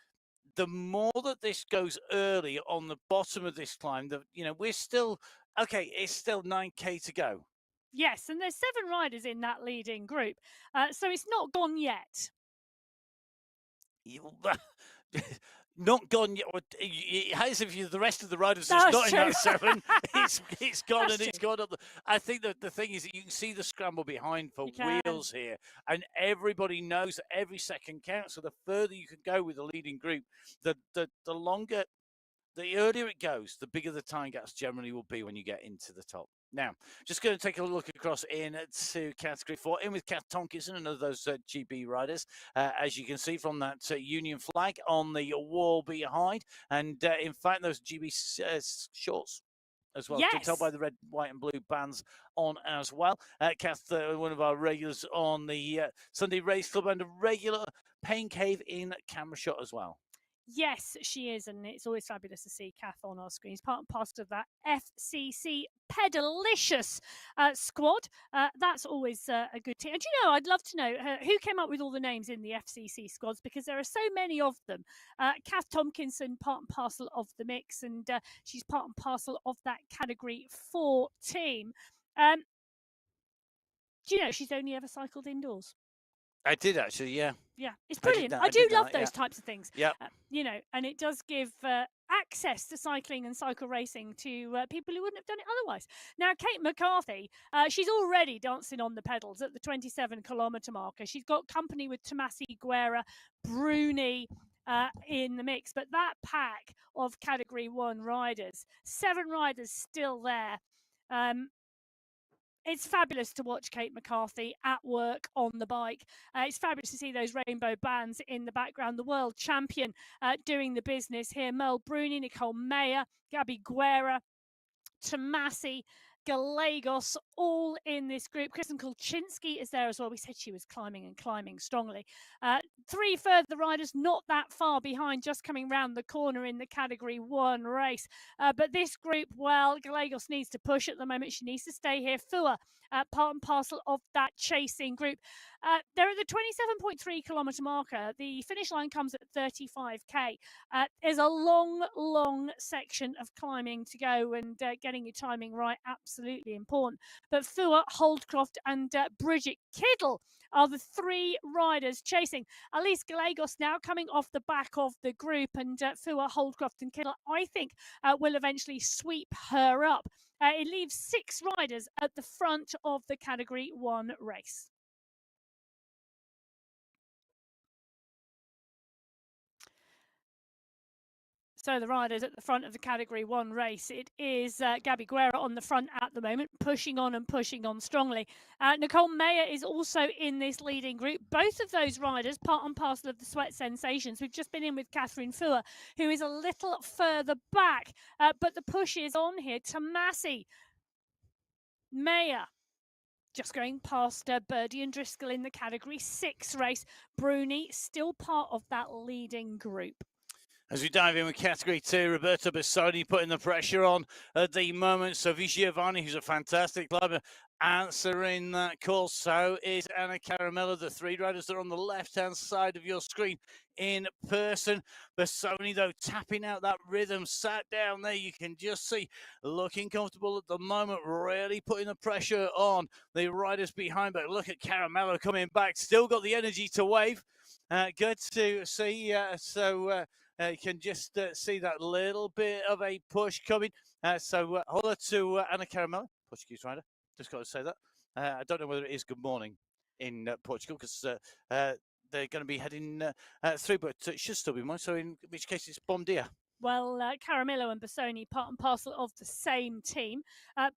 the more that this goes early on the bottom of this climb, we're still, okay, it's still 9K to go. Yes, and there's 7 riders in that leading group, so it's not gone yet. Not gone yet. As if the rest of the riders are not in that 7. It's gone. That's and true. It's gone up. I think that the thing is that you can see the scramble behind for wheels here, and everybody knows that every second counts. So the further you can go with the leading group, the longer, the earlier it goes, the bigger the time gaps generally will be when you get into the top. Now, just going to take a look across into category 4, in with Kath Tomkinson, another of those GB riders, as you can see from that Union flag on the wall behind. And in fact, those GB shorts as well. Yes. You can tell by the red, white and blue bands on as well. Kath, one of our regulars on the Sunday Race Club, and a regular Pain Cave in camera shot as well. Yes, she is, and it's always fabulous to see Kath on our screens. Part and parcel of that FCC Pedalicious squad. That's always a good team. And I'd love to know who came up with all the names in the FCC squads, because there are so many of them. Kath Tomkinson, part and parcel of the mix, and she's part and parcel of that Category 4 team. Do you know she's only ever cycled indoors? I did actually, yeah. Yeah, it's brilliant. I do love those types of things. Yeah. And it does give access to cycling and cycle racing to people who wouldn't have done it otherwise. Now, Kate McCarthy, she's already dancing on the pedals at the 27-kilometre marker. She's got company with Tomasi, Guerra, Bruni in the mix. But that pack of Category 1 riders, 7 riders still there. It's fabulous to watch Kate McCarthy at work on the bike. It's fabulous to see those rainbow bands in the background. The world champion doing the business here. Merle Bruni, Nicole Mayer, Gabby Guerra, Tomasi, Gallegos, all in this group. Kristen Kulczynski is there as well. We said she was climbing and climbing strongly. 3 further riders not that far behind, just coming round the corner in the Category 1 race. But this group, well, Gallegos needs to push at the moment. She needs to stay here. Fua, part and parcel of that chasing group. They're at the 27.3 kilometre marker. The finish line comes at 35k. There's a long, long section of climbing to go, and getting your timing right, absolutely important. But Fua, Holdcroft, and Bridget Kiddle are the 3 riders chasing. Alice Gallegos now coming off the back of the group, and Fua, Holdcroft, and Kiddle, I think, will eventually sweep her up. It leaves 6 riders at the front of the Category 1 race. So the riders at the front of the Category 1 race, it is Gabby Guerra on the front at the moment, pushing on strongly. Nicole Mayer is also in this leading group. Both of those riders, part and parcel of the Sweat Sensations. We've just been in with Catherine Fua, who is a little further back, but the push is on here. Tomasi, Mayer, just going past Birdie and Driscoll in the Category 6 race. Bruni still part of that leading group. As we dive in with Category 2, Roberto Bassoni putting the pressure on at the moment. Sophie Giovanni, who's a fantastic climber, answering that call. So is Anna Caramello, the 3 riders that are on the left-hand side of your screen in person. Bassoni, though, tapping out that rhythm, sat down there. You can just see, looking comfortable at the moment, really putting the pressure on the riders behind. But look at Caramello coming back, still got the energy to wave. Good to see. You can just see that little bit of a push coming. Holla to Anna Caramello, Portuguese rider. Just got to say that. I don't know whether it is good morning in Portugal, because they're going to be heading through, but it should still be morning. So in which case it's bom dia. Well, Caramello and Bassoni, part and parcel of the same team,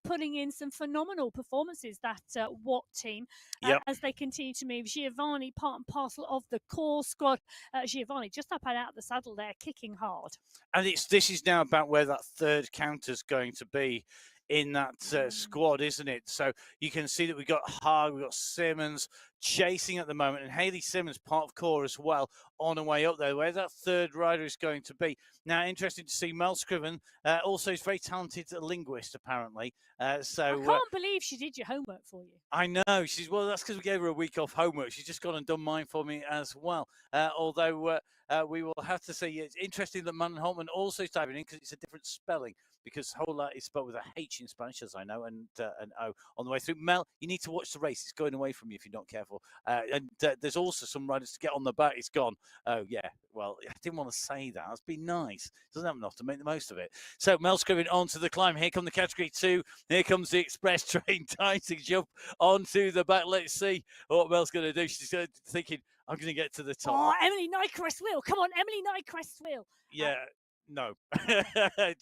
putting in some phenomenal performances, that Watt team, as they continue to move. Giovanni, part and parcel of the core squad. Giovanni just up and out of the saddle there, kicking hard. And this is now about where that third counter's going to be in that squad, isn't it? So you can see that we've got Haag, we've got Simmons chasing at the moment, and Hayley Simmons, part of core as well, on her way up there, where that third rider is going to be. Now, interesting to see Mel Scriven, also is a very talented linguist, apparently. I can't believe she did your homework for you. I know. She's, well, that's because we gave her a week off homework. She's just gone and done mine for me as well. Although we will have to say, it's interesting that Manon Holtman also is diving in, because it's a different spelling, because Hola is spelled with a H in Spanish, as I know, and an O on the way through. Mel, you need to watch the race. It's going away from you if you're not careful. And there's also some riders to get on the back. It's gone. Oh, yeah. Well, I didn't want to say that. It's been nice. Doesn't happen often to make the most of it. So Mel's going on to the climb. Here come the Category 2. Here comes the express train, trying to jump onto the back. Let's see what Mel's going to do. She's thinking, I'm going to get to the top. Oh, Emily Nyquist will. Come on, Emily Nyquist will. Yeah. No,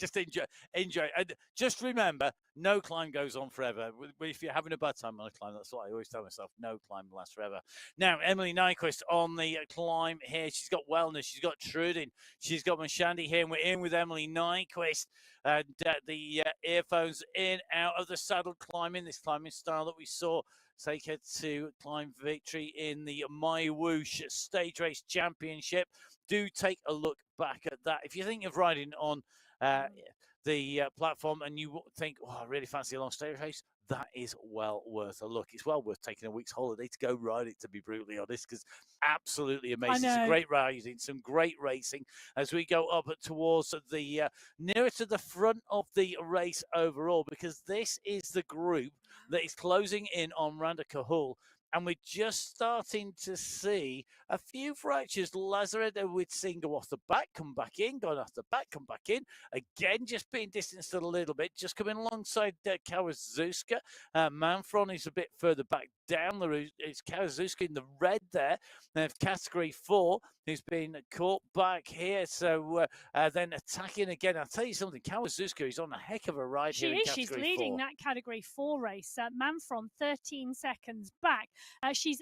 just enjoy. And just remember, no climb goes on forever. If you're having a bad time on a climb, that's what I always tell myself. No climb lasts forever. Now, Emily Nyquist on the climb here. She's got Wellness. She's got Trudin. She's got Mashandi here. And we're in with Emily Nyquist. And the earphones in, out of the saddle climbing. This climbing style that we saw take her to climb victory in the MyWhoosh Stage Race Championship. Do take a look back at that. If you think of riding on the platform and you think, oh, I really fancy a long stage race, that is well worth a look. It's well worth taking a week's holiday to go ride it, to be brutally honest, because absolutely amazing. Some great riding, some great racing as we go up towards the nearer to the front of the race overall, because this is the group that is closing in on Randa Kahul and we're just starting to see a few fractures. Lazaretta we'd seen go off the back, come back in, gone off the back, come back in. Again, just being distanced a little bit, just coming alongside Kawazuska. Manfron is a bit further back down. It's Kawazuska in the red there. Then category 4, who's been caught back here. So then attacking again. I'll tell you something, Kawazuska is on a heck of a ride here in category 4. She's leading that category 4 race. Manfron 13 seconds back. She's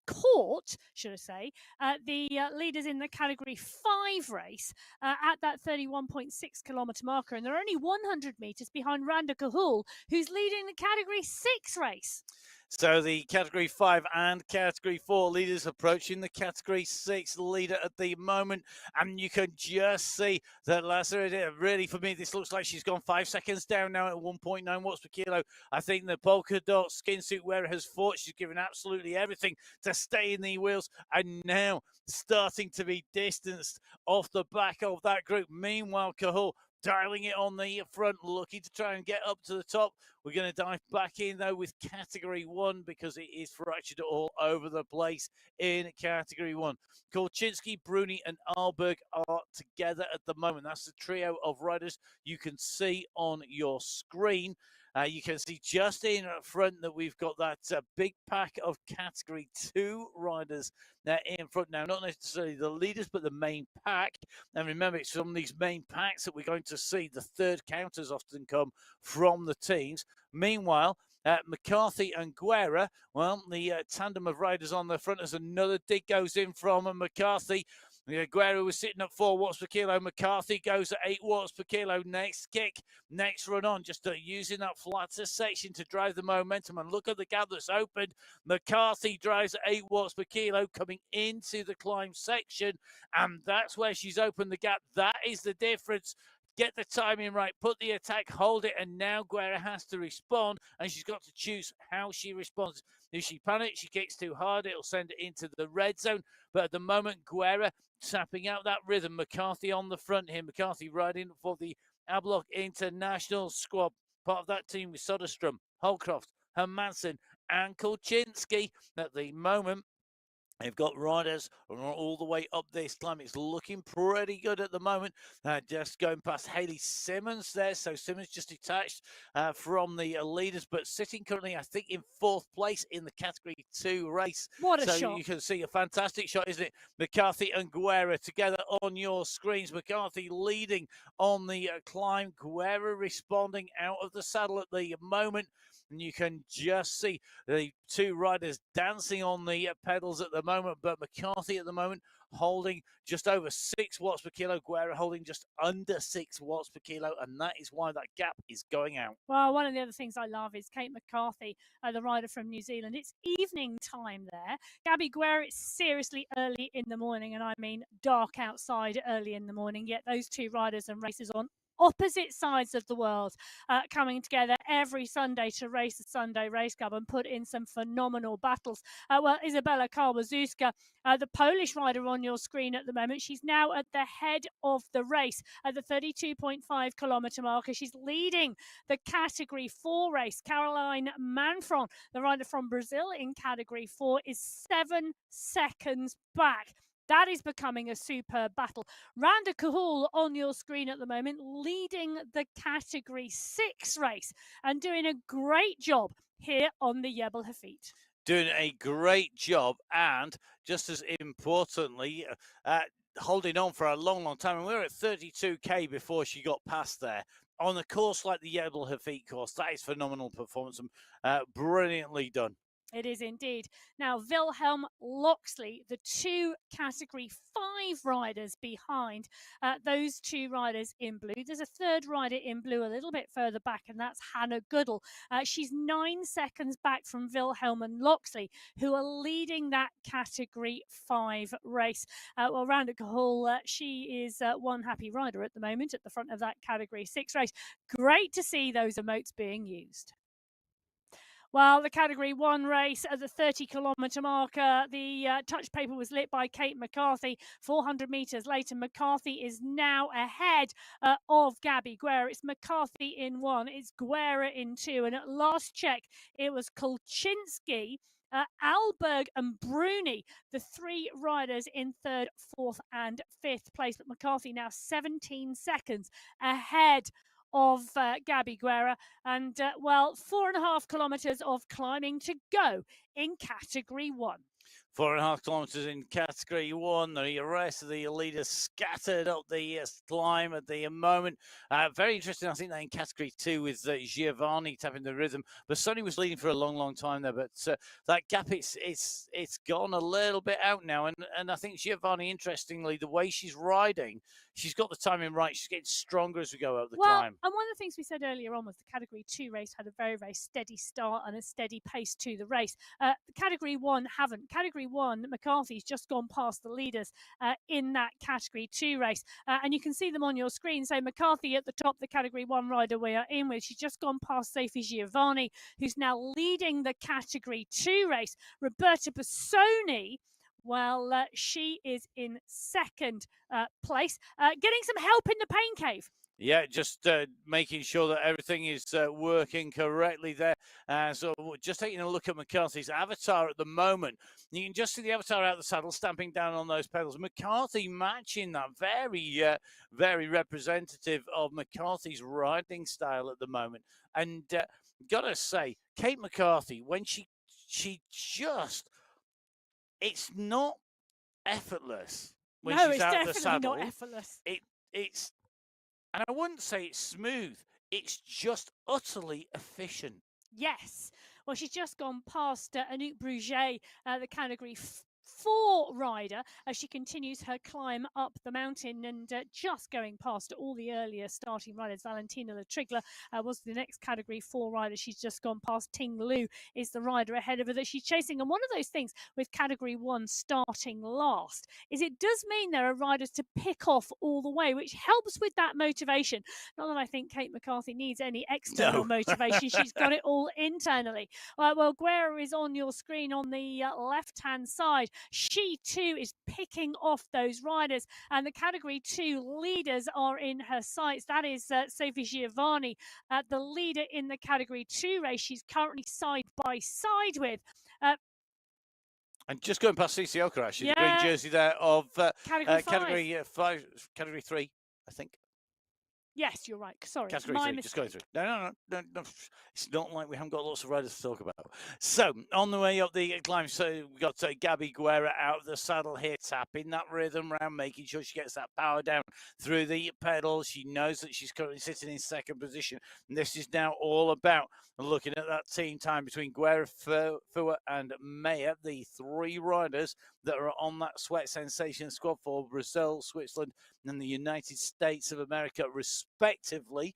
caught, should I say, the leaders in the category 5 race at that 31.6 kilometre marker, and they're only 100 metres behind Randa Kahul, who's leading the category 6 race. So the category 5 and category 4 leaders approaching the category 6 leader at the moment. And you can just see that Lazaretta, really for me, this looks like she's gone 5 seconds down now at 1.9 watts per kilo. I think the polka dot skin suit wearer has fought. She's given absolutely everything to stay in the wheels, and now starting to be distanced off the back of that group. Meanwhile, Cahul dialing it on the front, looking to try and get up to the top. We're going to dive back in, though, with category 1 because it is fractured all over the place in category 1. Kolchinsky, Bruni, and Alberg are together at the moment. That's the trio of riders you can see on your screen. You can see just in front that we've got that big pack of category 2 riders in front now. Not necessarily the leaders, but the main pack. And remember, it's from these main packs that we're going to see the third counters often come from the teams. Meanwhile, McCarthy and Guerra, well, the tandem of riders on the front as another dig goes in from McCarthy. Guerra was sitting at 4 watts per kilo. McCarthy goes at 8 watts per kilo. Next kick, next run on, just using that flatter section to drive the momentum. And look at the gap that's opened. McCarthy drives at 8 watts per kilo coming into the climb section. And that's where she's opened the gap. That is the difference. Get the timing right, put the attack, hold it, and now Guerra has to respond, and she's got to choose how she responds. If she panics, she kicks too hard, it'll send it into the red zone. But at the moment, Guerra tapping out that rhythm. McCarthy on the front here. McCarthy riding for the Ablock International squad. Part of that team with Soderstrom, Holcroft, Hermansen, and Kolchinsky. At the moment, they've got riders all the way up this climb. It's looking pretty good at the moment. Just going past Haley Simmons there. So Simmons just detached from the leaders, but sitting currently, I think, in 4th place in the category 2 race. What a shot. You can see a fantastic shot, isn't it? McCarthy and Guerra together on your screens. McCarthy leading on the climb. Guerra responding out of the saddle at the moment. And you can just see the 2 riders dancing on the pedals at the moment, but McCarthy at the moment holding just over 6 watts per kilo, Guerra holding just under 6 watts per kilo, and that is why that gap is going out. Well, one of the other things I love is Kate McCarthy, the rider from New Zealand. It's evening time there. Gabby Guerra, it's seriously early in the morning, and I mean dark outside early in the morning, yet those 2 riders and races on opposite sides of the world coming together every Sunday to race the Sunday Race Club and put in some phenomenal battles. Well, Isabella Kawazuska, the Polish rider on your screen at the moment, she's now at the head of the race at the 32.5 kilometre marker. She's leading the category 4 race. Caroline Manfron, the rider from Brazil in category 4, is 7 seconds back. That is becoming a superb battle. Randa Kahul on your screen at the moment, leading the category 6 race and doing a great job here on the Jebel Hafit. Doing a great job, and just as importantly, holding on for a long, long time. And we were at 32k before she got past there. On a course like the Jebel Hafit course, that is phenomenal performance and brilliantly done. It is indeed. Now, Wilhelm Loxley, the 2 category 5 riders behind those 2 riders in blue. There's a 3rd rider in blue a little bit further back, and that's Hannah Goodall. She's 9 seconds back from Wilhelm and Loxley, who are leading that category 5 race. Well, Randa Kahul, she is one happy rider at the moment at the front of that category 6 race. Great to see those emotes being used. Well, the category 1 race at the 30-kilometre marker, the touch paper was lit by Kate McCarthy. 400 metres later, McCarthy is now ahead of Gabby Guerra. It's McCarthy in 1, it's Guerra in 2, and at last check, it was Kolchinsky Alberg and Bruni, the three riders in third, fourth, and fifth place. But McCarthy now 17 seconds ahead of Gabby Guerra. And, well, 4.5 kilometres of climbing to go in Category 1. 4.5 kilometres in Category 1. The rest of the leaders scattered up the climb at the moment. Very interesting, I think, that in Category 2 with Giovanni tapping the rhythm. But Sonny was leading for a long, long time there. But that gap, it's gone a little bit out now. And I think Giovanni, interestingly, the way she's riding, she's got the timing right. She's getting stronger as we go up the climb. And one of the things we said earlier on was the Category 2 race had a very, very steady start and a steady pace to the race. Category 1 haven't. Category 1, McCarthy's just gone past the leaders in that Category 2 race. And you can see them on your screen. So McCarthy at the top, the Category 1 rider we are in with. She's just gone past Sophie Giovanni, who's now leading the Category 2 race. Roberta Bassoni, well, she is in second place, getting some help in the pain cave. Yeah, just making sure that everything is working correctly there. So just taking a look at McCarthy's avatar at the moment. You can just see the avatar out of the saddle, stamping down on those pedals. McCarthy matching that, very representative of McCarthy's riding style at the moment. And gotta say, Kate McCarthy, when she just, it's not effortless when she's out of the saddle. No, it's definitely not effortless. It's and I wouldn't say it's smooth. It's just utterly efficient. Yes. Well, she's just gone past Anouk Bruget, the Category 4 rider, as she continues her climb up the mountain, and just going past all the earlier starting riders. Valentina Latrigla was the next Category 4 rider. She's just gone past. Ting Lu is the rider ahead of her that she's chasing. And one of those things with Category 1 starting last is it does mean there are riders to pick off all the way, which helps with that motivation. Not that I think Kate McCarthy needs any external motivation. She's got it all internally. Well, Guerra is on your screen on the left-hand side. She too is picking off those riders, and the Category 2 leaders are in her sights. That is Sophie Giovanni, the leader in the Category 2 race. She's currently side by side with. And just going past Cece Oka, actually, the green jersey there of Category 5, Category 3, I think. Yes, you're right. Sorry, Category 3, just going through. No. It's not like we haven't got lots of riders to talk about. So, on the way up the climb, so we've got Gabby Guerra out of the saddle here, tapping that rhythm round, making sure she gets that power down through the pedals. She knows that she's currently sitting in second position. And this is now all about looking at that team time between Guerra, Fua, and Maya, the three riders that are on that Sweat Sensation squad for Brazil, Switzerland, and the United States of America, respectively.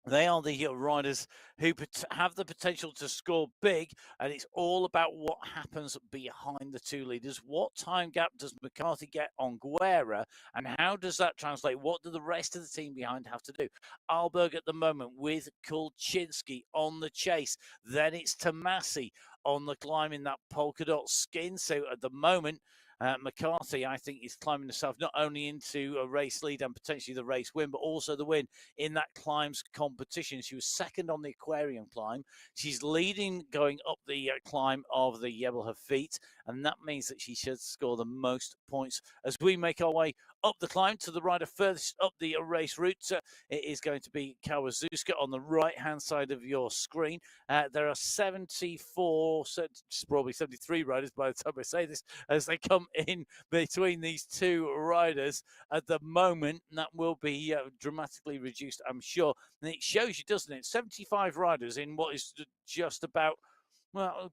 They are the riders who have the potential to score big, and it's all about what happens behind the two leaders. What time gap does McCarthy get on Guerra, and how does that translate? What do the rest of the team behind have to do? Alberg at the moment with Kulczynski on the chase. Then it's Tomasi on the climb in that polka dot skin. So at the moment, McCarthy, I think, is climbing herself not only into a race lead and potentially the race win, but also the win in that climbs competition. She was second on the aquarium climb. She's leading going up the climb of the Jebel Hafit, and that means that she should score the most points. As we make our way up the climb to the rider furthest up the race route, it is going to be Kawazuska on the right-hand side of your screen. There are 74, probably 73 riders by the time I say this, as they come in between these two riders at the moment. And that will be dramatically reduced, I'm sure. And it shows you, doesn't it? 75 riders in what is just about, well,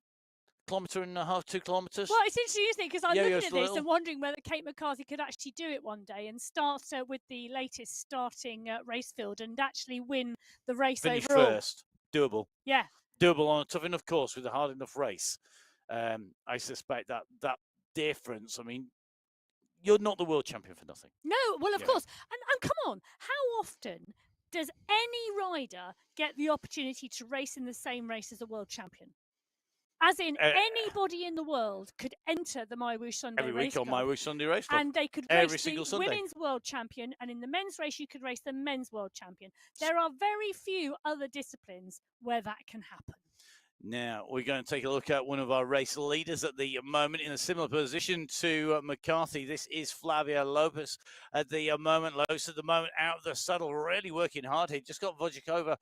kilometre and a half, 2 kilometres. Well, it's interesting, isn't it? Because I'm looking at this and wondering whether Kate McCarthy could actually do it one day and start with the latest starting race field and actually win the race Finish overall. First. Doable. Yeah. Doable on a tough enough course with a hard enough race. I suspect that difference, I mean, you're not the world champion for nothing. No, well, of course. And come on, how often does any rider get the opportunity to race in the same race as a world champion? As in, anybody in the world could enter the MyWhoosh Sunday every race week on club, MyWhoosh Sunday race club. and they could every race single the Sunday. women's world champion, and in the men's race you could race the men's world champion. There are very few other disciplines where that can happen. Now, we're going to take a look at one of our race leaders at the moment in a similar position to McCarthy. This is Flavia Lopez at the moment. Lopez at the moment out of the saddle, really working hard here. Just got Vojakova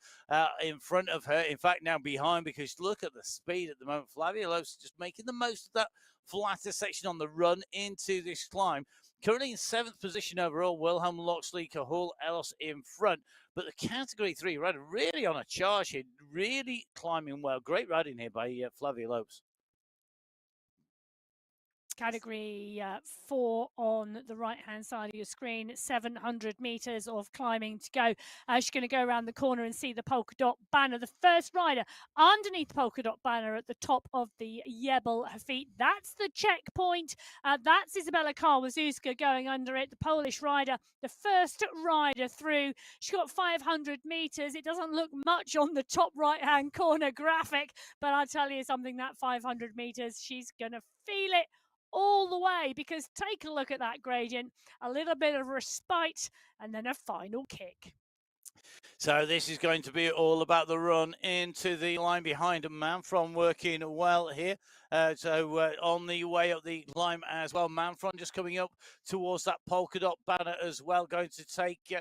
in front of her. In fact, now behind, because look at the speed at the moment. Flavia Lopez just making the most of that flatter section on the run into this climb. Currently in 7th position overall, Wilhelm, Loxley, Cahul, Ellis in front. But the Category 3 rider really on a charge here, really climbing well. Great riding here by Flavia Lopes. Category 4 on the right-hand side of your screen, 700 meters of climbing to go. She's going to go around the corner and see the polka dot banner. The first rider underneath the polka dot banner at the top of the Jebel Hafit. That's the checkpoint. That's Isabella Karwazewska going under it, the Polish rider, the first rider through. She's got 500 meters. It doesn't look much on the top right-hand corner graphic, but I'll tell you something, that 500 meters, she's going to feel it all the way, because take a look at that gradient, a little bit of respite and then a final kick. So this is going to be all about the run into the line behind Manfron, working well here. On the way up the climb as well, Manfron just coming up towards that polka dot banner as well, going to take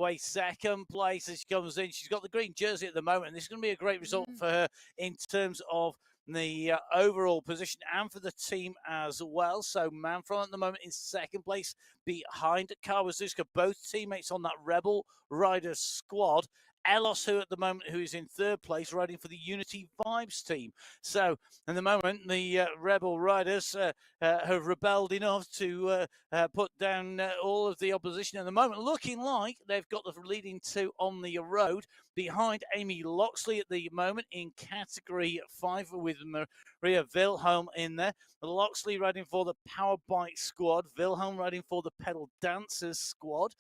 away 2nd place as she comes in. She's got the green jersey at the moment, and this is going to be a great result for her in terms of the overall position and for the team as well. So Manfron at the moment in 2nd place behind Karwazewska, both teammates on that Rebel Riders squad. Elos, who at the moment who is in 3rd place, riding for the Unity Vibes team. So at the moment, the Rebel Riders have rebelled enough to put down all of the opposition at the moment, looking like they've got the leading 2 on the road. Behind Amy Loxley at the moment in Category 5 with Maria Wilhelm in there. Loxley riding for the Power Bike squad. Wilhelm riding for the Pedal Dancers squad.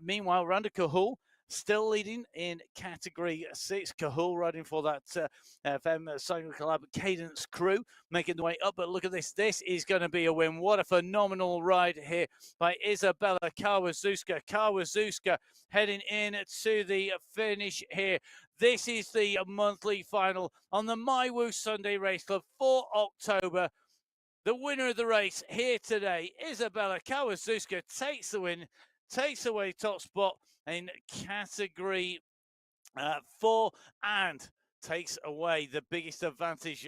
Meanwhile, Randa Cahul still leading in Category 6. Cahul riding for that FM Cycle Collab Cadence crew, making the way up. But look at this. This is going to be a win. What a phenomenal ride here by Isabella Karwazewska. Karwazewska heading in to the finish here. This is the monthly final on the MyWhoosh Sunday Race Club for October. The winner of the race here today, Isabella Karwazewska, takes the win, takes away top spot in Category 4, and takes away the biggest advantage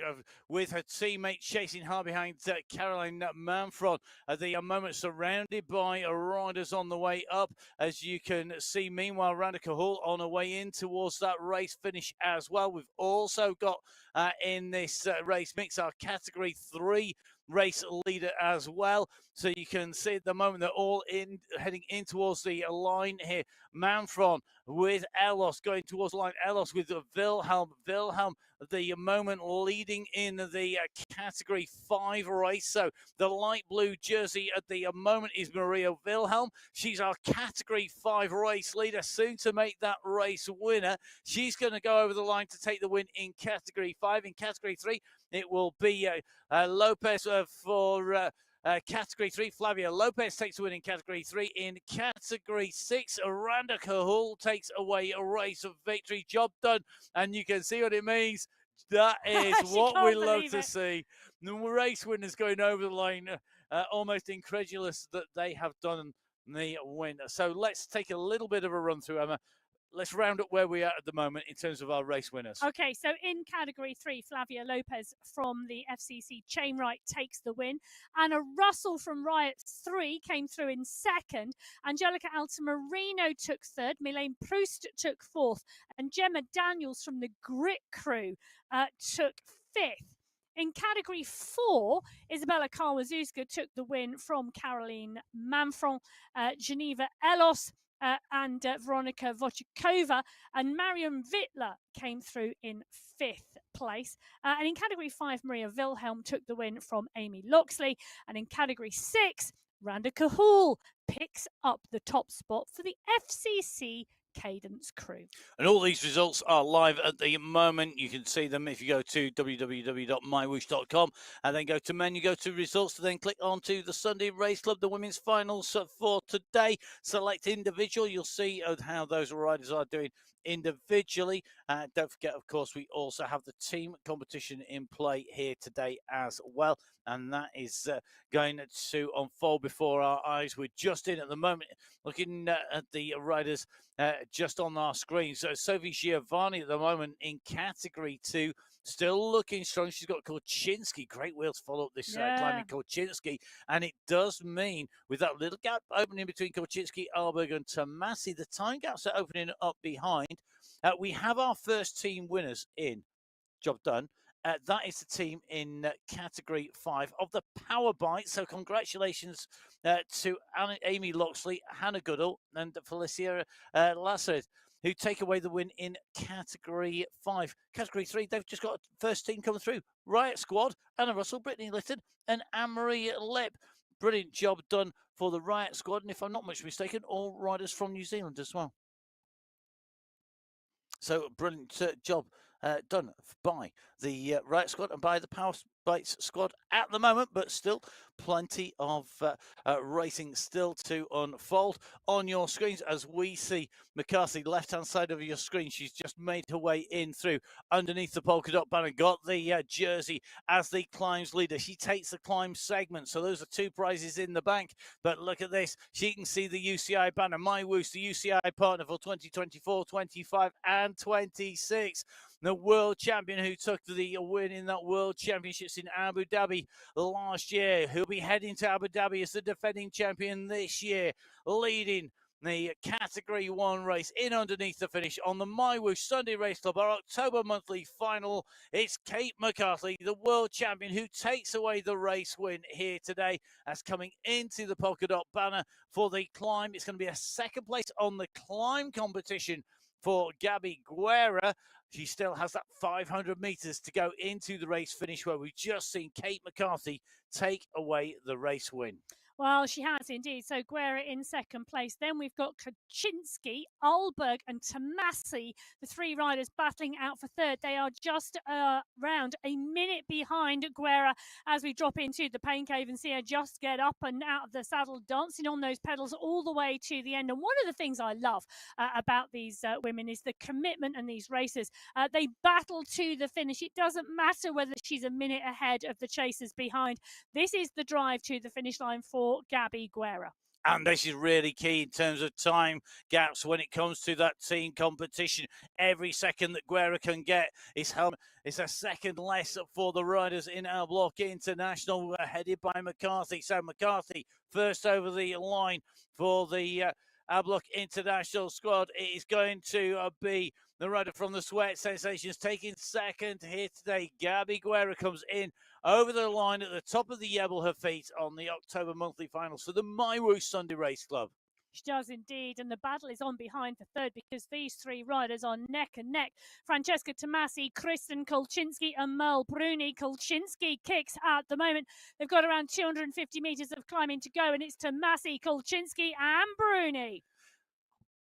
with her teammate chasing hard behind Caroline Manfron at the moment, surrounded by riders on the way up, as you can see. Meanwhile, Randa Cahul on her way in towards that race finish as well. We've also got in this race mix our Category 3 race leader as well. So you can see at the moment they're all heading in towards the line here. Manfron with Elos going towards the line. Elos with Wilhelm. Wilhelm at the moment leading in the Category 5 race. So the light blue jersey at the moment is Maria Wilhelm. She's our Category 5 race leader, soon to make that race winner. She's going to go over the line to take the win in Category 5. In Category 3, it will be Lopez for Category 3. Flavia Lopez takes the win in Category 3. In Category 6, Randa Cahul takes away a race of victory. Job done, and you can see what it means. That is what we love to see. The race winners going over the line, almost incredulous that they have done the win. So let's take a little bit of a run through, Emma. Let's round up where we are at the moment in terms of our race winners. Okay, so in Category 3, Flavia Lopez from the FCC Chainwright takes the win. Anna Russell from Riot 3 came through in 2nd. Angelica Altamarino took 3rd. Milene Proust took 4th. And Gemma Daniels from the Grit crew took 5th. In Category 4, Isabella Karwazewska took the win from Caroline Manfron, Geneva Elos, and Veronika Vochikova, and Mariam Wittler came through in 5th place. And in Category 5, Maria Wilhelm took the win from Amy Loxley. And in Category 6, Randa Cahul picks up the top spot for the FCC Cadence Crew. And all these results are live at the moment. You can see them if you go to www.mywhoosh.com and then go to menu, go to results, and then click on to the Sunday Race Club, the women's finals for today. Select individual. You'll see how those riders are doing individually. Don't forget, of course, we also have the team competition in play here today as well. And that is going to unfold before our eyes. We're just in at the moment looking at the riders just on our screen. So Sophie Giovanni at the moment in category 2, still looking strong. She's got Kolchinsky. Great wheel to follow up this climbing Kolchinsky. And it does mean with that little gap opening between Kolchinsky, Arberg and Tomasi, the time gaps are opening up behind. We have our first team winners in. Job done. That is the team in category 5 of the Power Bite. So congratulations to Amy Loxley, Hannah Goodall, and Felicia Lassered, who take away the win in category 5. Category 3, they've just got a first team coming through. Riot Squad, Anna Russell, Brittany Litton, and Anne-Marie Lip. Brilliant job done for the Riot Squad, and if I'm not much mistaken, all riders from New Zealand as well. So brilliant job done by the Riot Squad and by the Power Bites squad at the moment, but still plenty of racing still to unfold on your screens as we see McCarthy left-hand side of your screen. She's just made her way in through underneath the polka dot banner, got the jersey as the climbs leader. She takes the climb segment, so those are 2 prizes in the bank. But look at this, she can see the UCI banner, MyWhoosh, the UCI partner for 2024, 25 and 26. The world champion who took the win in that World Championships in Abu Dhabi last year, who'll be heading to Abu Dhabi as the defending champion this year, leading the Category 1 race in underneath the finish on the MyWhoosh Sunday Race Club, our October monthly final. It's Kate McCarthy, the world champion, who takes away the race win here today as coming into the polka dot banner for the climb. It's going to be a second place on the climb competition for Gabby Guerra. She still has that 500 meters to go into the race finish where we've just seen Kate McCarthy take away the race win. Well, she has indeed. So Guerra in second place. Then we've got Kaczynski, Alberg and Tomasi, the 3 riders battling out for third. They are just around a minute behind Guerra as we drop into the pain cave and see her just get up and out of the saddle, dancing on those pedals all the way to the end. And one of the things I love about these women is the commitment and these races. They battle to the finish. It doesn't matter whether she's a minute ahead of the chasers behind. This is the drive to the finish line for Gabby Guerra. And this is really key in terms of time gaps when it comes to that team competition. Every second that Guerra can get is a second less for the riders in our block international, headed by McCarthy. So McCarthy first over the line for the our block international squad. It is going to be the rider from the Sweat Sensations taking second here today. Gabby Guerra comes in over the line at the top of the Yebble her feet on the October monthly finals for the MyWhoosh Sunday Race Club. She does indeed, and the battle is on behind for third because these 3 riders are neck and neck. Francesca Tomasi, Kristen Kolchinsky and Merle Bruni. Kolchinsky kicks at the moment. They've got around 250 metres of climbing to go, and it's Tomasi, Kolchinsky and Bruni.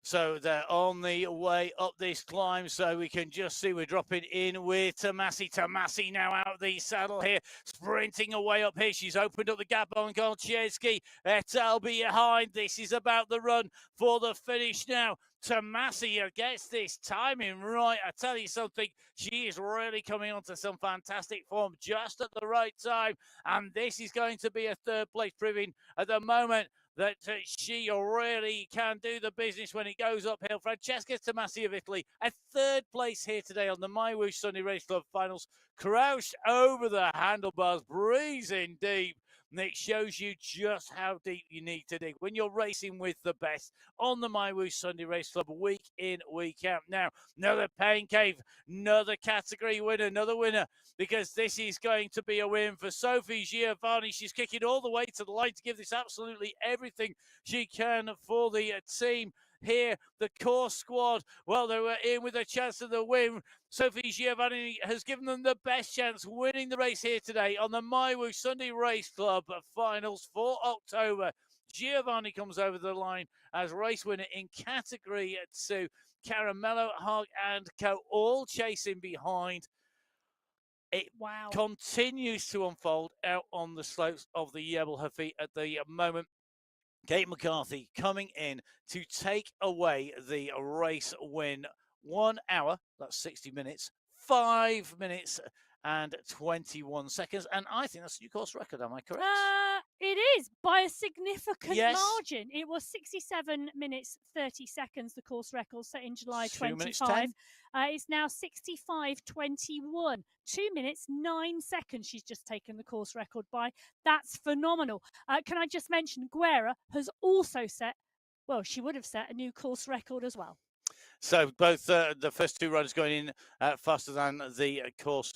So they're on the way up this climb, so we can just see we're dropping in with Tomasi. Tomasi now out of the saddle here, sprinting away up here. She's opened up the gap on Kolchinsky. Etal behind. This is about the run for the finish now. Tomasi gets this timing right. I tell you something, she is really coming onto some fantastic form just at the right time. And this is going to be a third place, proving at the moment that she really can do the business when it goes uphill. Francesca Tomasi of Italy, a third place here today on the MyWhoosh Sunday Race Club finals, crouched over the handlebars, breathing deep. And it shows you just how deep you need to dig when you're racing with the best on the MyWhoosh Sunday Race Club week in, week out. Now, another pain cave, another category winner, another winner, because this is going to be a win for Sophie Giovanni. She's kicking all the way to the line to give this absolutely everything she can for the team. Here, the core squad, well, they were in with a chance of the win. Sophie Giovanni has given them the best chance winning the race here today on the MyWhoosh Sunday Race Club finals for October. Giovanni comes over the line as race winner in category 2. Caramello, Hog, and Co. all chasing behind. It continues to unfold out on the slopes of the Jebel Hafid at the moment. Kate McCarthy coming in to take away the race win. 1 hour, that's 60 minutes, 5 minutes and 21 seconds. And I think that's a new course record, am I correct? It is by a significant margin. It was 67 minutes 30 seconds, the course record set in July 25. It's now 65:21. 2 minutes 9 seconds she's just taken the course record by. That's phenomenal. Can I just mention Guerra has also set, well, she would have set a new course record as well. So both the first two runners going in faster than the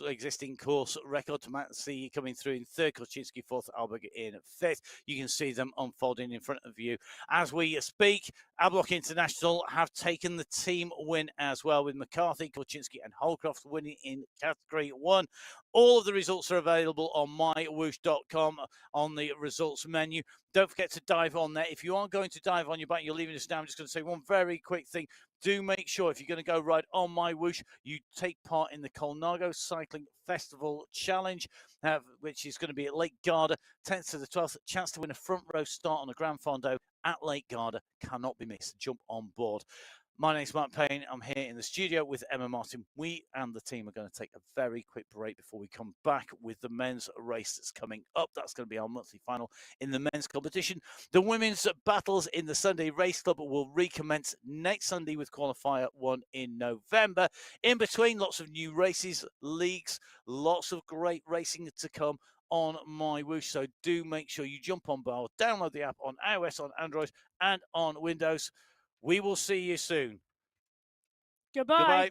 existing course record. Tomatsi coming through in third, Kocinski fourth, Alberg in fifth. You can see them unfolding in front of you as we speak. Ablock International have taken the team win as well, with McCarthy, Kocinski and Holcroft winning in category 1. All of the results are available on MyWhoosh.com on the results menu. Don't forget to dive on there. If you are going to dive on your bike, you're leaving us now. I'm just going to say one very quick thing. Do make sure if you're going to go ride on MyWhoosh, you take part in the Colnago Cycling Festival Challenge, which is going to be at Lake Garda, 10th to the 12th. Chance to win a front row start on a Grand Fondo at Lake Garda cannot be missed. Jump on board. My name's Mark Payne. I'm here in the studio with Emma Martin. We and the team are going to take a very quick break before we come back with the men's race that's coming up. That's going to be our monthly final in the men's competition. The women's battles in the Sunday Race Club will recommence next Sunday with qualifier 1 in November. In between, lots of new races, leagues, lots of great racing to come on MyWhoosh. So do make sure you jump on board, download the app on iOS, on Android, and on Windows. We will see you soon. Goodbye. Goodbye.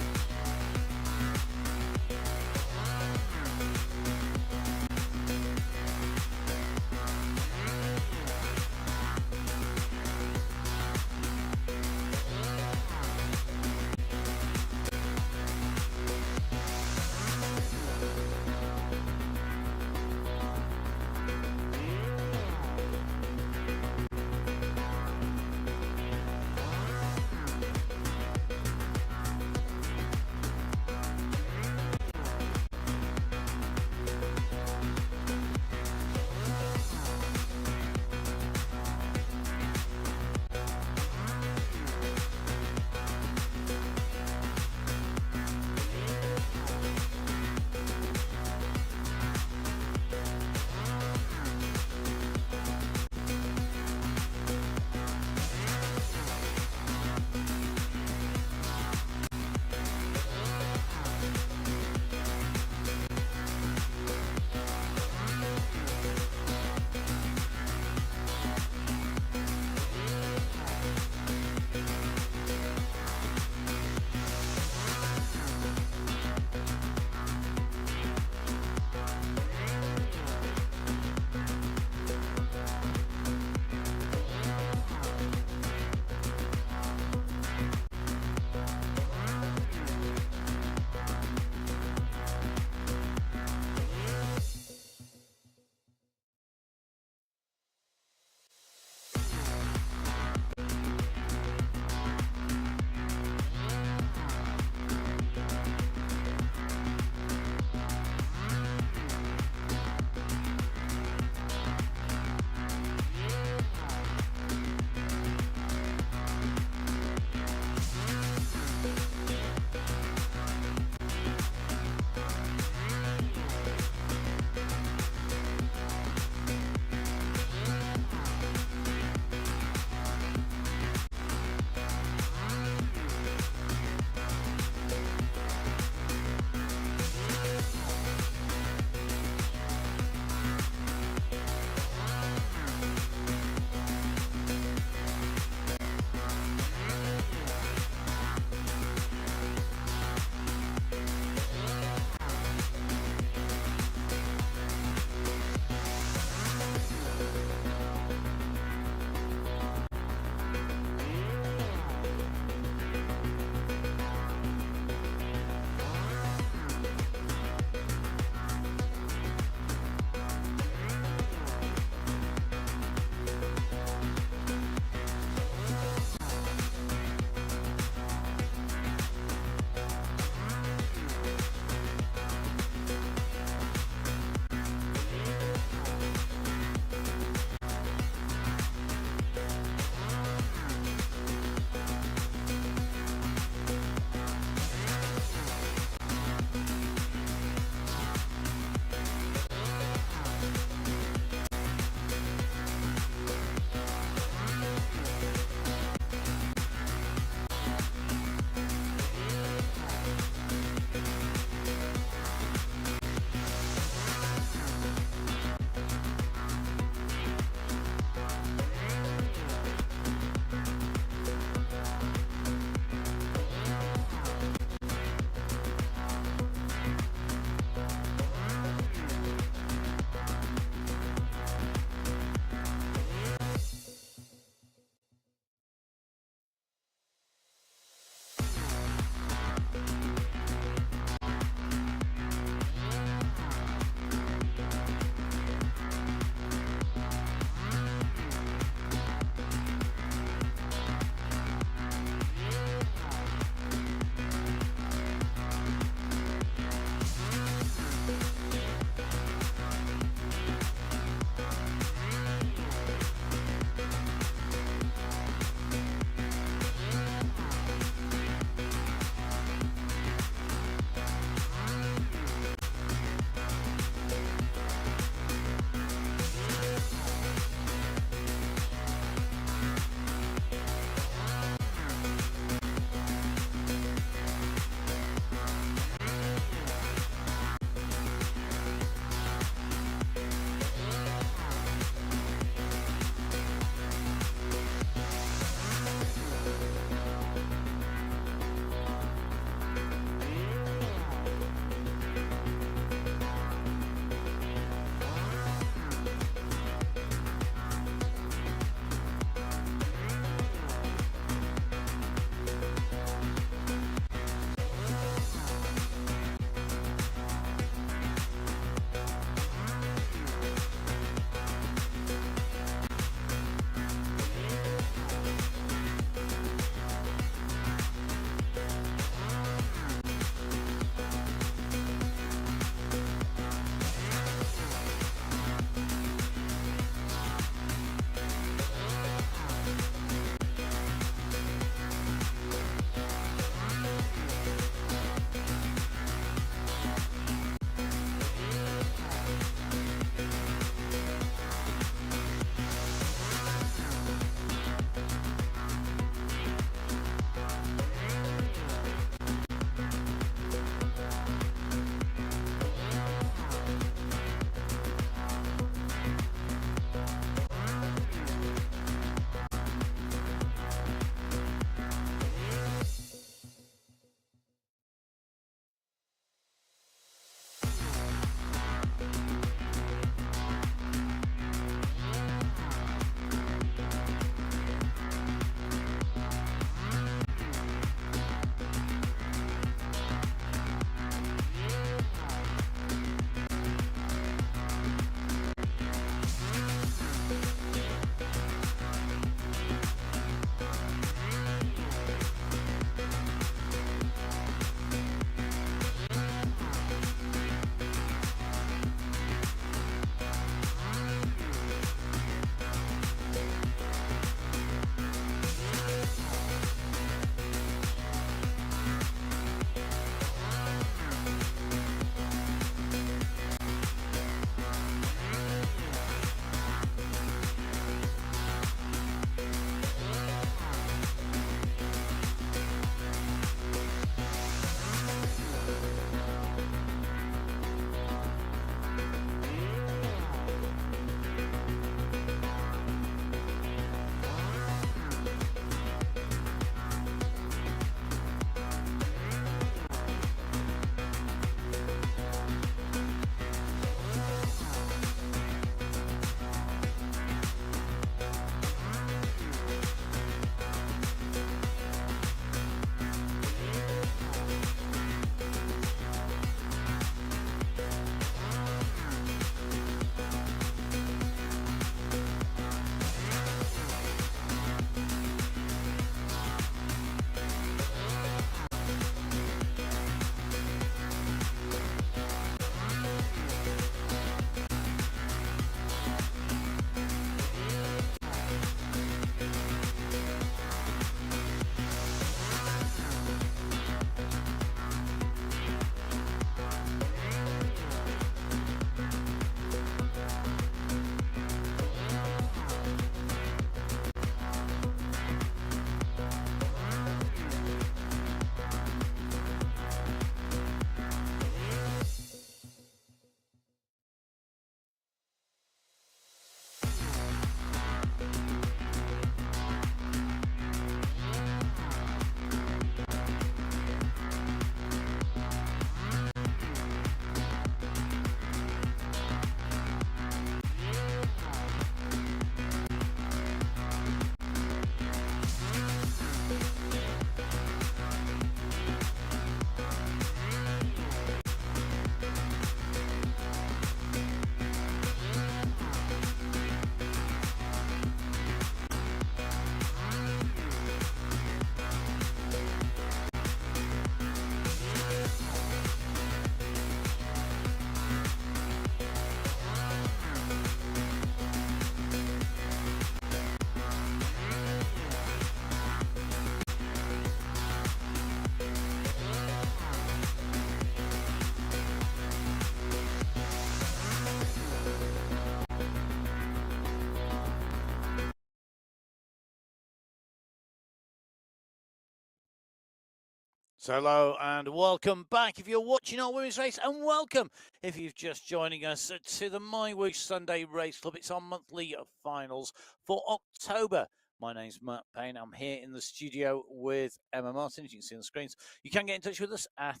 So hello and welcome back if you're watching our women's race, and welcome if you're just joining us to the MyWhoosh Sunday Race Club. It's our monthly finals for October. My name's Matt Payne. I'm here in the studio with Emma Martin, as you can see on the screens. You can get in touch with us at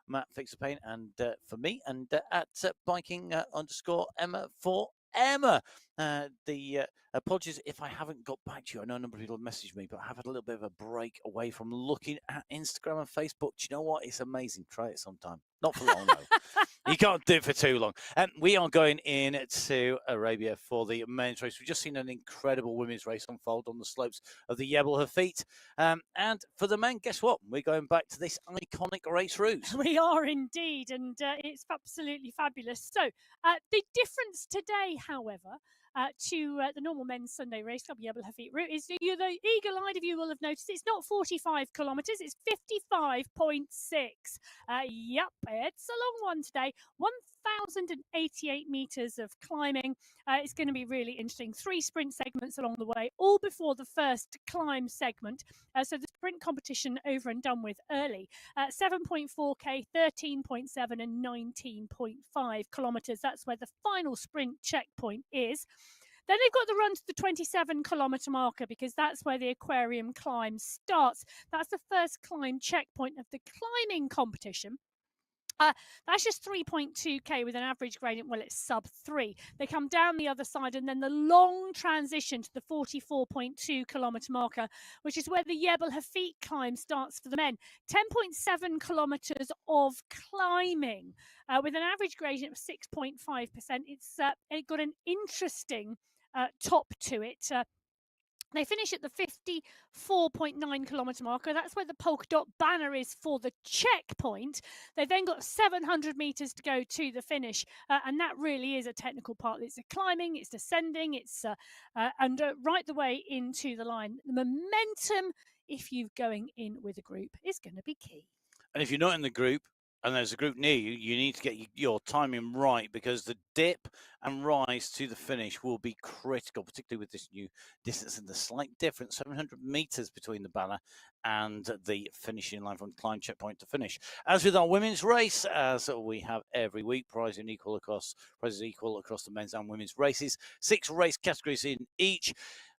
Matt Fixer Payne and for me, and at biking _ Emma for Emma. The apologies if I haven't got back to you. I know a number of people have messaged me, but I have had a little bit of a break away from looking at Instagram and Facebook. Do you know what? It's amazing. Try it sometime. Not for long, though. You can't do it for too long. And we are going in to Arabia for the men's race. We've just seen an incredible women's race unfold on the slopes of the Jebel Hafit. And for the men, guess what? We're going back to this iconic race route. We are indeed, and it's absolutely fabulous. So the difference today, however, to the normal men's Sunday race club Jebel Hafit route is the eagle-eyed of you will have noticed it's not 45 kilometres, it's 55.6. Yep, it's a long one today. 1,088 metres of climbing. It's going to be really interesting. 3 sprint segments along the way, all before the first climb segment. So the sprint competition over and done with early. 7.4k, 13.7 and 19.5 kilometres. That's where the final sprint checkpoint is. Then they've got the run to the 27-kilometre marker because that's where the aquarium climb starts. That's the first climb checkpoint of the climbing competition. That's just 3.2k with an average gradient. Well, it's sub 3. They come down the other side, and then the long transition to the 44.2 kilometre marker, which is where the Jebel Hafit climb starts for the men. 10.7 kilometres of climbing with an average gradient of 6.5%. It got an interesting top to it. They finish at the 54.9 kilometre marker. That's where the polka dot banner is for the checkpoint. They've then got 700 metres to go to the finish. And that really is a technical part. It's a climbing, it's descending, it's and right the way into the line. The momentum, if you're going in with a group, is going to be key. And if you're not in the group, and there's a group near you, you need to get your timing right, because the dip and rise to the finish will be critical, particularly with this new distance and the slight difference, 700 meters between the banner and the finishing line from climb checkpoint to finish. As with our women's race, as we have every week, prizes equal across the men's and women's races, 6 race categories in each.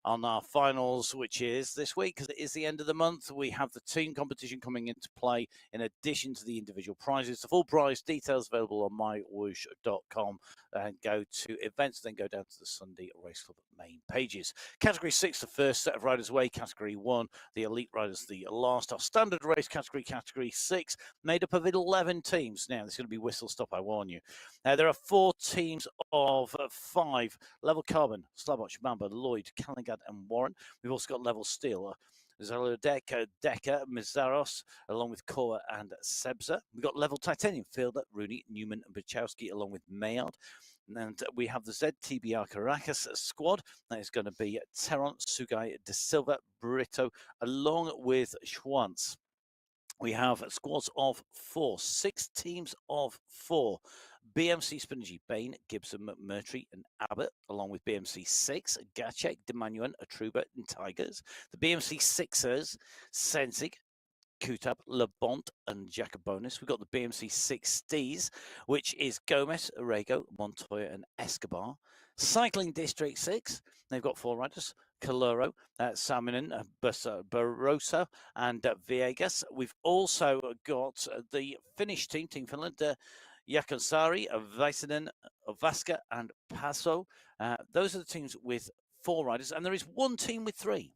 On our finals, which is this week, because it is the end of the month, we have the team competition coming into play in addition to the individual prizes. The full prize details available on MyWhoosh.com, and go to events, then go down to the Sunday Race Club main pages. Category 6, the first set of riders away. Category 1, the elite riders, the last. Our standard race category 6, made up of 11 teams. Now, this is going to be whistle stop, I warn you. There are 4 teams of 5: Level Carbon, Slaboch, Mamba, Lloyd, Callaghan and Warren. We've also got Level Steel, Zalodeka, Decker, Mizaros, along with Kora and Sebza. We've got Level Titanium, Fielder, Rooney, Newman and Bachowski, along with Mayard. And we have the ZTBR Caracas squad. That is going to be Teron, Sugai, De Silva, Brito, along with Schwantz. We have squads of 4, 6 teams of 4. BMC Spinergy, Bain, Gibson, McMurtry, and Abbott, along with BMC 6, Gacek, Demanuan, Atruba, and Tigers. The BMC 6ers, Sensig, Kutab, Labont, and Jacobonis. We've got the BMC 60s, which is Gomez, Arego, Montoya, and Escobar. Cycling District 6, they've got 4 riders: Calero, Salminen, Barossa, and Viegas. We've also got the Finnish team, Team Finland, Jaakonsaari, Väisänen, Vaska, and Paso. Those are the teams with 4 riders, and there is 1 team with 3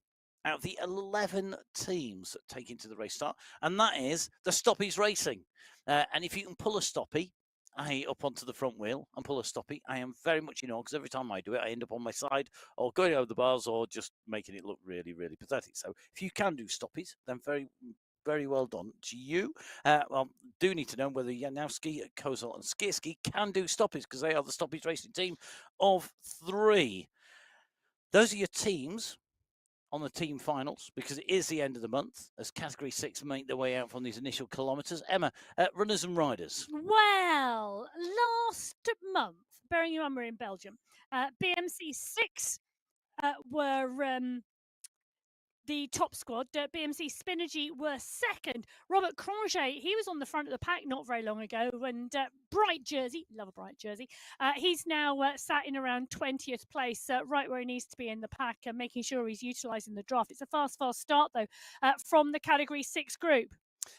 out of the 11 teams that take into the race start, and that is the Stoppies Racing. And if you can pull a Stoppie up onto the front wheel and pull a Stoppie, I am very much because every time I do it, I end up on my side or going over the bars or just making it look really, really pathetic. So if you can do Stoppies, then very well done to you. Well, do need to know whether Janowski, Kozel, and Skierski can do Stoppies, because they are the Stoppies Racing team of 3. Those are your teams on the team finals, because it is the end of the month as category 6 make their way out from these initial kilometres. Emma, runners and riders. Well, last month, bearing in mind we're in Belgium, BMC 6 were the top squad, BMC Spinergy were second. Robert Cronget, he was on the front of the pack not very long ago, and bright jersey, love a bright jersey. He's now sat in around 20th place, right where he needs to be in the pack, and making sure he's utilising the draft. It's a fast start, though, from the Category 6 group.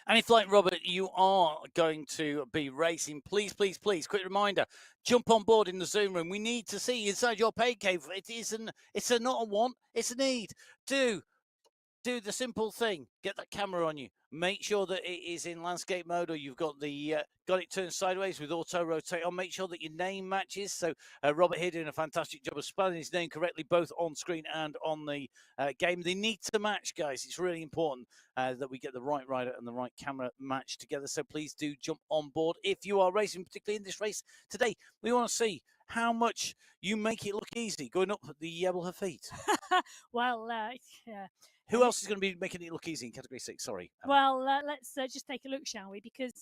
And if, like Robert, you are going to be racing, please, quick reminder, jump on board in the Zoom room. We need to see inside your paid cave. It's not a want, it's a need. Do the simple thing. Get that camera on you. Make sure that it is in landscape mode, or you've got it turned sideways with auto rotate on. Make sure that your name matches. So Robert here doing a fantastic job of spelling his name correctly, both on screen and on the game. They need to match, guys. It's really important that we get the right rider and the right camera matched together. So please do jump on board if you are racing, particularly in this race today. We want to see how much you make it look easy going up the Yebble Feet. Well, yeah. Who else is going to be making it look easy in Category 6? Sorry. Well, let's just take a look, shall we? Because,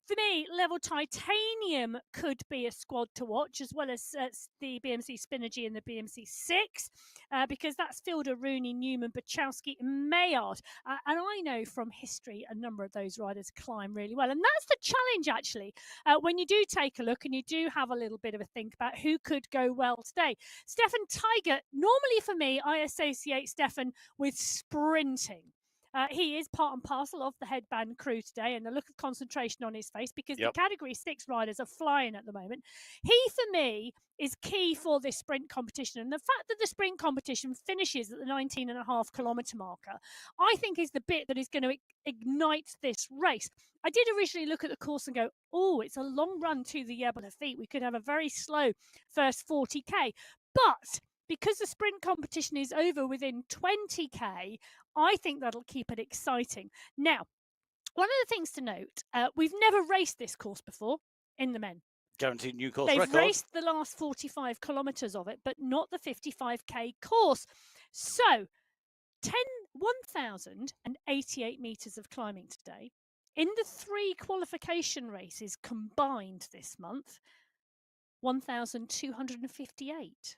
for me, Level Titanium could be a squad to watch, as well as the BMC Spinergy and the BMC 6, because that's Fielder, Rooney, Newman, Bachowski, and Mayard. And I know from history a number of those riders climb really well. And that's the challenge, actually, when you do take a look and you do have a little bit of a think about who could go well today. Stefan Tiger, normally for me, I associate Stefan with sprinting. He is part and parcel of the headband crew today, and the look of concentration on his face, because the Category 6 riders are flying at the moment. He, for me, is key for this sprint competition. And the fact that the sprint competition finishes at the 19.5 kilometre marker, I think is the bit that is going to ignite this race. I did originally look at the course and go, oh, it's a long run to the Yebble Feet. We could have a very slow first 40k. But because the sprint competition is over within 20k, I think that'll keep it exciting. Now, one of the things to note, we've never raced this course before in the men. Guaranteed new course They've record. raced the last 45 kilometres of it, but not the 55k course. So, 1,088 metres of climbing today. In the 3 qualification races combined this month, 1,258.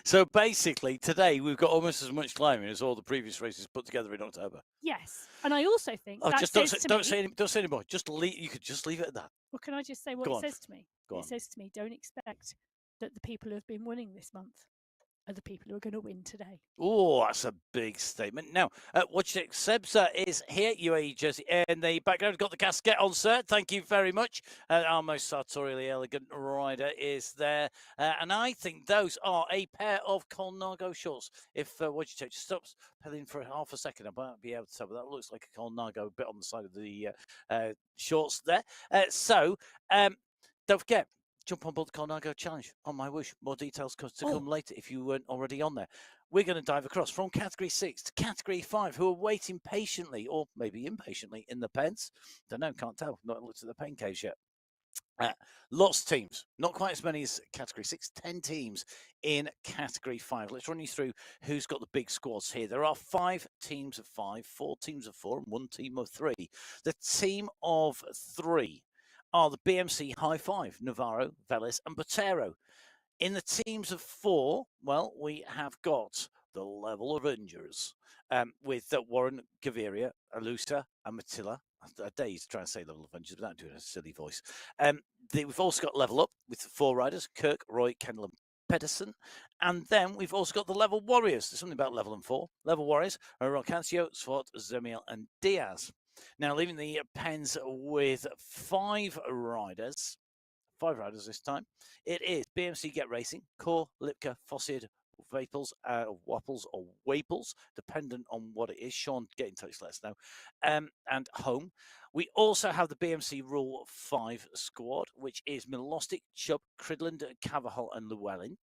So basically, today we've got almost as much climbing as all the previous races put together in October. Yes, and I also think that just don't say anymore. You could just leave it at that. Well, can I just say what it says to me? It says to me, don't expect that the people who have been winning this month are the people who are going to win today. Oh, that's a big statement. Now, watch it. Sebs is here, UAE jersey in the background. Got the casket on, sir. Thank you very much. Our most sartorially elegant rider is there. And I think those are a pair of Colnago shorts. If what you take, just stops pedaling for half a second, I might be able to tell, but that looks like a Colnago bit on the side of the shorts there. Don't forget, jump on board the Colnago Challenge on MyWhoosh. More details to come later if you weren't already on there. We're going to dive across from Category 6 to Category 5, who are waiting patiently, or maybe impatiently, in the pens. Don't know, can't tell. Not looked at the pen caves yet. Lots of teams, not quite as many as Category 6, 10 teams in Category 5. Let's run you through who's got the big squads here. There are 5 teams of 5, 4 teams of 4, and 1 team of 3. The team of 3 are the BMC High 5, Navarro, Velez, and Botero. In the teams of 4, well, we have got the Level Avengers with Warren, Gaviria, Alusa, and Mattila. I dare you to try and say Level Avengers without doing a silly voice. We've also got Level Up with 4 riders, Kirk, Roy, Kendall, and Pedersen. And then we've also got the Level Warriors. There's something about Level and 4. Level Warriors are Rocancio, Swart, Zemiel, and Diaz. Now, leaving the pens with 5 riders. 5 riders this time. It is BMC Get Racing, Core, Lipka, Fossid, Vaples, Wapples, or Waples, dependent on what it is. Sean, get in touch, let us know. And Home. We also have the BMC Rule 5 squad, which is Milostic, Chubb, Cridland, Cavahal, and Llewellyn.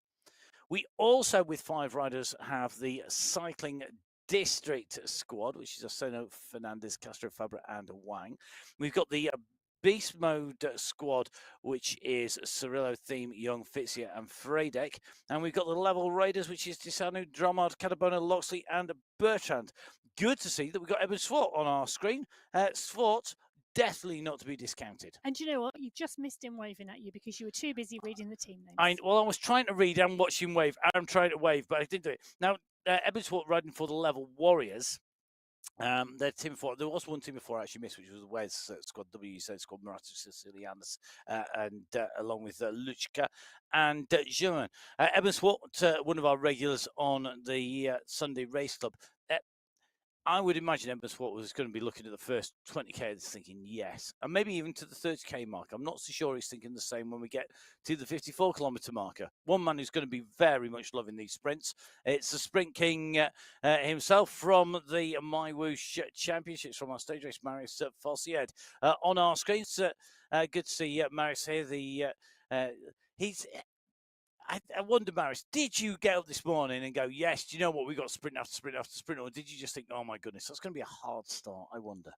We also, with 5 riders, have the Cycling District squad, which is Osono, Fernandez, Castro, Fabra, and Wang. We've got the Beast Mode squad, which is Cirillo, Theme, Young, Fitzia, and Freydek. And we've got the Level Raiders, which is Tisanu, Dromard, Catabona, Loxley, and Bertrand. Good to see that we've got Eben Swart on our screen. Swart, definitely not to be discounted. And you know what? You just missed him waving at you because you were too busy reading the team names. I was trying to read and watch him wave. I'm trying to wave, but I didn't do it. Now, Ebonsford riding for the Level Warriors. Their team before, there was one team before I actually missed, which was the Wes squad, WZ squad, Marato Sicilianus, and along with Luchka and German. Ebonsford, one of our regulars on the Sunday Race Club. I would imagine Ebonsford was going to be looking at the first 20k and thinking yes, and maybe even to the 30k mark. I'm not so sure he's thinking the same when we get to the 54 kilometre marker. One man who's going to be very much loving these sprints. It's the Sprint King himself from the MyWhoosh Championships from our stage race, Marius Fossied. On our screens, good to see Marius here. He's. I wonder, Maris, did you get up this morning and go, yes, do you know what, we've got sprint after sprint after sprint, or did you just think, oh my goodness, that's going to be a hard start, I wonder?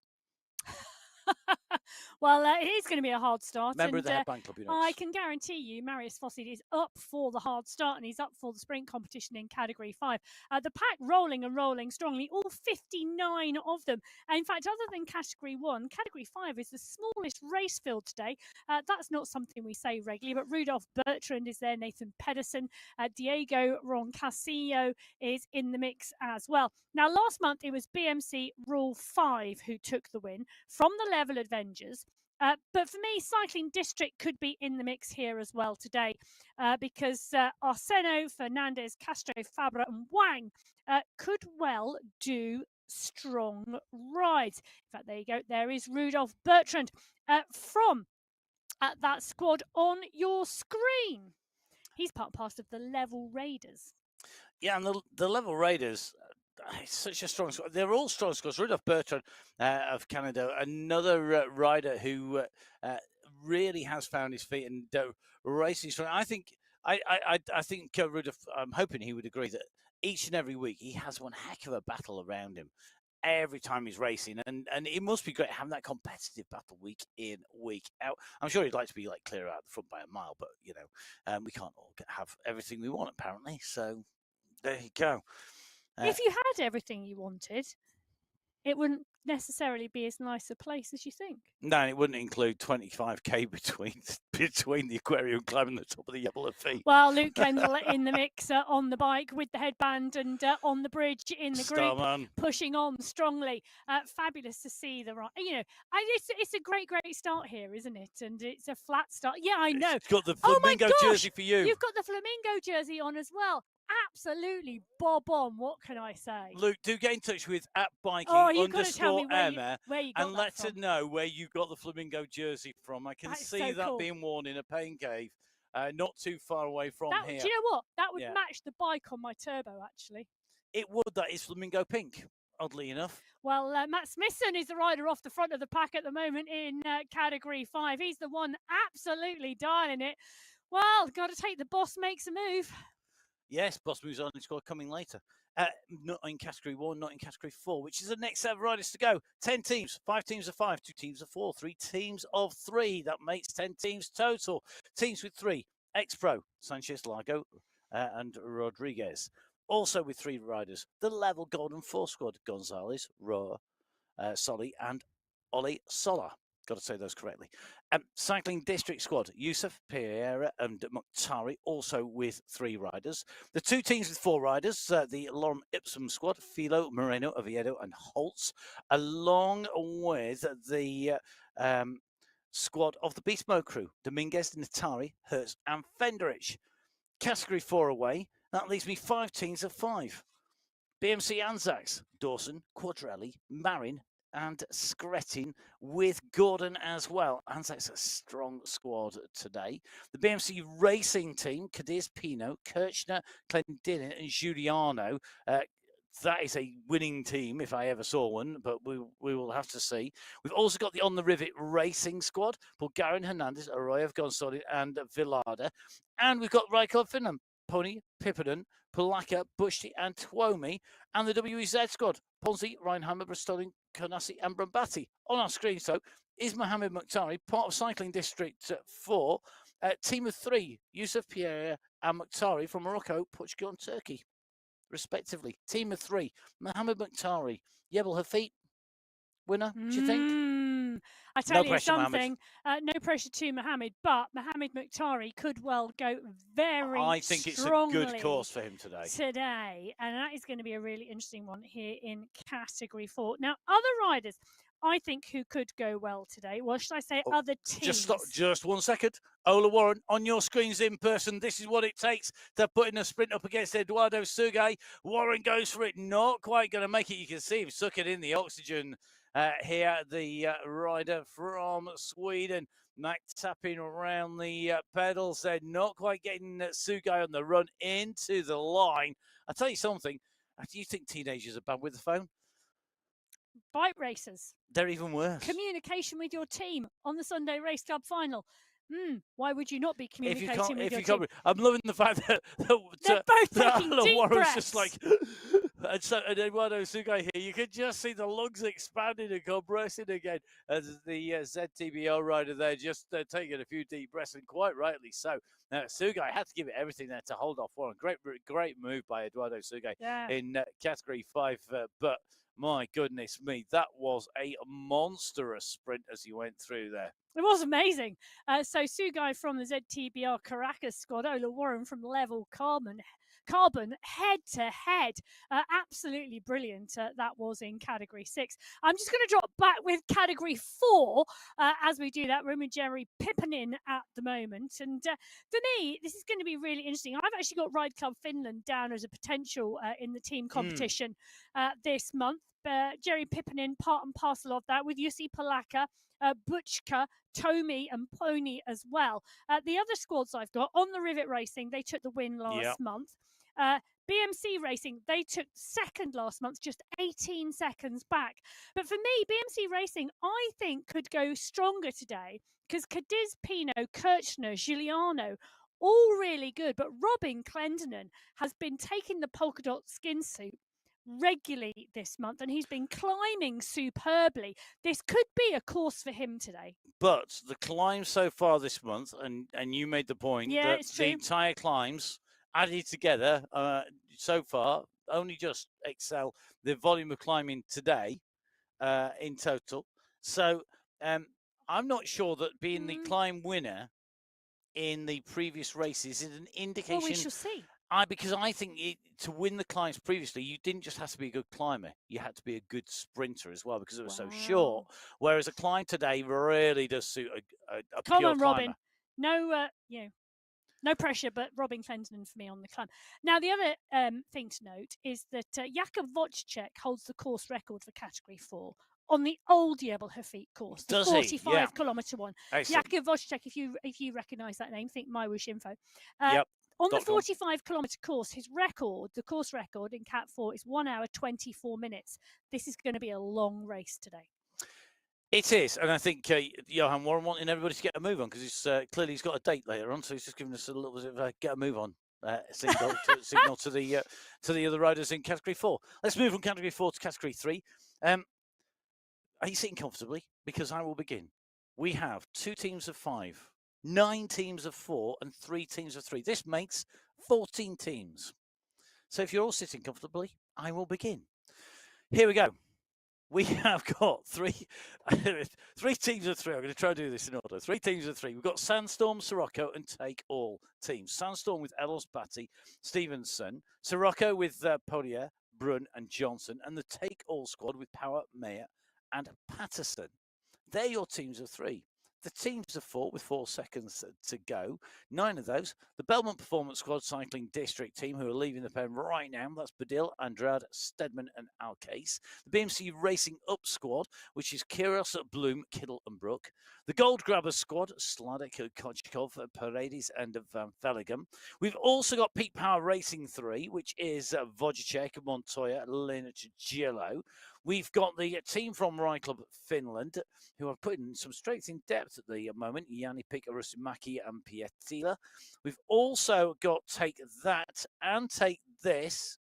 Well, it is going to be a hard start. Member of the Headband Club, you know. I can guarantee you, Marius Fossey is up for the hard start, and he's up for the sprint competition in Category 5. The pack rolling and rolling strongly, all 59 of them. In fact, other than Category 1, Category 5 is the smallest race field today. That's not something we say regularly, but Rudolph Bertrand is there, Nathan Pedersen, Diego Roncasillo is in the mix as well. Now, last month, it was BMC Rule 5 who took the win from the Level Avengers. But for me, Cycling District could be in the mix here as well today because Arseno, Fernandez, Castro, Fabra and Wang could well do strong rides. In fact, there you go. There is Rudolph Bertrand from that squad on your screen. He's part and parcel of the Level Raiders. Yeah, and the Level Raiders, it's such a strong squad. They're all strong squads. Rudolph Bertrand of Canada, another rider who really has found his feet and racing strong. I think Rudolph, I'm hoping he would agree that each and every week he has one heck of a battle around him every time he's racing, and it must be great having that competitive battle week in, week out. I'm sure he'd like to be like clear out the front by a mile, but you know, we can't all have everything we want apparently. So there you go. If you had everything you wanted, it wouldn't necessarily be as nice a place as you think. No, and it wouldn't include 25k between the aquarium club and the top of the Yellow Feet. Well, Luke Kendall in the mix on the bike with the headband and on the bridge in the group, pushing on strongly. Fabulous to see the right. You know, it's a great start here, isn't it? And it's a flat start. Yeah, I know. It's got the flamingo jersey for you. You've got the flamingo jersey on as well. Absolutely bob on. What can I say? Luke, do get in touch with @biking_Emma and let her know where you got the flamingo jersey from. I can see that cool. being worn in a pain cave, not too far away from here. Do you know what? That would match the bike on my turbo, actually. It would. That is flamingo pink, oddly enough. Well, Matt Smithson is the rider off the front of the pack at the moment in Category 5. He's the one absolutely dialing it. Well, got to take the boss makes a move. Yes, boss moves on. It's got coming later. Not in Category 1, not in Category 4, which is the next set of riders to go. 10 teams, 5 teams of 5, 2 teams of 4, 3 teams of 3. That makes 10 teams total. Teams with 3, X-Pro, Sanchez, Largo, and Rodriguez. Also with 3 riders, the Level Golden 4 squad, Gonzalez, Roa, Soli, and Oli Sola. Got to say those correctly. Cycling District squad, Yusuf, Pereira, and Mukhtari, also with 3 riders. The 2 teams with 4 riders, the Lorem Ipsum squad, Filo, Moreno, Oviedo, and Holtz, along with the squad of the Beast Mode crew, Dominguez, Natari, Hertz, and Fenderich. Category 4 away, that leaves me 5 teams of 5. BMC Anzacs, Dawson, Quadrelli, Marin, and Screttin with Gordon as well. Anzac's a strong squad today. The BMC Racing team, Cadiz, Pino, Kirchner, Clendinin, and Giuliano. That is a winning team if I ever saw one, but we will have to see. We've also got the On the Rivet Racing squad, Bulgarian Hernandez, Arroyo, Gonzalez, and Villada. And we've got Raikkonen Finland, Pony, Pippinen, Polaka, Bushti, and Tuomi, and the WEZ squad, Ponzi, Reinheimer, Bristolin, Konasi, and Brambati. On our screen, so, is Mohamed Mukhtari, part of Cycling District 4, team of 3, Yusuf Pierre and Mukhtari from Morocco, Portugal, and Turkey, respectively. Team of 3, Mohamed Mukhtari, Yebel Hafit, winner, do you think? I tell you pressure, something, no pressure to Mohammed, but Mohammed Mukhtari could well go very I think it's a good course for him today. And that is going to be a really interesting one here in Category 4. Now, other riders, I think, who could go well today. Well, should I say other teams? Just 1 second. Ola Warren, on your screens in person, this is what it takes to put in a sprint up against Eduardo Sugai. Warren goes for it, not quite going to make it. You can see him sucking in the oxygen here. The rider from Sweden, Mac tapping around the pedals there, not quite getting Sugai on the run into the line. I'll tell you something. Do you think teenagers are bad with the phone? Bike racers. They're even worse. Communication with your team on the Sunday Race Club final. Why would you not be communicating with your team? I'm loving the fact that they're both taking deep Warren's breaths. Just like, and Eduardo Sugai here, you can just see the lungs expanding and compressing again as the ZTBO rider there just taking a few deep breaths, and quite rightly so. Now, Sugai had to give it everything there to hold off Warren. Great move by Eduardo Sugai in Category 5, but my goodness me, that was a monstrous sprint as he went through there. It was amazing. So Sugai from the ZTBR Caracas squad, Ola Warren from Level Carbon head to head. Absolutely brilliant. That was in Category 6. I'm just going to drop back with Category 4 as we do that. We're with Jerry Pipponen at the moment. And for me, this is going to be really interesting. I've actually got Ride Club Finland down as a potential in the team competition this month. Jerry Pipponen, part and parcel of that, with Jussi Palaka, Butchka, Tomi and Pony as well. The other squads I've got, On the Rivet Racing, they took the win last month. BMC Racing, they took second last month, just 18 seconds back. But for me, BMC Racing, I think, could go stronger today because Cadiz, Pino, Kirchner, Giuliano, all really good. But Robin Clendenin has been taking the polka dot skin suit regularly this month, and he's been climbing superbly. This could be a course for him today. But the climbs so far this month, and you made the point that the entire climbs added together so far only just excel the volume of climbing today in total. So I'm not sure that being the climb winner in the previous races is an indication. Well, we shall see. Because I think to win the climbs previously, you didn't just have to be a good climber. You had to be a good sprinter as well because it was so short. Whereas a climb today really does suit a Come pure on, climber. Robin. No, no pressure, but Robin Clendenin for me on the climb. Now, the other thing to note is that Jakub Wojciech holds the course record for Category 4 on the old Jebel Hafit course, the 45-kilometre one. Jakub Wojciech, if you recognise that name, think MyWhoosh info. On the 45-kilometre course, his record, the course record in Cat 4 is 1 hour, 24 minutes. This is going to be a long race today. It is, and I think Johan Warren wanting everybody to get a move on because he's clearly he's got a date later on, so he's just giving us a little bit of a get a move on signal to the other riders in Category 4. Let's move from Category 4 to Category 3. Are you sitting comfortably? Because I will begin. We have 2 teams of 5, 9 teams of 4, and 3 teams of 3. This makes 14 teams. So if you're all sitting comfortably, I will begin. Here we go. We have got 3 teams of 3. I'm going to try to do this in order. 3 teams of 3. We've got Sandstorm, Sirocco, and Take All teams. Sandstorm with Elos Batty, Stevenson. Sirocco with Podium, Brun, and Johnson. And the Take All squad with Power, Mayer, and Patterson. They're your teams of 3. The teams of 4 with 4 seconds to go. 9 of those. The Belmont Performance Squad Cycling District team who are leaving the pen right now. That's Badil, Andrade, Stedman and Alcase. The BMC Racing Up Squad, which is Kiros, Bloom, Kittle and Brook. The Gold Grabbers Squad, Sladek, Kochkov, Paredes and Van Velligem. We've also got Peak Power Racing 3, which is Wojciech, Montoya, Linus Gillo. We've got the team from Ride Club Finland, who are putting some strength in depth at the moment, Jani Pik, Rusumaki and Pietila. We've also got Take That and Take This,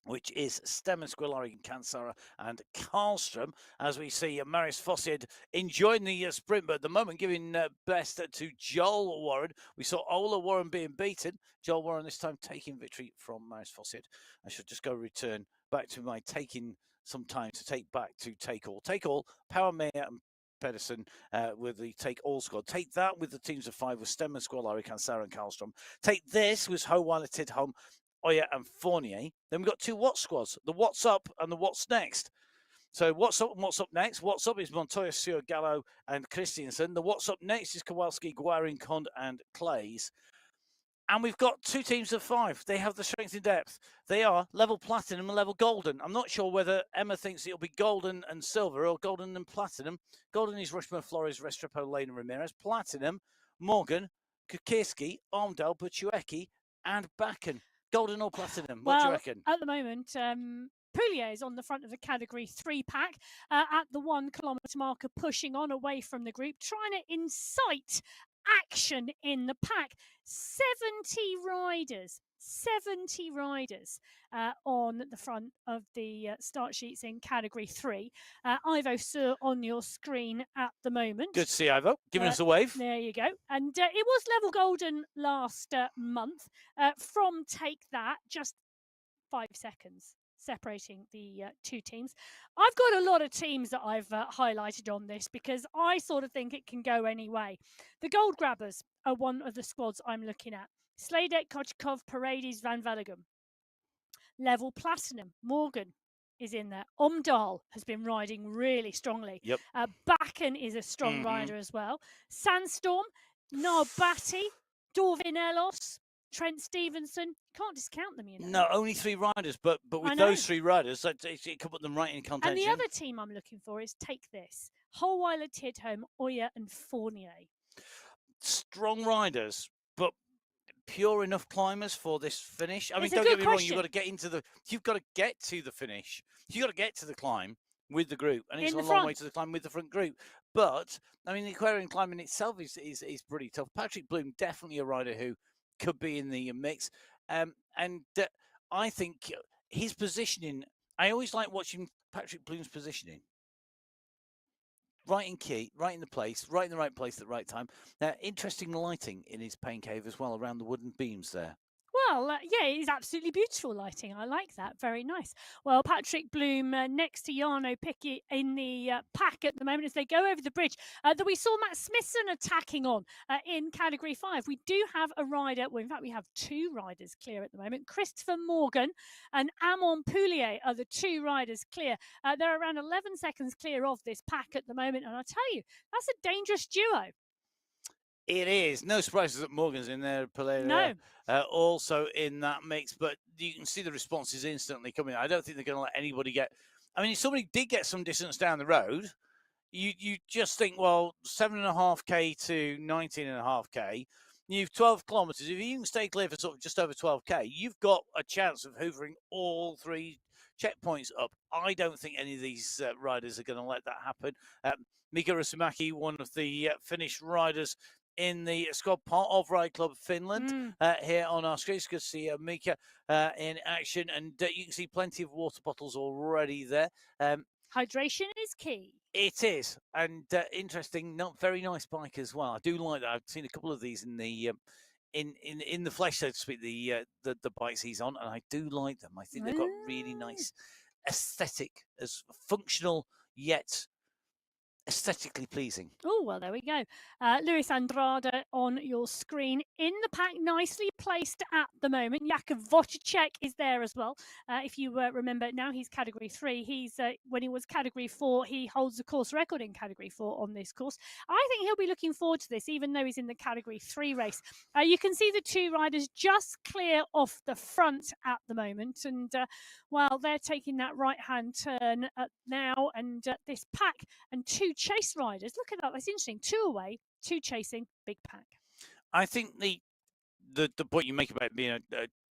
which is Stemmen, Squillari, Kansara and Karlstrom, as we see Marius Fossiad enjoying the sprint, but at the moment giving best to Joel Warren. We saw Ola Warren being beaten. Joel Warren this time taking victory from Marius Fossiad. I should just go return back to my taking some time to take back to Take All. Take All, Power Mayer and Pedersen with the Take All squad. Take that with the teams of 5 with Stemmer, Squalari, Cansara, and Karlstrom. Take this with Howala, Tidholm, Oya, and Fournier. Then we've got 2 What squads, the What's Up and the What's Next. So what's up and what's up next? What's up is Montoya, Seo, Gallo, and Christiansen. The what's up next is Kowalski, Guarin, Cond, and Clays. And we've got 2 teams of 5. They have the strength in depth. They are level platinum and level golden. I'm not sure whether Emma thinks it'll be golden and silver or golden and platinum. Golden is Rushmore, Flores, Restrepo, Lane, and Ramirez. Platinum, Morgan, Kukirski, Armdale, Buchuecki, and Bakken. Golden or platinum? What do you reckon? At the moment, Poulier is on the front of the Category 3 pack at the 1 kilometre marker, pushing on away from the group, trying to incite action in the pack. 70 riders on the front of the start sheets in Category 3. Ivo Sur on your screen at the moment. Good to see Ivo, giving us a wave. There you go. And it was level golden last month from Take That, just 5 seconds separating the 2 teams. I've got a lot of teams that I've highlighted on this because I sort of think it can go any way. The Gold Grabbers are one of the squads I'm looking at. Sladek, Kochkov, Paredes, Van Veligem. Level Platinum, Morgan is in there. Omdahl has been riding really strongly. Yep. Bakken is a strong rider as well. Sandstorm, Narbati, Dorvin Elos, Trent Stevenson. Can't discount them, you know. No, only 3 riders, but with those 3 riders, it could put them right in contention. And the other team I'm looking for is Take This. Holweiler, Tidholm, Oya, and Fournier. Strong riders, but pure enough climbers for this finish. I mean, It's a don't good get me wrong. question. You've got to get to the finish. You've got to get to the climb with the group, and it's a long way to the climb with the front group. But I mean, the Aquarian climb in itself is pretty tough. Patrick Bloom, definitely a rider who could be in the mix, and I think his positioning. I always like watching Patrick Bloom's positioning. Right in key, right in the place, right in the right place at the right time. Interesting lighting in his pain cave as well, around the wooden beams there. Well, yeah, it's absolutely beautiful lighting. I like that. Very nice. Well, Patrick Bloom next to Jarno Picky in the pack at the moment as they go over the bridge that we saw Matt Smithson attacking on in Category 5. We do have a rider. Well, in fact, we have 2 riders clear at the moment. Christopher Morgan and Amon Poulier are the 2 riders clear. They're around 11 seconds clear of this pack at the moment. And I tell you, that's a dangerous duo. It is. No surprises that Morgan's in there. Poulier also in that mix, but you can see the responses instantly coming. I don't think they're going to let anybody get. I mean, if somebody did get some distance down the road, you just think, well, 7.5k to 19.5k, you've 12 kilometres. If you can stay clear for sort of just over 12k, you've got a chance of hoovering all 3 checkpoints up. I don't think any of these riders are going to let that happen. Mika Rusumaki, one of the Finnish riders in the squad, part of Ride Club Finland, here on our screen. It's good to see Mika in action, and you can see plenty of water bottles already there. Hydration is key. It is, and interesting, not very nice bike as well. I do like that. I've seen a couple of these in the in the flesh, so to speak, the bikes he's on, and I do like them. I think they've got really nice aesthetic, as functional yet aesthetically pleasing. Oh, well, there we go. Luis Andrade on your screen. In the pack, nicely placed at the moment. Jakub Wojciech is there as well. If you remember, now he's Category 3. He's when he was Category 4, he holds the course record in Category 4 on this course. I think he'll be looking forward to this, even though he's in the Category 3 race. You can see the 2 riders just clear off the front at the moment. And, well, they're taking that right-hand turn now. And this pack and 2 chase riders. Look at that. That's interesting. 2 away, 2 chasing, big pack. I think the point you make about being a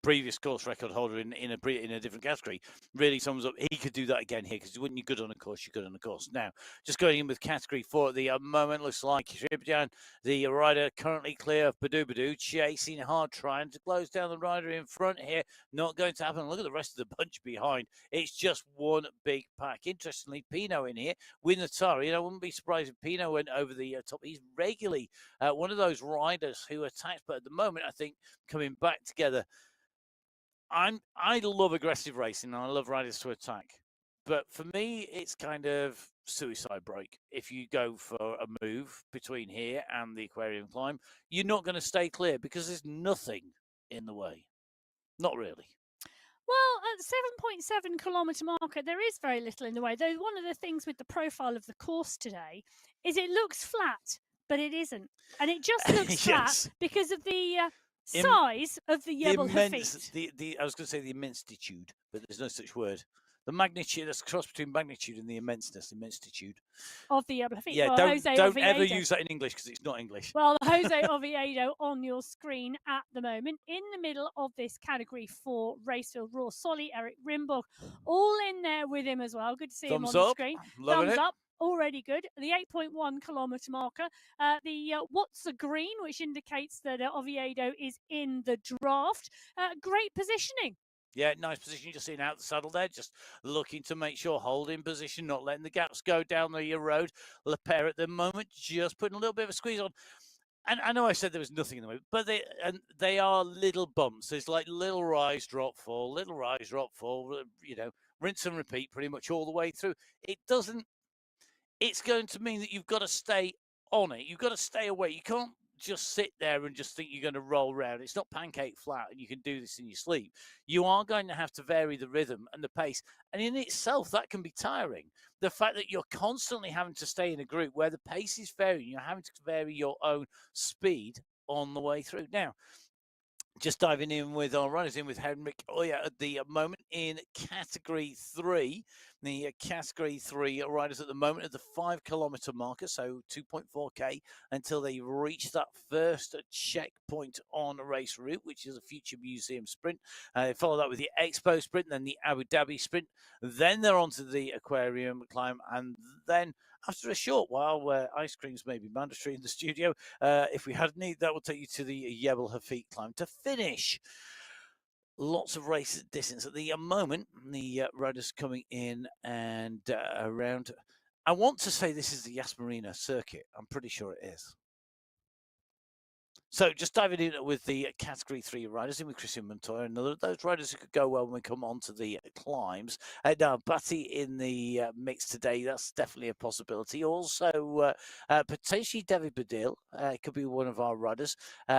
previous course record holder in a different category really sums up. He could do that again here, because when you're good on a course, you're good on a course. Now, just going in with Category 4 at the moment, looks like Shibjan, the rider currently clear of Badoo, chasing hard, trying to close down the rider in front here. Not going to happen. Look at the rest of the bunch behind. It's just one big pack. Interestingly, Pino in here with Natari. I wouldn't be surprised if Pino went over the top. He's regularly one of those riders who attacks, but at the moment, I think coming back together. I love aggressive racing, and I love riders to attack. But for me, it's kind of suicide break. If you go for a move between here and the aquarium climb, you're not going to stay clear because there's nothing in the way. Not really. Well, at the 7.7 kilometre marker, there is very little in the way. Though one of the things with the profile of the course today is it looks flat, but it isn't. And it just looks Yes. flat because of the size of the Yebel Hafit. I was going to say the immenstitude, but there's no such word. The magnitude, that's a cross between magnitude and the immenseness, immenstitude. Of the Yebel Hafit. Yeah, well, don't ever use that in English because it's not English. Well, Jose Oviedo on your screen at the moment. In the middle of this category for Racefield, Raw Solly, Eric Rimburg, all in there with him as well. Good to see him on the screen. Thumbs up. Already good. The 8.1 kilometre marker. The What's a Green, which indicates that Oviedo is in the draft. Great positioning. Yeah, nice position. Just sitting out the saddle there, just looking to make sure, holding position, not letting the gaps go down the road. Le Pair at the moment, just putting a little bit of a squeeze on. And I know I said there was nothing in the way, but they are little bumps. There's like little rise, drop, fall, little rise, drop, fall. You know, rinse and repeat pretty much all the way through. It's going to mean that you've got to stay on it. You've got to stay away. You can't just sit there and just think you're going to roll around. It's not pancake flat and you can do this in your sleep. You are going to have to vary the rhythm and the pace. And in itself, that can be tiring. The fact that you're constantly having to stay in a group where the pace is varying, you're having to vary your own speed on the way through. Now, just diving in with our runners, in with Henrik Oya at the moment in Category 3. The Category 3 riders at the moment at the 5 kilometre marker, so 2.4k until they reach that first checkpoint on a race route, which is a Future Museum sprint. They follow that with the Expo sprint, then the Abu Dhabi sprint. Then they're onto the aquarium climb, and then after a short while where ice creams may be mandatory in the studio, if we had any, that will take you to the Jebel Hafit climb to finish. Lots of race distance at the moment. The riders coming in and around. I want to say this is the Yas Marina circuit. I'm pretty sure it is. So just diving in with the Category 3 riders, in with Christian Montoya, and those riders who could go well when we come on to the climbs. Now, Batty in the mix today, that's definitely a possibility. Also, potentially David Badil could be one of our riders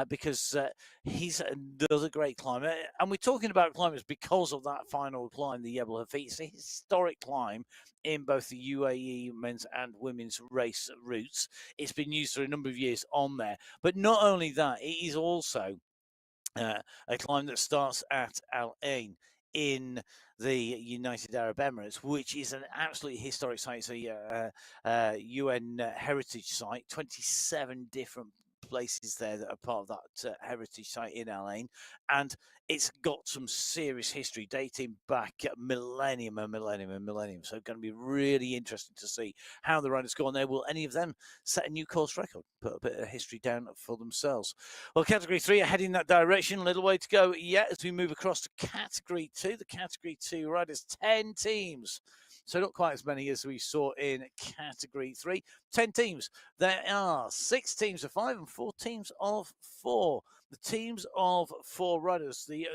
because he's another great climber. And we're talking about climbers because of that final climb, the Jebel Hafit. It's a historic climb in both the UAE men's and women's race routes. It's been used for a number of years on there. But not only that, it is also a climb that starts at Al Ain in the United Arab Emirates, which is an absolutely historic site. It's a UN heritage site, 27 different places there that are part of that heritage site in Al Ain, and it's got some serious history dating back millennium. So it's going to be really interesting to see how the riders go on there. Will any of them set a new course record, put a bit of history down for themselves? Well, Category 3 are heading that direction. A little way to go yet as we move across to Category 2. The Category 2 riders, 10 teams. So not quite as many as we saw in Category 3. 10 teams. There are 6 teams of 5 and 4 teams of 4. The teams of 4 riders. The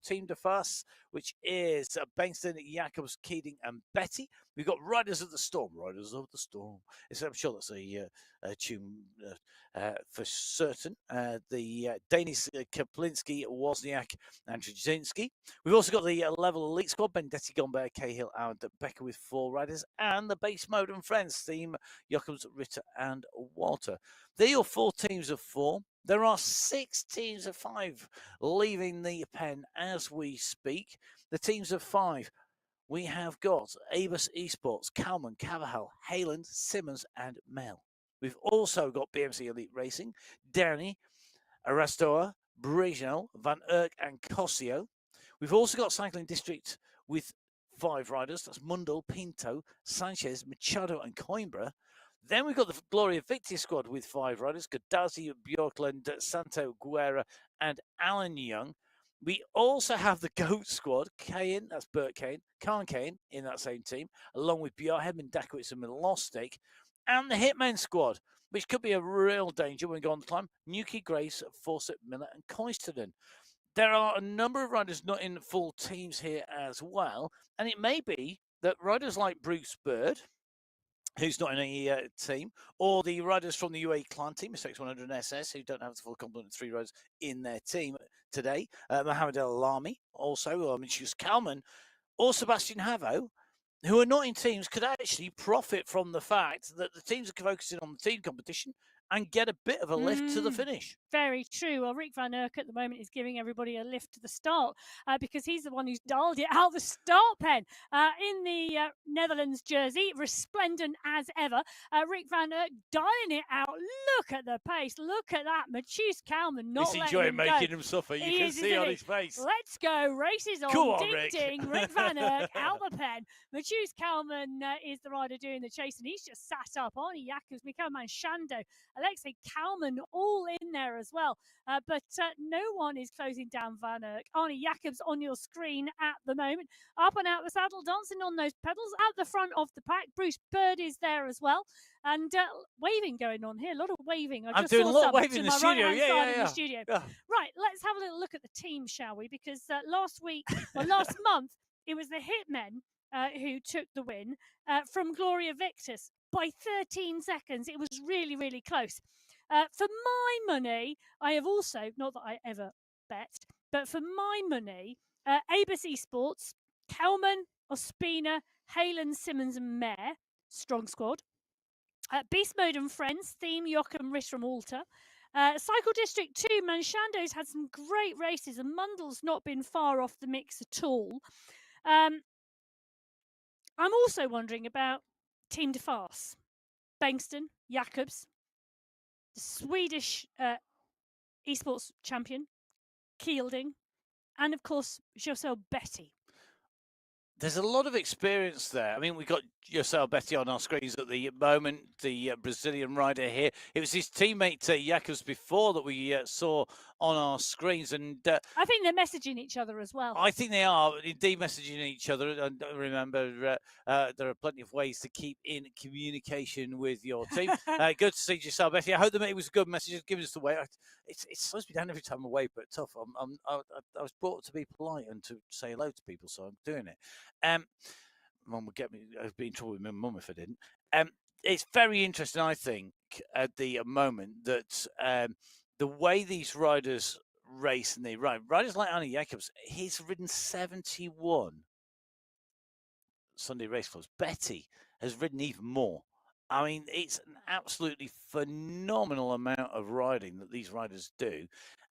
Team de Face, which is Bengtson, Jacobs, Keating and Betty. We've got Riders of the Storm. Riders of the Storm. I'm sure that's a tune for certain. The Danish Kaplinski, Wozniak and Trzynski. We've also got the Level Elite squad, Bendetti, Gomber, Cahill and Becker with 4 riders. And the Base Mode and Friends team, Jacobs, Ritter and Walter. They're your 4 teams of 4. There are 6 teams of 5 leaving the pen as we speak. The teams of 5, we have got Abus Esports, Kalman, Cavahal, Hayland, Simmons and Mel. We've also got BMC Elite Racing, Downey, Arastoa, Brejnel, Van Urk and Cossio. We've also got Cycling District with 5 riders. That's Mundell, Pinto, Sanchez, Machado and Coimbra. Then we've got the Gloria Victory squad with 5 riders, Gaddazi, Bjorkland, Santo Guerra and Alan Young. We also have the GOAT squad, Kane, that's Bert Kane, Khan Kane in that same team, along with Bjarhedman, Dakowitz and Milostic. And the Hitmen squad, which could be a real danger when we go on the climb, Nuki, Grace, Fawcett, Miller and Coistonen. There are a number of riders not in full teams here as well, and it may be that riders like Bruce Bird, who's not in a team, or the riders from the UAE clan team, SX100 and SS, who don't have the full complement of 3 riders in their team today. Mohamed El Alami, also, Minchus Kalman, or Sebastian Havo, who are not in teams, could actually profit from the fact that the teams are focusing on the team competition and get a bit of a lift to the finish. Very true. Well, Rick van Erck at the moment is giving everybody a lift to the start because he's the one who's dialed it out the start pen in the Netherlands jersey, resplendent as ever. Rick van Erck dialing it out. Look at the pace. Look at that. Mathieu Kalman not He's letting enjoying him making go. him suffer. You He can is, see isn't on he? his face. Let's go. Races on. Go on, ding, Rick. ding. Rick van Erck out the pen. Mathieu Kalman is the rider doing the chase, and he's just sat up. Arnie Jacobs, Mikael Manchando, Alexei Kalman all in there as well. But no one is closing down Van Erck. Arnie Jacobs on your screen at the moment. Up and out the saddle, dancing on those pedals at the front of the pack. Bruce Bird is there as well. And waving going on here. A lot of waving. I'm doing a lot of waving in the studio. In the studio. Yeah. Right, let's have a little look at the team, shall we? Because last month, it was the Hitmen who took the win from Gloria Victus by 13 seconds. It was really, really close. For my money, I have also, not that I ever bet, but for my money, Abus Esports, Kelman, Ospina, Halen, Simmons, and Mayer, strong squad. Beast Mode and Friends, Theme, Joachim Riss from Alta. Cycle District 2, Manchando's had some great races, and Mundell's not been far off the mix at all. I'm also wondering about Team de Farce, Bengston, Jacobs, the Swedish esports champion, Kielding, and of course, Josel Betty. There's a lot of experience there. I mean, we've got Josel Betty on our screens at the moment, the Brazilian rider here. It was his teammate Jacobs before that we saw on our screens. And I think they're messaging each other as well. I think they are indeed messaging each other. And remember, there are plenty of ways to keep in communication with your team. Good to see Josel Betty. I hope that it was a good message. Giving us the way. It's supposed to be done every time I wave, but tough. I was brought up to be polite and to say hello to people, so I'm doing it. Mum would get me. I'd be in trouble with my mum if I didn't. It's very interesting, I think, at the moment that the way these riders race and they ride. Riders like Arnie Jacobs, he's ridden 71 Sunday race clubs. Betty has ridden even more. I mean, it's an absolutely phenomenal amount of riding that these riders do.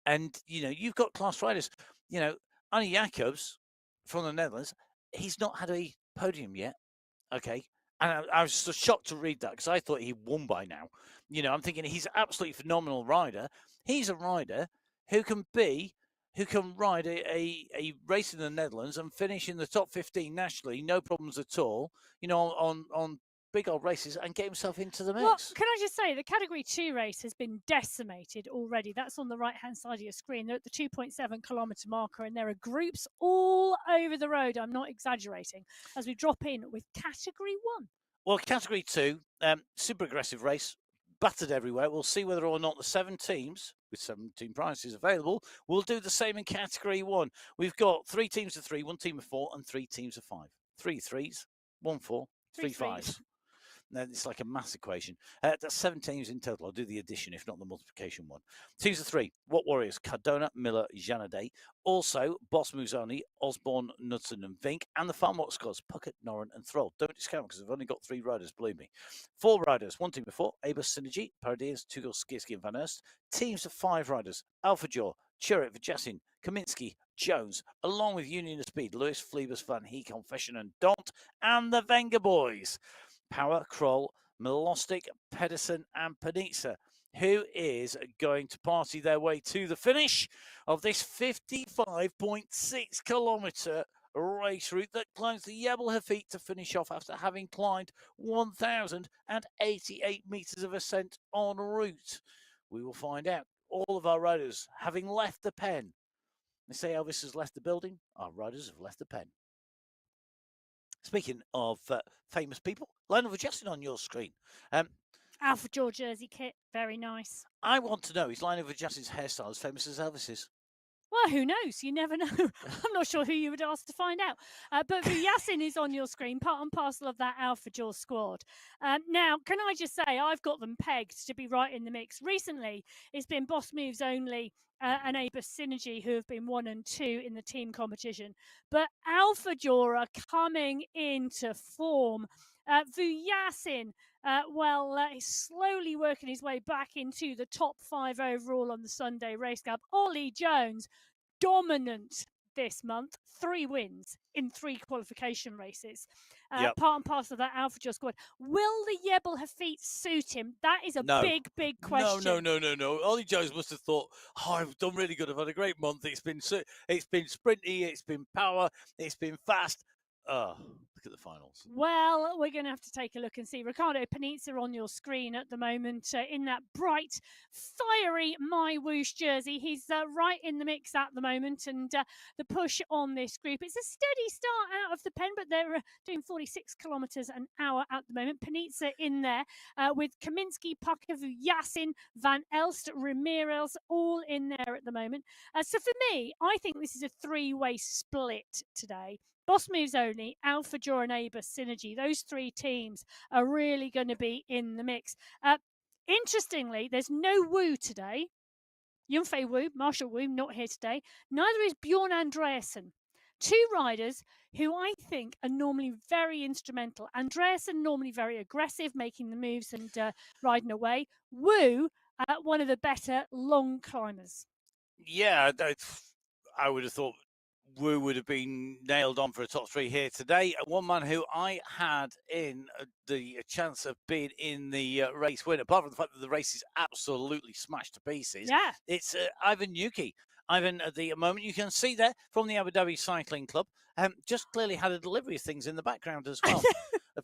And, you've got class riders. Arnie Jacobs from the Netherlands, he's not had a podium yet. Okay. And I was so shocked to read that because I thought he won by now. I'm thinking he's an absolutely phenomenal rider. He's a rider who can ride a race in the Netherlands and finish in the top 15 nationally, no problems at all, on big old races and get himself into the mix. Well, can I just say, the Category 2 race has been decimated already. That's on the right-hand side of your screen. They're at the 2.7 kilometre marker, and there are groups all over the road. I'm not exaggerating, as we drop in with Category 1. Well, Category 2, super aggressive race, battered everywhere. We'll see whether or not the 7 teams, with 17 prizes available, will do the same in Category 1. We've got 3 teams of 3, 1 team of 4, and 3 teams of 5. 3 threes, 1 4, 3 5s. Now, it's like a maths equation. That's 7 teams in total. I'll do the addition, if not the multiplication one. Teams of 3. What Warriors? Cardona, Miller, Janaday. Also, Boss Muzani, Osborne, Knudsen, and Vink. And the Farm Walk squads, Puckett, Noren, and Thrall. Don't discount because I've only got 3 riders, believe me. 4 riders. 1 team of 4. Abus Synergy, Paradias, Tugel, Skierski, and Van Erst. Teams of 5 riders. Alpha Jaw, Chirrut, Vajasin, Kaminsky, Jones, along with Union of Speed, Lewis, Fleabus, Van He, Confession, and Dont. And the Wenger boys. Power, Kroll, Milostic, Pedersen, and Panizza, who is going to party their way to the finish of this 55.6 kilometre race route that climbs the Jebel Hafit to finish off after having climbed 1,088 metres of ascent en route. We will find out. All of our riders having left the pen. They say Elvis has left the building. Our riders have left the pen. Speaking of famous people, Lionel Vajasin on your screen. Alpha Jaw jersey kit, very nice. I want to know, is Lionel Vajasin's hairstyle as famous as Elvis's? Well, who knows? You never know. I'm not sure who you would ask to find out. But Vuyasin is on your screen, part and parcel of that Alpha Jaw squad. Now, can I just say, I've got them pegged to be right in the mix. Recently, it's been Boss Moves only and Aber Synergy who have been 1 and 2 in the team competition. But Alpha Jaw are coming into form. Vuyasin, he's slowly working his way back into the top 5 overall on the Sunday Race Cup. Ollie Jones, dominant this month, 3 wins in 3 qualification races. Yep. Part and parcel of that Alpha Jaw squad. Will the Yebel Hafit suit him? That is a big question. No. Ollie Jones must have thought, "Oh, I've done really good. I've had a great month. It's been sprinty. It's been power. It's been fast. Oh, look at the finals." Well, we're going to have to take a look and see. Ricardo Panizza on your screen at the moment in that bright, fiery MyWhoosh jersey. He's right in the mix at the moment, and the push on this group. It's a steady start out of the pen, but they're doing 46 kilometres an hour at the moment. Panizza in there with Kaminsky, Puckavu, Yasin, Van Elst, Ramirez, all in there at the moment. So for me, I think this is a 3-way split today. Boss Moves only, Alpha Jaw and Aber Synergy. Those 3 teams are really going to be in the mix. Interestingly, there's no Wu today. Yunfei Wu, Marshall Wu, not here today. Neither is Bjorn Andreasen. 2 riders who I think are normally very instrumental. Andreasen normally very aggressive, making the moves and riding away. Wu, one of the better long climbers. Yeah, I would have thought Wu would have been nailed on for a top 3 here today. One man who I had in the chance of being in the race win, apart from the fact that the race is absolutely smashed to pieces, it's Ivan Yuki. Ivan, at the moment, you can see there from the Abu Dhabi Cycling Club, just clearly had a delivery of things in the background as well.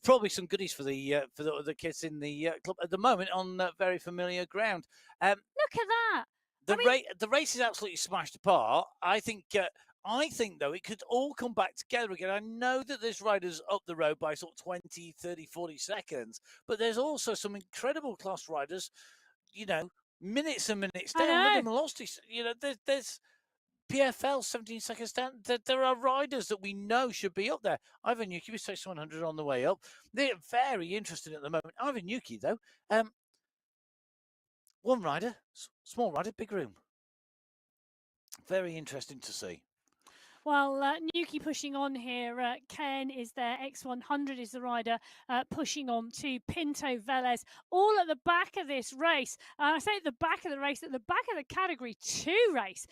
Probably some goodies for the kids in the club at the moment on very familiar ground. Look at that. The race is absolutely smashed apart. I think though it could all come back together again. I know that there's riders up the road by sort of 20, 30, 40 seconds, but there's also some incredible class riders, minutes and minutes down. Lydia Malosty, there's PFL 17 seconds down. There are riders that we know should be up there. Ivan Yuki was 100 on the way up. They're very interesting at the moment. Ivan Yuki, though, one rider, small rider, big room. Very interesting to see. Well, Nuki pushing on here. Ken is there. X100 is the rider pushing on to Pinto Velez, all at the back of this race. I say at the back of the race, at the back of the Category 2 race.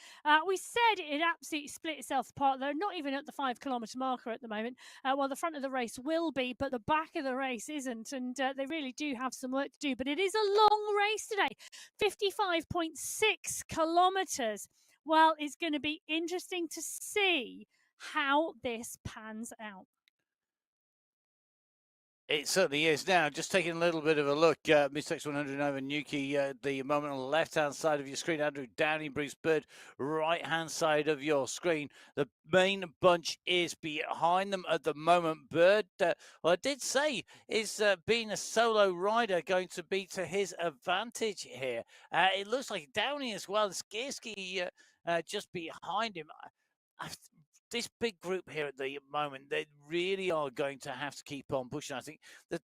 We said it absolutely split itself apart. They're not even at the 5 kilometre marker at the moment. Well, the front of the race will be, but the back of the race isn't. And they really do have some work to do. But it is a long race today, 55.6 kilometres. Well, it's going to be interesting to see how this pans out. It certainly is. Now, just taking a little bit of a look, Mr. X100 over Nuki, the moment on the left-hand side of your screen, Andrew Downey, Bruce Bird, right-hand side of your screen. The main bunch is behind them at the moment. Bird, I did say, is being a solo rider going to be to his advantage here. It looks like Downey as well, Skierski just behind him. This big group here at the moment, they really are going to have to keep on pushing. I think that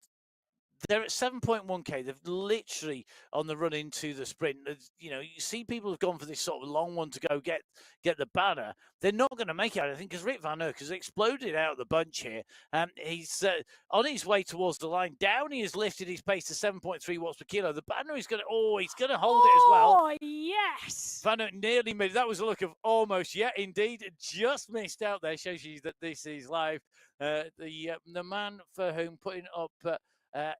they're at 7.1k. They've literally on the run into the sprint. You see people have gone for this sort of long one to go get the banner. They're not going to make it, I think, because Rick Van Erck has exploded out of the bunch here. He's on his way towards the line. Downey has lifted his pace to 7.3 watts per kilo. The banner is going to, he's going to hold it as well. Oh, yes. Van Erck nearly made it. That was a look of almost, yeah, indeed. Just missed out there. Shows you that this is live. The man for whom putting up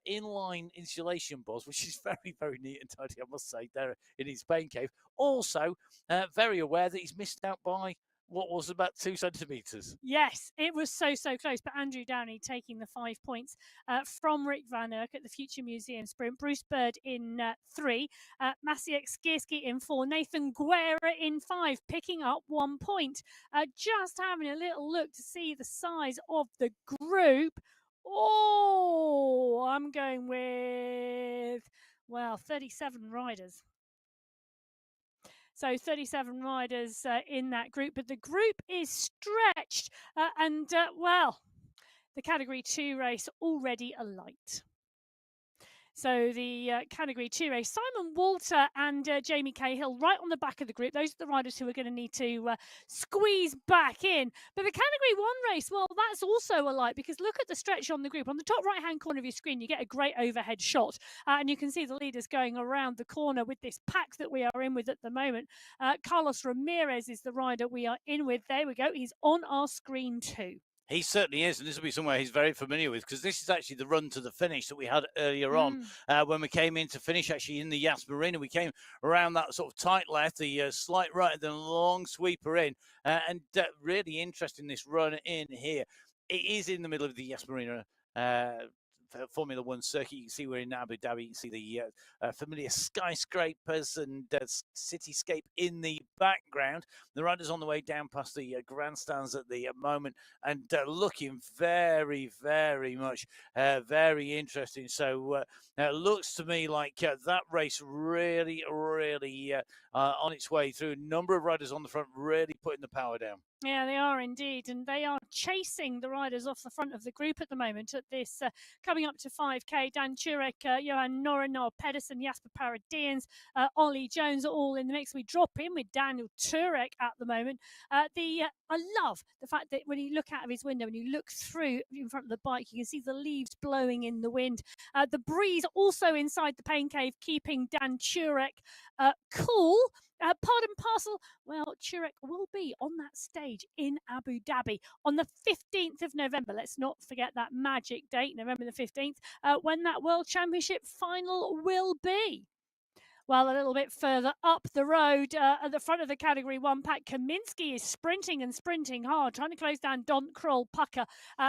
inline insulation boards, which is very, very neat and tidy, I must say, there in his pain cave. Also, very aware that he's missed out by what was about 2 centimetres. Yes, it was so close. But Andrew Downey taking the 5 points from Rick Van Erck at the Future Museum Sprint. Bruce Bird in 3. Maciej Skierski in 4. Nathan Guerra in 5, picking up 1 point. Just having a little look to see the size of the group. I'm going with, 37 riders. So 37 riders in that group, but the group is stretched well, the Category 2 race already alight. So the Category 2 race, Simon Walter and Jamie Cahill right on the back of the group. Those are the riders who are going to need to squeeze back in. But the Category 1 race, well, that's also alight because look at the stretch on the group. On the top right-hand corner of your screen, you get a great overhead shot. And you can see the leaders going around the corner with this pack that we are in with at the moment. Carlos Ramirez is the rider we are in with. There we go. He's on our screen too. He certainly is, and this will be somewhere he's very familiar with because this is actually the run to the finish that we had earlier on when we came in to finish actually in the Yas Marina. We came around that sort of tight left, the slight right, then a long sweeper in, and really interesting this run in here. It is in the middle of the Yas Marina Formula One circuit. You can see we're in Abu Dhabi. You can see the familiar skyscrapers and cityscape in the background. The riders on the way down past the grandstands at the moment and looking very, very much very interesting. So it looks to me like that race really, really on its way through. A number of riders on the front really putting the power down. Yeah, they are indeed, and they are chasing the riders off the front of the group at the moment at this coming up to 5K. Dan Turek, Johan Noren, Noel Pedersen, Jasper Paradians, Ollie Jones are all in the mix. We drop in with Daniel Turek at the moment. I love the fact that when you look out of his window and you look through in front of the bike, you can see the leaves blowing in the wind. The breeze also inside the pain cave, keeping Dan Turek cool. Part and parcel, well, Turek will be on that stage in Abu Dhabi on the 15th of November. Let's not forget that magic date, November the 15th, when that World Championship final will be. Well, a little bit further up the road, at the front of the Category 1 pack, Kaminsky is sprinting and sprinting hard, trying to close down Dont, Kroll, Pucker.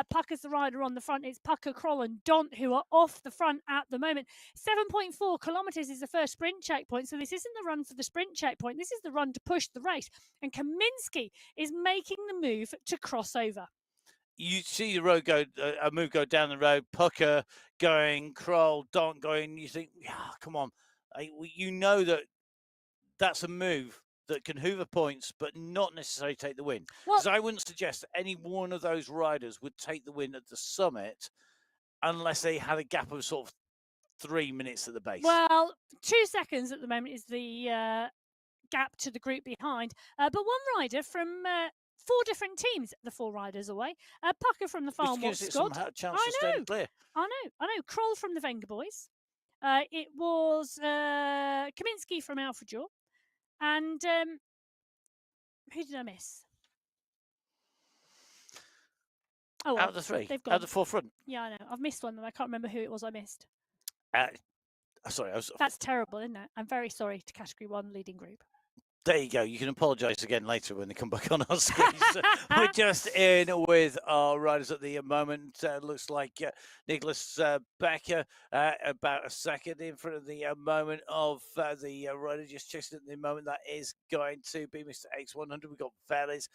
Pucker's the rider on the front. It's Pucker, Kroll and Dont who are off the front at the moment. 7.4 kilometres is the first sprint checkpoint, so this isn't the run for the sprint checkpoint. This is the run to push the race. And Kaminsky is making the move to cross over. You see the road go, a move go down the road, Pucker going, Kroll, Dont going, you think, yeah, come on. You know that's a move that can hoover points, but not necessarily take the win. Because I wouldn't suggest that any one of those riders would take the win at the summit unless they had a gap of sort of 3 minutes at the base. Well, 2 seconds at the moment is the gap to the group behind. But one rider from 4 different teams, the 4 riders away. Pucker from the Farm Watch Squad. Chance to stay clear. I know. Kroll from the Wenger boys. It was Kaminsky from Alfrejaw. And who did I miss? Oh, well, out of the 3, they've gone. out of the 4 front. Yeah, I know. I've missed one, and I can't remember who it was I missed. Sorry, that's terrible, isn't it? I'm very sorry to Category 1 leading group. There you go. You can apologise again later when they come back on our screen. So we're just in with our riders at the moment. Looks like Nicholas Becker about a second in front of the moment of the rider just chasing at the moment. That is going to be Mr. X100. We've got Velez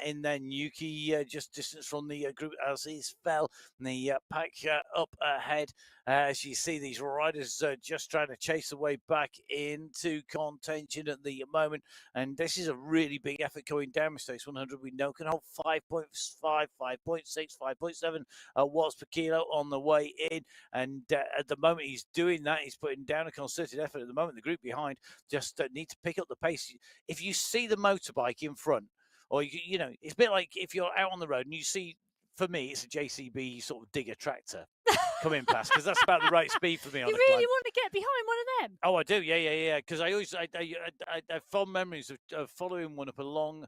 in there. Nuki just distance from the group as is Fell. And the pack up ahead. As you see, these riders just trying to chase their way back into contention at the moment. And this is a really big effort going down. Mr. X100, we know, can hold 5.5, 5.6, 5.7 watts per kilo on the way in. And at the moment he's doing that, he's putting down a concerted effort. At the moment, the group behind just need to pick up the pace. If you see the motorbike in front, or, you know, it's a bit like if you're out on the road and you see, for me, it's a JCB sort of digger tractor coming past, because that's about the right speed for me on You the really climb. want to get behind one of them? Oh, I do, yeah. Because I have fond memories of following one up a long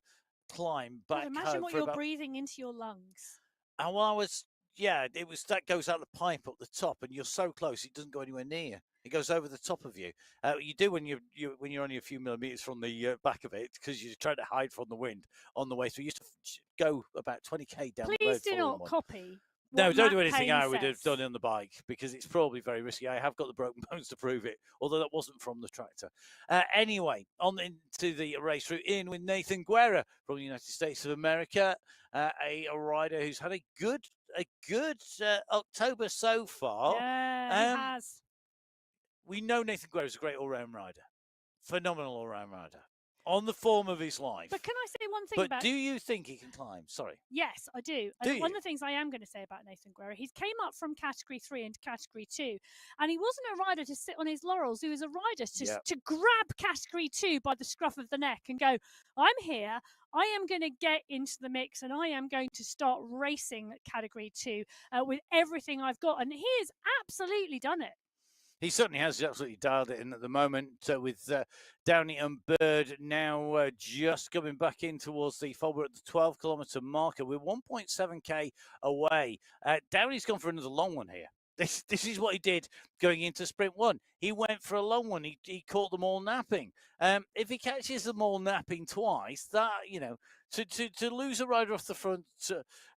climb back home. Imagine what you're breathing into your lungs. And while that goes out the pipe up the top, and you're so close it doesn't go anywhere near. It goes over the top of you. You do when you're only a few millimeters from the back of it, because you're trying to hide from the wind on the way through. You used to go about 20k down the road. Please do not copy. No, don't do anything I would have done on the bike, because it's probably very risky. I have got the broken bones to prove it, although that wasn't from the tractor. Anyway, on into the race route, in with Nathan Guerra from the United States of America, a rider who's had a good October so far. Yeah, he has. We know Nathan Guerra is a great all-round rider, phenomenal all-round rider. on the form of his life. But can I say one thing But about? do you think he can climb? Sorry. Yes, I do. Do And one you? of the things I am going to say about Nathan Guerra, he came up from Category 3 into Category 2, and he wasn't a rider to sit on his laurels. He was a rider to grab Category 2 by the scruff of the neck and go, I'm here. I am going to get into the mix, and I am going to start racing Category 2 with everything I've got. And he has absolutely done it. He certainly has absolutely dialed it in at the moment with Downey and Bird now just coming back in towards the fold. We're at the 12-kilometre marker. We're 1.7k away. Downey's gone for another long one here. This is what he did going into sprint one. He went for a long one. He caught them all napping. If he catches them all napping twice, that, to lose a rider off the front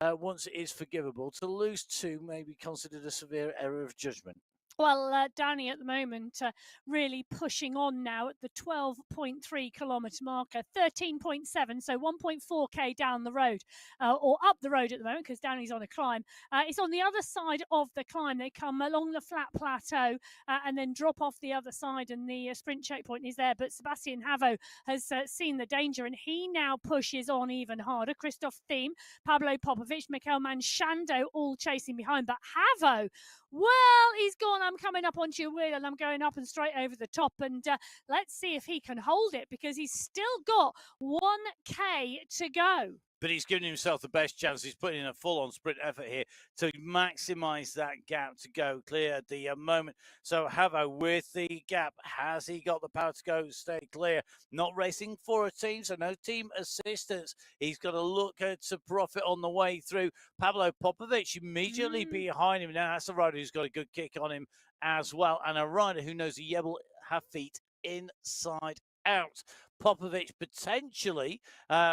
once it is forgivable. To lose two may be considered a severe error of judgment. Well, Danny at the moment really pushing on now at the 12.3 kilometre marker, 13.7, so 1.4k down the road, or up the road at the moment, because Danny's on a climb. It's on the other side of the climb. They come along the flat plateau and then drop off the other side, and the sprint checkpoint is there. But Sebastian Havo has seen the danger, and he now pushes on even harder. Christoph Thiem, Pablo Popovic, Mikel Manchando all chasing behind. But Havo, well, he's gone. I'm coming up onto your wheel and I'm going up and straight over the top. And let's see if he can hold it, because he's still got 1k to go. But he's giving himself the best chance. He's putting in a full-on sprint effort here to maximise that gap to go clear at the moment. So Havo with the gap. Has he got the power to go stay clear? Not racing for a team, so no team assistance. He's got to look to profit on the way through. Pablo Popovic immediately behind him. Now, that's a rider who's got a good kick on him as well, and a rider who knows the Yebel have feet inside out. Popovic potentially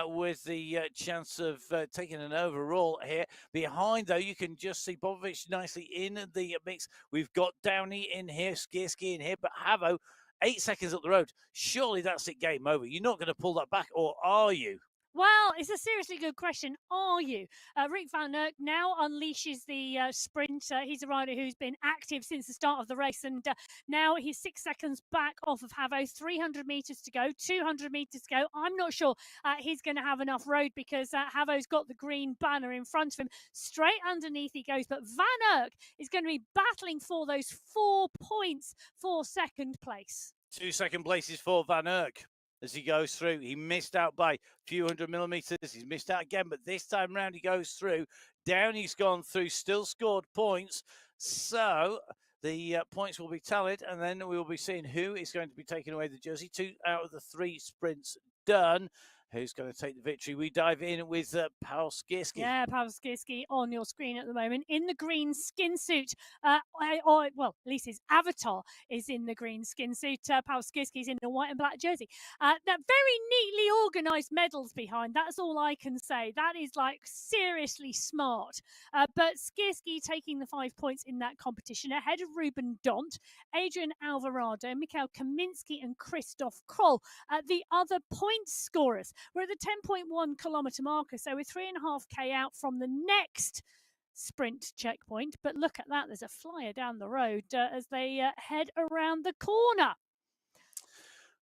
with the chance of taking an overall here. Behind, though, you can just see Popovic nicely in the mix. We've got Downey in here, Skierski in here, but Havo 8 seconds up the road. Surely that's it, game over. You're not going to pull that back, or are you? Well, it's a seriously good question. Are you? Rick van Erck now unleashes the sprint. He's a rider who's been active since the start of the race, and now he's 6 seconds back off of Havo. 300 metres to go, 200 metres to go. I'm not sure he's going to have enough road, because Havo's got the green banner in front of him. Straight underneath he goes, but Van Erck is going to be battling for those 4 points for second place. 2 second places for Van Erck. As he goes through, he missed out by a few hundred millimetres. He's missed out again, but this time round he goes through. Downey's gone through, still scored points. So the points will be tallied, and then we will be seeing who is going to be taking away the jersey. 2 out of the 3 sprints done. Who's going to take the victory? We dive in with Paul Skierski. Yeah, Paul Skierski on your screen at the moment in the green skin suit. Well, at least his avatar is in the green skin suit. Paul Skierski's in the white and black jersey. That very neatly organised medals behind. That's all I can say. That is like seriously smart. But Skierski taking the 5 points in that competition ahead of Ruben Dont, Adrian Alvarado, Mikhail Kaminski and Christoph Kroll, the other point scorers. We're at the 10.1 kilometre marker, so we're 3.5k out from the next sprint checkpoint. But look at that, there's a flyer down the road as they head around the corner.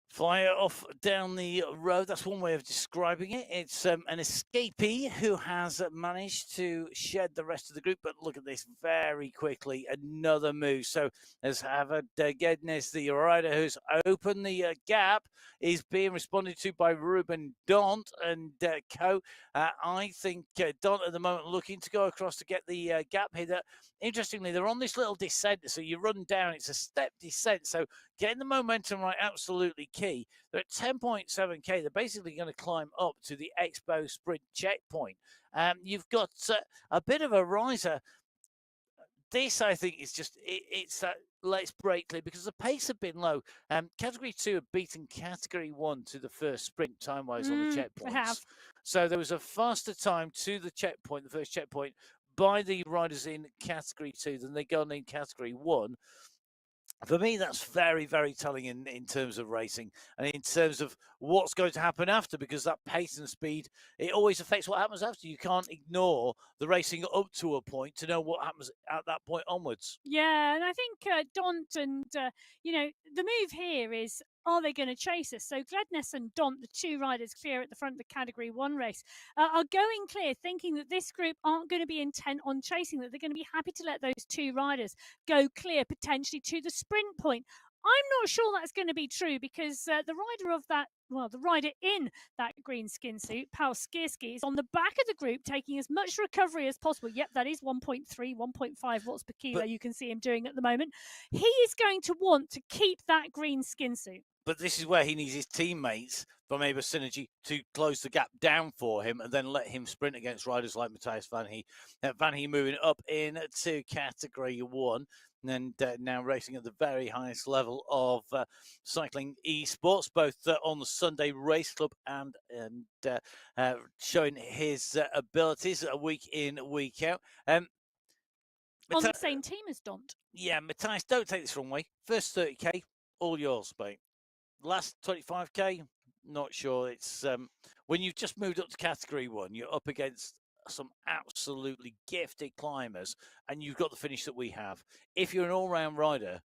Flyer off down the road. That's one way of describing it. It's an escapee who has managed to shed the rest of the group. But look at this very quickly. Another move. So as Havad Gednes, the rider who's opened the gap, is being responded to by Ruben Dont and co. I think Dont at the moment looking to go across to get the gap here. Interestingly, they're on this little descent. So you run down. It's a step descent. So getting the momentum right, absolutely key. They're at 10.7k. They're basically going to climb up to the Expo Sprint checkpoint. You've got a bit of a riser. This, I think, is just, it's that let's break clear, because the pace had been low. Category 2 had beaten Category 1 to the first sprint time-wise on the checkpoints. So there was a faster time to the checkpoint, the first checkpoint, by the riders in Category 2 than they got in Category 1. For me, that's very, very telling in terms of racing and in terms of what's going to happen after, because that pace and speed, it always affects what happens after. You can't ignore the racing up to a point to know what happens at that point onwards. Yeah, and I think Dont and, the move here is are they going to chase us? So Gledness and Dont, the two riders clear at the front of the Category 1 race, are going clear, thinking that this group aren't going to be intent on chasing, that they're going to be happy to let those two riders go clear, potentially to the sprint point. I'm not sure that's going to be true, because the rider in that green skin suit, Paul Skierski, is on the back of the group, taking as much recovery as possible. Yep, that is 1.3, 1.5 watts per kilo. You can see him doing at the moment. He is going to want to keep that green skin suit. But this is where he needs his teammates from Ava Synergy to close the gap down for him and then let him sprint against riders like Matthias Van He. Van He moving up into Category 1 and now racing at the very highest level of cycling esports, both on the Sunday Race Club and showing his abilities week in, week out. On the same team as Dont. Yeah, Matthias, don't take this wrong way. First 30k, all yours, mate. Last 25k, not sure. It's when you've just moved up to Category 1, you're up against some absolutely gifted climbers, and you've got the finish that we have. If you're an all-round rider,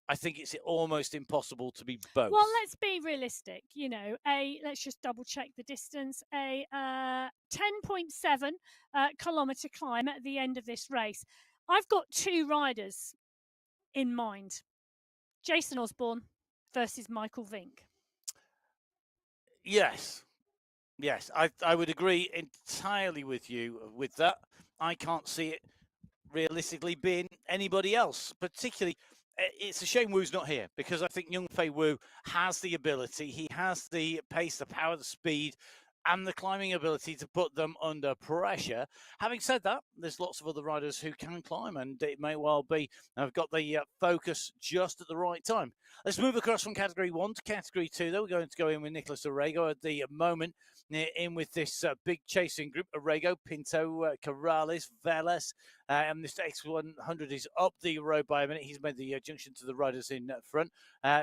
I think it's almost impossible to be both. Well, let's be realistic. Let's just double check the distance. A 10.7 kilometre climb at the end of this race. I've got two riders in mind. Jason Osborne versus Michael Vink. Yes, I would agree entirely with you with that. I can't see it realistically being anybody else, particularly. It's a shame Woo's not here, because I think Young Fei Wu has the ability, he has the pace, the power, the speed, and the climbing ability to put them under pressure. Having said that, there's lots of other riders who can climb, and it may well be I've got the focus just at the right time. Let's move across from Category 1 to Category 2, though. We're going to go in with Nicholas Orrego at the moment, in with this big chasing group. Orrego, Pinto, Corrales, Veles, and this X100 is up the road by a minute. He's made the junction to the riders in front.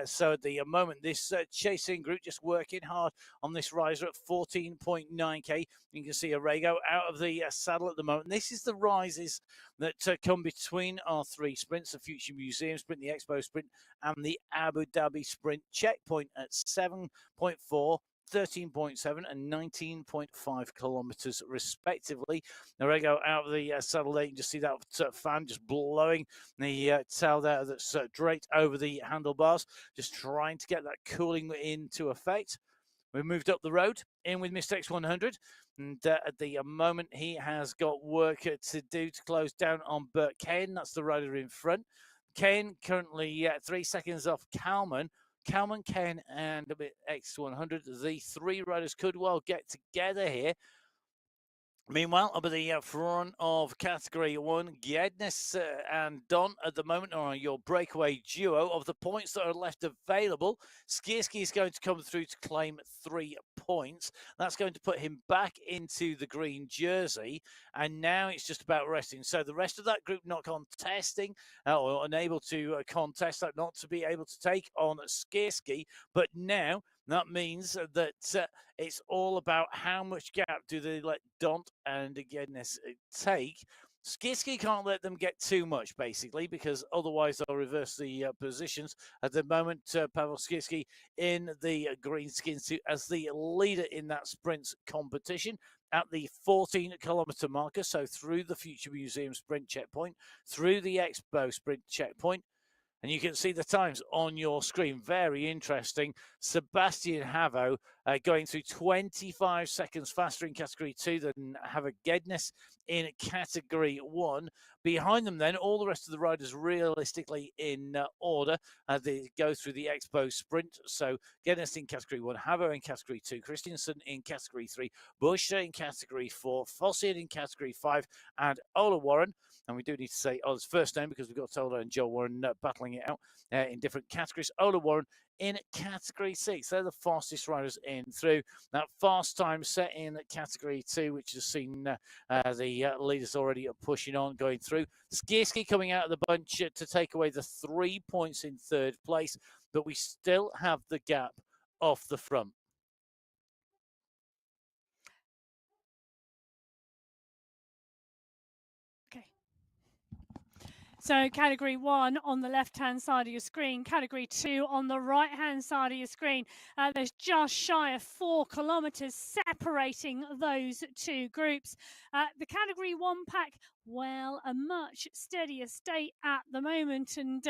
So at the moment, this chasing group just working hard on this riser at 14.9k. You can see Orrego out of the saddle at the moment. This is the rises that come between our three sprints: the Future Museum Sprint, the Expo Sprint, and the Abu Dhabi Sprint. Checkpoint at 7.4. 13.7 and 19.5 kilometers respectively. Orrego out of the saddle there. You can just see that fan just blowing the tail there that's draped over the handlebars, just trying to get that cooling into effect. We've moved up the road in with Mr. X100, and at the moment he has got work to do to close down on Bert Kane. That's the rider in front. Kane currently 3 seconds off Kalman, Kane, and a bit X100. The three riders could well get together here. Meanwhile, up at the front of Category 1, Gednes and Don at the moment are your breakaway duo. Of the points that are left available, Skierski is going to come through to claim 3 points. That's going to put him back into the green jersey, and now it's just about resting. So the rest of that group not contesting, or unable to contest that, not to be able to take on Skierski, but now that means that it's all about how much gap do they let Dont and Gednes take. Skierski can't let them get too much, basically, because otherwise they'll reverse the positions. At the moment, Pavel Skierski in the green skin suit as the leader in that sprint competition at the 14-kilometer marker, so through the Future Museum sprint checkpoint, through the Expo sprint checkpoint. And you can see the times on your screen. Very interesting. Sebastian Havo going through 25 seconds faster in Category 2 than Havo Gednes in Category 1. Behind them then, all the rest of the riders realistically in order. They go through the Expo Sprint. So Gednes in Category 1, Havo in Category 2, Christiansen in Category 3, Bush in Category 4, Fossian in Category 5, and Ola Warren. And we do need to say Ola's first name because we've got Ola and Joe Warren battling it out in different categories. Ola Warren in Category 6. They're the fastest riders in through. That fast time set in Category 2, which has seen the leaders already pushing on, going through. Skierski coming out of the bunch to take away the 3 points in third place, but we still have the gap off the front. So category 1 on the left-hand side of your screen, category 2 on the right-hand side of your screen. There's just shy of 4 kilometres separating those two groups. The category 1 pack, well, a much steadier state at the moment. And,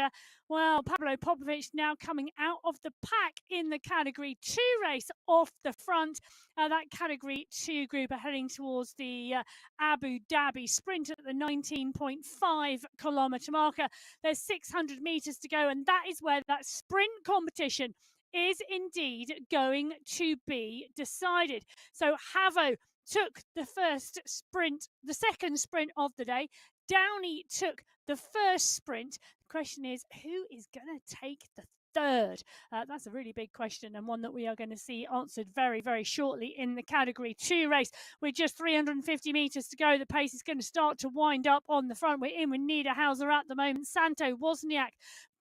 well, Pablo Popovic now coming out of the pack in the category 2 race off the front. That category 2 group are heading towards the Abu Dhabi sprint at the 19.5 kilometre marker. There's 600 metres to go, and that is where that sprint competition is indeed going to be decided. So Havo took the first sprint, the second sprint of the day. Downey took the first sprint. The question is, who is going to take the third? That's a really big question, and one that we are going to see answered very, very shortly in the category 2 race. With just 350 metres to go, the pace is going to start to wind up on the front. We're in with Niederhauser at the moment, Santo, Wozniak,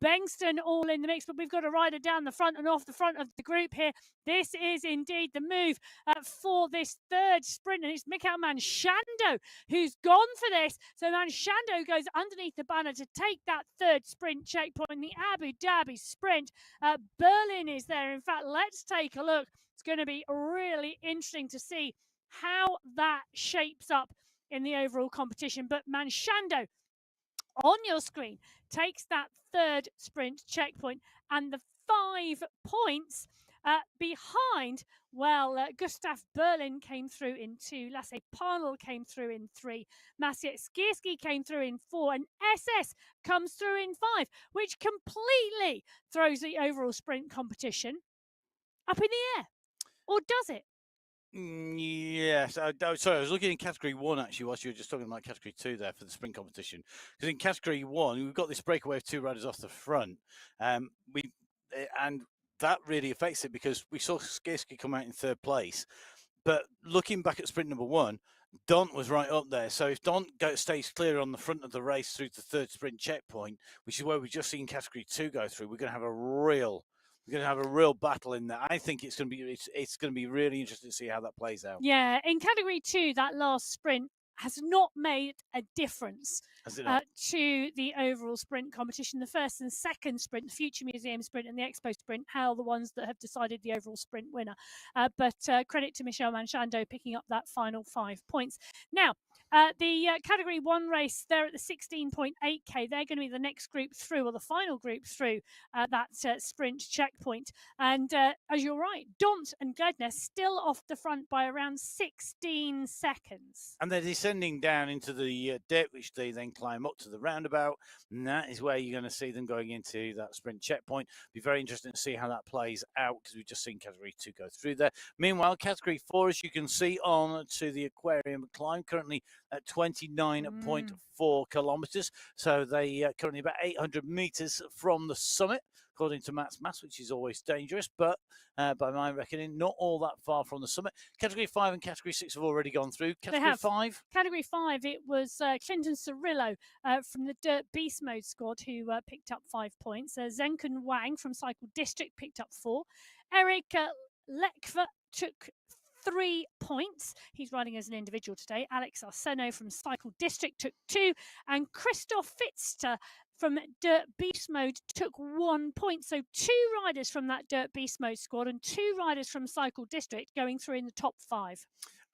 Bengston all in the mix, but we've got a rider down the front and off the front of the group here. This is indeed the move for this third sprint, and it's Mikhail Manshando who's gone for this. So Manshando goes underneath the banner to take that third sprint checkpoint, the Abu Dhabi sprint. Berlin is there. In fact, let's take a look. It's going to be really interesting to see how that shapes up in the overall competition. But Manshando on your screen takes that third sprint checkpoint, and the 5 points behind. Well, Gustav Berlin came through in 2, Lasse Parnell came through in 3, Maciej Skierski came through in 4, and SS comes through in 5, which completely throws the overall sprint competition up in the air. Or does it? Yes. Sorry, I was looking in category 1 actually, whilst you were just talking about category 2 there for the sprint competition. Because in category 1, we've got this breakaway of 2 riders off the front. And that really affects it because we saw Skierski come out in 3rd place. But looking back at sprint number 1, Dont was right up there. So if Dont stays clear on the front of the race through the 3rd sprint checkpoint, which is where we've just seen category 2 go through, we're going to have a real battle in there. I think it's going to be really interesting to see how that plays out. Yeah, in category 2, that last sprint has not made a difference to the overall sprint competition. The first and second sprint, the Future Museum sprint and the Expo sprint, are the ones that have decided the overall sprint winner. But credit to Michel Manshando picking up that final 5 points. Now, the category 1 race, they're at the 16.8k. They're going to be the next group through, or the final group through that sprint checkpoint. And as you're right, Dont and Gledner still off the front by around 16 seconds. And they're descending down into the dip, which they then climb up to the roundabout. And that is where you're going to see them going into that sprint checkpoint. Be very interesting to see how that plays out because we've just seen category 2 go through there. Meanwhile, category 4, as you can see, on to the aquarium climb, currently at 29.4 kilometers. So they currently about 800 meters from the summit, according to Matt's maths, which is always dangerous, but by my reckoning, not all that far from the summit. Category 5 and Category 6 have already gone through. Category 5? Category 5, it was Clinton Cirillo from the Dirt Beast Mode squad who picked up 5 points. Zenken Wang from Cycle District picked up 4. Eric Lekva took 3 points. He's riding as an individual today. Alex Arseno from Cycle District took 2. And Christoph Fitzter from Dirt Beast Mode took 1 point. So 2 riders from that Dirt Beast Mode squad and 2 riders from Cycle District going through in the top 5.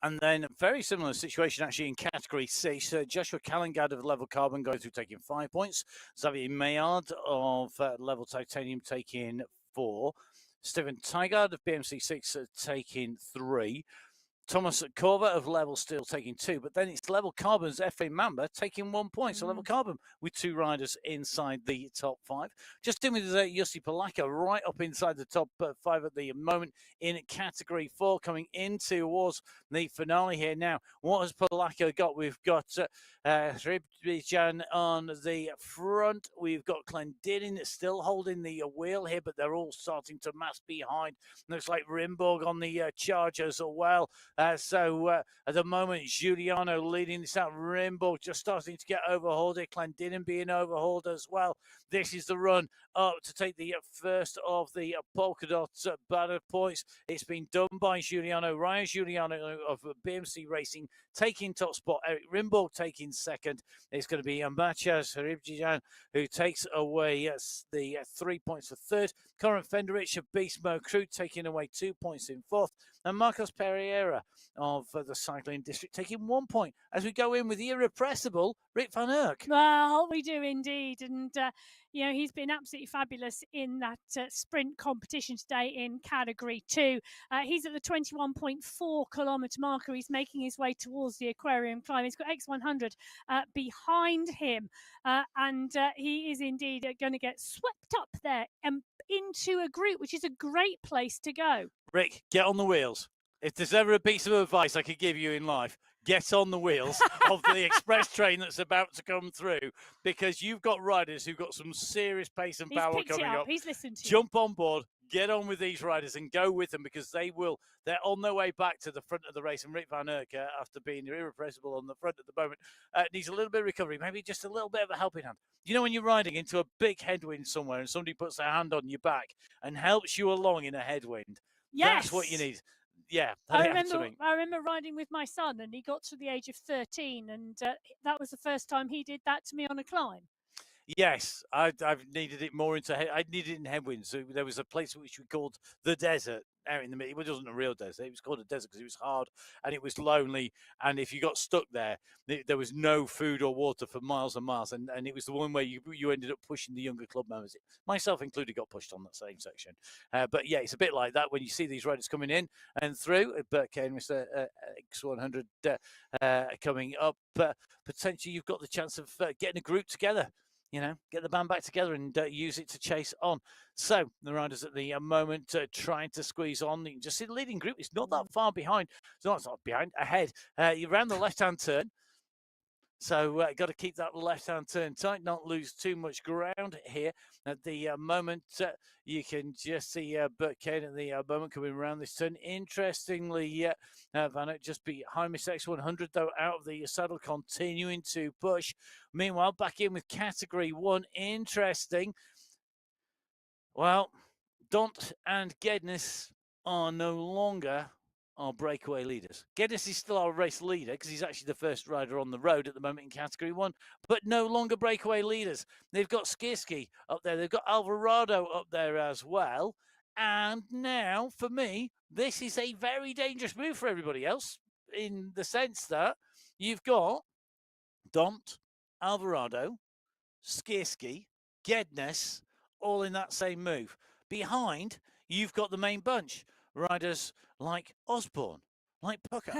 And then a very similar situation actually in Category 6. Joshua Callengard of Level Carbon going through taking 5 points. Xavier Maillard of Level Titanium taking 4. Stephen Tygard of BMC6 taking 3. Thomas Corva of Level Steel taking 2, but then it's Level Carbon's F.A. Mamba taking 1 point. So Level Carbon with 2 riders inside the top 5. Just in with Jussi Palaka right up inside the top 5 at the moment in Category 4, coming in towards the finale here. Now, what has Palaka got? We've got Rybjan on the front. We've got Clendenin still holding the wheel here, but they're all starting to mass behind. Looks like Rimborg on the charge as well. So at the moment, Giuliano leading this out. Rimborg just starting to get overhauled here. Clendenin being overhauled as well. This is the run up to take the first of the polka dot banner points. It's been done by Giuliano Ryan. Giuliano of BMC Racing taking top spot. Eric Rimbaud taking second. It's going to be Machas Ribjian who takes away the 3 points for third. Corin Fenderich of Beast Mode Crew taking away 2 points in fourth. And Marcos Pereira of the Cycling District taking 1 point as we go in with the irrepressible Rick van Erck. Well, we do indeed. And, he's been absolutely fabulous in that sprint competition today in Category 2. He's at the 21.4 kilometre marker. He's making his way towards the aquarium climb. He's got X100 behind him. And he is indeed going to get swept up there into a group, which is a great place to go. Rick, get on the wheels. If there's ever a piece of advice I could give you in life, get on the wheels of the express train that's about to come through, because you've got riders who've got some serious pace and power coming up. He's listened to Jump on board, get on with these riders and go with them, because they're on their way back to the front of the race. And Rick van Erck, after being irrepressible on the front at the moment, needs a little bit of recovery, maybe just a little bit of a helping hand. You know, when you're riding into a big headwind somewhere and somebody puts their hand on your back and helps you along in a headwind, that's what you need. Yeah, I remember riding with my son, and he got to the age of 13, and that was the first time he did that to me on a climb. Yes, I've needed it more I needed it in headwinds. So there was a place which we called the desert out in the middle. It wasn't a real desert. It was called a desert because it was hard and it was lonely. And if you got stuck there, there was no food or water for miles and miles. And it was the one where you ended up pushing the younger club members. Myself included got pushed on that same section. But yeah, it's a bit like that when you see these riders coming in and through. Bert Kane, Mr. X100 coming up. Potentially you've got the chance of getting a group together. Get the band back together and use it to chase on. So the riders at the moment trying to squeeze on. You can just see the leading group is not that far behind. It's not behind, ahead. You're around the left-hand turn. So got to keep that left-hand turn tight, not lose too much ground here. At the moment, you can just see Bert Kane at the moment coming around this turn. Interestingly, Van Eyck just behind Miss X100, though, out of the saddle, continuing to push. Meanwhile, back in with Category 1. Interesting. Well, Dont and Gedness are no longer our breakaway leaders. Geddes is still our race leader because he's actually the first rider on the road at the moment in Category 1, but no longer breakaway leaders. They've got Skierski up there. They've got Alvarado up there as well. And now, for me, this is a very dangerous move for everybody else in the sense that you've got Dont, Alvarado, Skierski, Gedness, all in that same move. Behind, you've got the main bunch. Riders like Osborne, like Pucker,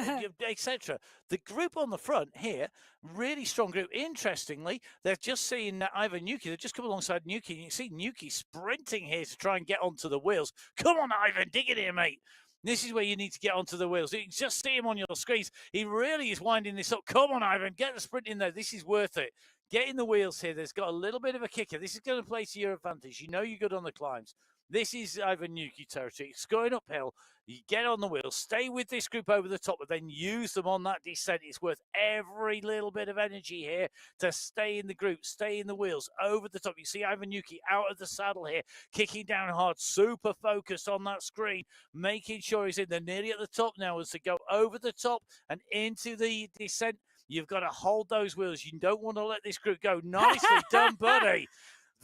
etc. The group on the front here, really strong group. Interestingly, they're just seeing Ivan Nuki. They've just come alongside Nuki. And you see Nuki sprinting here to try and get onto the wheels. Come on, Ivan, dig it here, mate. This is where you need to get onto the wheels. You can just see him on your screens. He really is winding this up. Come on, Ivan, get the sprint in there. This is worth it. Get in the wheels here. There's got a little bit of a kicker. This is going to play to your advantage. You know you're good on the climbs. This is Ivan Nuki territory. It's going uphill. You get on the wheels, stay with this group over the top, but then use them on that descent. It's worth every little bit of energy here to stay in the group, stay in the wheels, over the top. You see Ivan Nuki out of the saddle here, kicking down hard, super focused on that screen, making sure he's in there. Nearly at the top now as to go over the top and into the descent. You've got to hold those wheels. You don't want to let this group go. Nicely done, buddy.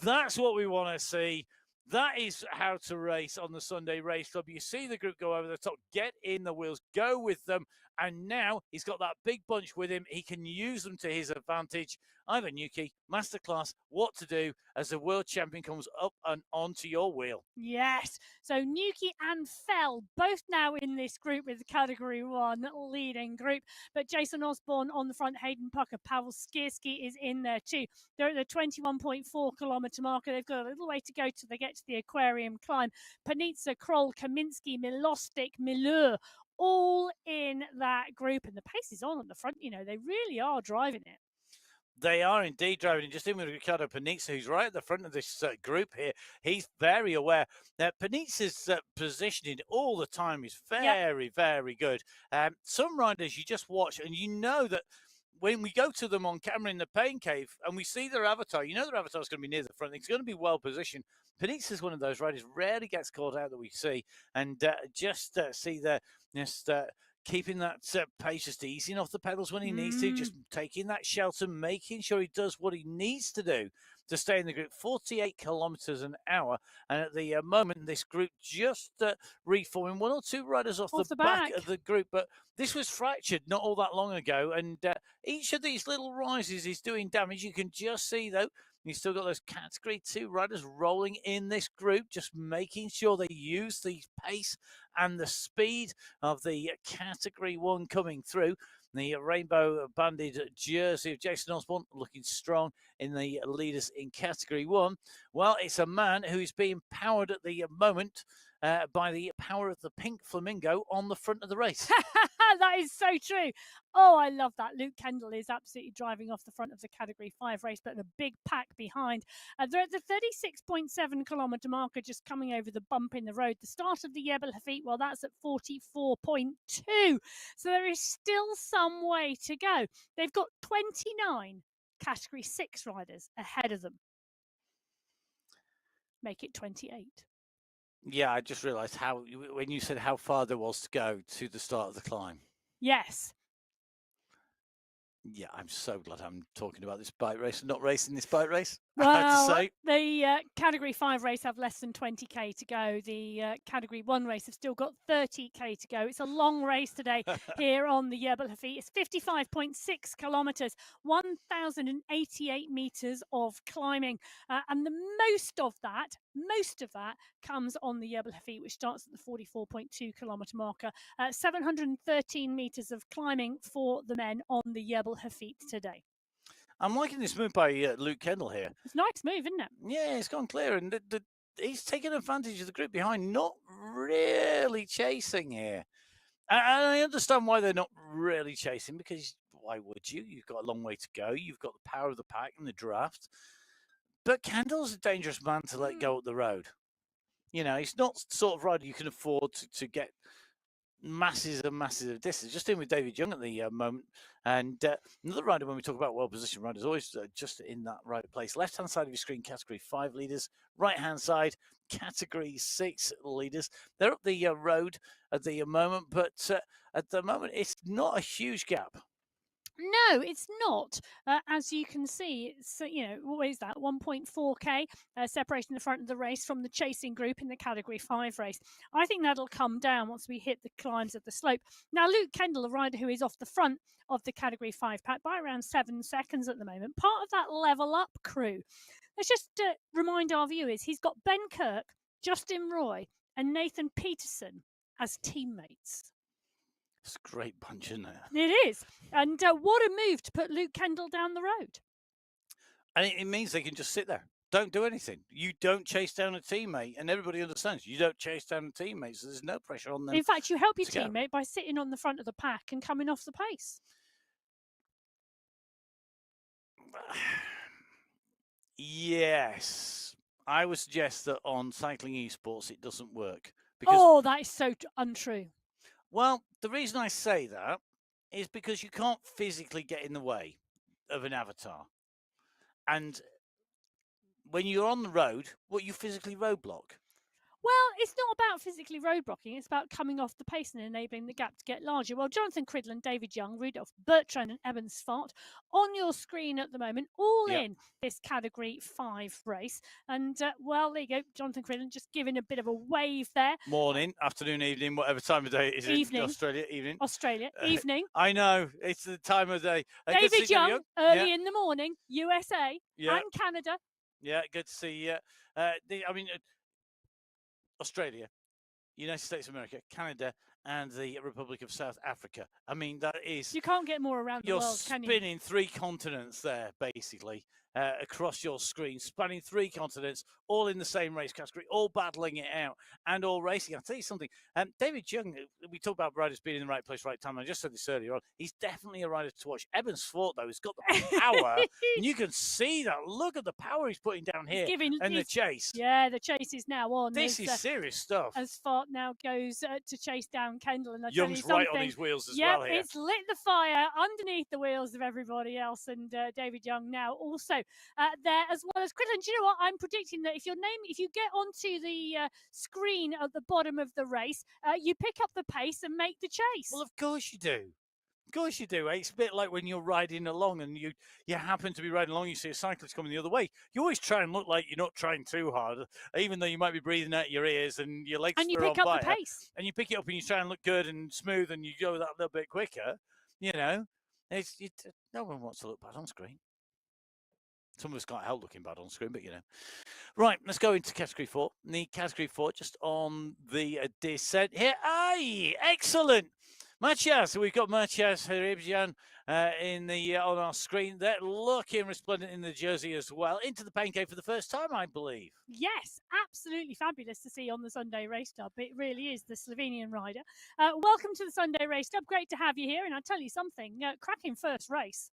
That's what we want to see. That is how to race on the Sunday Race Club. You see the group go over the top, get in the wheels, go with them, and now he's got that big bunch with him. He can use them to his advantage. Ivan Nuki, masterclass, what to do as the world champion comes up and onto your wheel. Yes. So Nuki and Fell both now in this group with the Category 1 leading group. But Jason Osborne on the front, Hayden Pucker, Pavel Skierski is in there too. They're at the 21.4 kilometre marker. They've got a little way to go till they get to the aquarium climb. Panitsa, Kroll, Kaminski, Milostic, Milur, all in that group. And the pace is on the front. They really are driving it. They are indeed driving. Just in with Ricardo Panizza, who's right at the front of this group here. He's very aware that Panizza's positioning all the time is very, very good. Some riders you just watch and you know that when we go to them on camera in the pain cave and we see their avatar, you know their avatar is going to be near the front. It's going to be well positioned. Panizza is one of those riders rarely gets caught out that we see, and just see there, just keeping that pace, just easing off the pedals when he needs to, just taking that shelter, making sure he does what he needs to do to stay in the group. 48 kilometers an hour, and at the moment, this group just reforming. One or two riders off the back of the group, but this was fractured not all that long ago, and each of these little rises is doing damage. You can just see, though, you've still got those Category 2 riders rolling in this group, just making sure they use the pace and the speed of the Category 1 coming through. The rainbow banded jersey of Jason Osborne looking strong in the leaders in Category 1. Well, it's a man who is being powered at the moment by the power of the pink flamingo on the front of the race. That is so true. Oh, I love that. Luke Kendall is absolutely driving off the front of the Category 5 race, but the big pack behind. They're at the 36.7 kilometre marker, just coming over the bump in the road. The start of the Jebel Hafit, well, that's at 44.2. So there is still some way to go. They've got 29 Category 6 riders ahead of them. Make it 28. Yeah, I just realised when you said how far there was to go to the start of the climb. Yes. Yeah, I'm so glad I'm talking about this bike race and not racing this bike race. Well, I have to say. The Category 5 race have less than 20k to go. The Category 1 race have still got 30k to go. It's a long race today here on the Jebel Hafit. It's 55.6 kilometres, 1,088 metres of climbing. And the most of that comes on the Jebel Hafit, which starts at the 44.2 kilometre marker. 713 metres of climbing for the men on the Jebel Hafit today. I'm liking this move by Luke Kendall here. It's a nice move, isn't it? Yeah, it's gone clear, and he's taking advantage of the group behind, not really chasing here. And I understand why they're not really chasing, because why would you? You've got a long way to go. You've got the power of the pack and the draft. But Kendall's a dangerous man to let go up the road. You know, he's not the sort of rider you can afford to get masses and masses of distance. Just in with David Young at the moment. And another rider, when we talk about well-positioned riders, always just in that right place. Left-hand side of your screen, Category 5 leaders. Right-hand side, Category 6 leaders. They're up the road at the moment, but at the moment, it's not a huge gap. No, it's not. As you can see, it's, what is that? 1.4k separation in the front of the race from the chasing group in the Category 5 race. I think that'll come down once we hit the climbs of the slope. Now, Luke Kendall, a rider who is off the front of the Category 5 pack by around 7 seconds at the moment, part of that level up crew. Let's just remind our viewers, he's got Ben Kirk, Justin Roy, and Nathan Peterson as teammates. It's a great bunch, isn't it? It is. And what a move to put Luke Kendall down the road. And it means they can just sit there. Don't do anything. You don't chase down a teammate, and everybody understands you don't chase down a teammate, so there's no pressure on them. In fact, you help your teammate by sitting on the front of the pack and coming off the pace. Yes. I would suggest that on cycling esports, it doesn't work. Because, that is so untrue. Well, the reason I say that is because you can't physically get in the way of an avatar. And when you're on the road, you physically roadblock. Well, it's not about physically roadblocking. It's about coming off the pace and enabling the gap to get larger. Well, Jonathan Cridland, David Young, Rudolf Bertrand and Eben Svart on your screen at the moment, all in this Category 5 race. And, well, there you go. Jonathan Cridland just giving a bit of a wave there. Morning, afternoon, evening, whatever time of day it is. Evening. In Australia, evening. Australia, evening. I know. It's the time of day. David Young, early in the morning, USA and Canada. Yeah, good to see you. Australia, United States of America, Canada, and the Republic of South Africa. I mean, that is... You can't get more around the world, can you? You're spinning 3 continents there, basically. across your screen, spanning 3 continents, all in the same race category, all battling it out and all racing. I'll tell you something. David Young, we talk about riders being in the right place, right time. I just said this earlier on. He's definitely a rider to watch. Evans Fort, though, has got the power, and you can see that. Look at the power he's putting down here in the chase. Yeah, the chase is now on. This is serious stuff. As Fort now goes to chase down Kendall. And I Young's tell you right on his wheels as well here. It's lit the fire underneath the wheels of everybody else. And David Young now also there, as well as Chris. And do you know what? I'm predicting that if you get onto the screen at the bottom of the race, you pick up the pace and make the chase. Well, of course you do. Of course you do. It's a bit like when you're riding along and you happen to be riding along, you see a cyclist coming the other way. You always try and look like you're not trying too hard, even though you might be breathing out your ears and your legs and you are pick on up fire. the pace. And you pick it up and you try and look good and smooth and you go that little bit quicker. You know, no one wants to look bad on screen. Some of us can't help looking bad on screen, but you know. Right, let's go into Category 4. The Category 4 just on the descent here. Aye, excellent. Machias, we've got Machias Haribjan on our screen. They're looking resplendent in the jersey as well. Into the pain cave for the first time, I believe. Yes, absolutely fabulous to see on the Sunday Race Club. It really is the Slovenian rider. Welcome to the Sunday Race Club. Great to have you here. And I'll tell you something, cracking first race.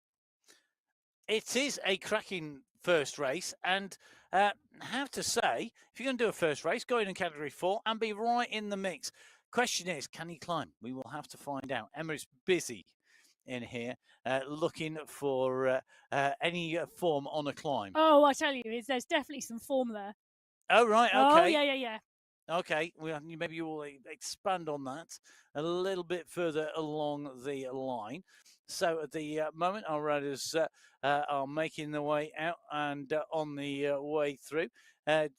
It is a cracking first race, and I have to say, if you're going to do a first race, go in Category 4 and be right in the mix. Question is, can he climb? We will have to find out. Emma's busy in here looking for any form on a climb. Oh, I tell you, there's definitely some form there. Oh, right, okay. Oh, yeah. Okay, well, maybe you will expand on that a little bit further along the line. So at the moment, our riders are making their way out and on the way through.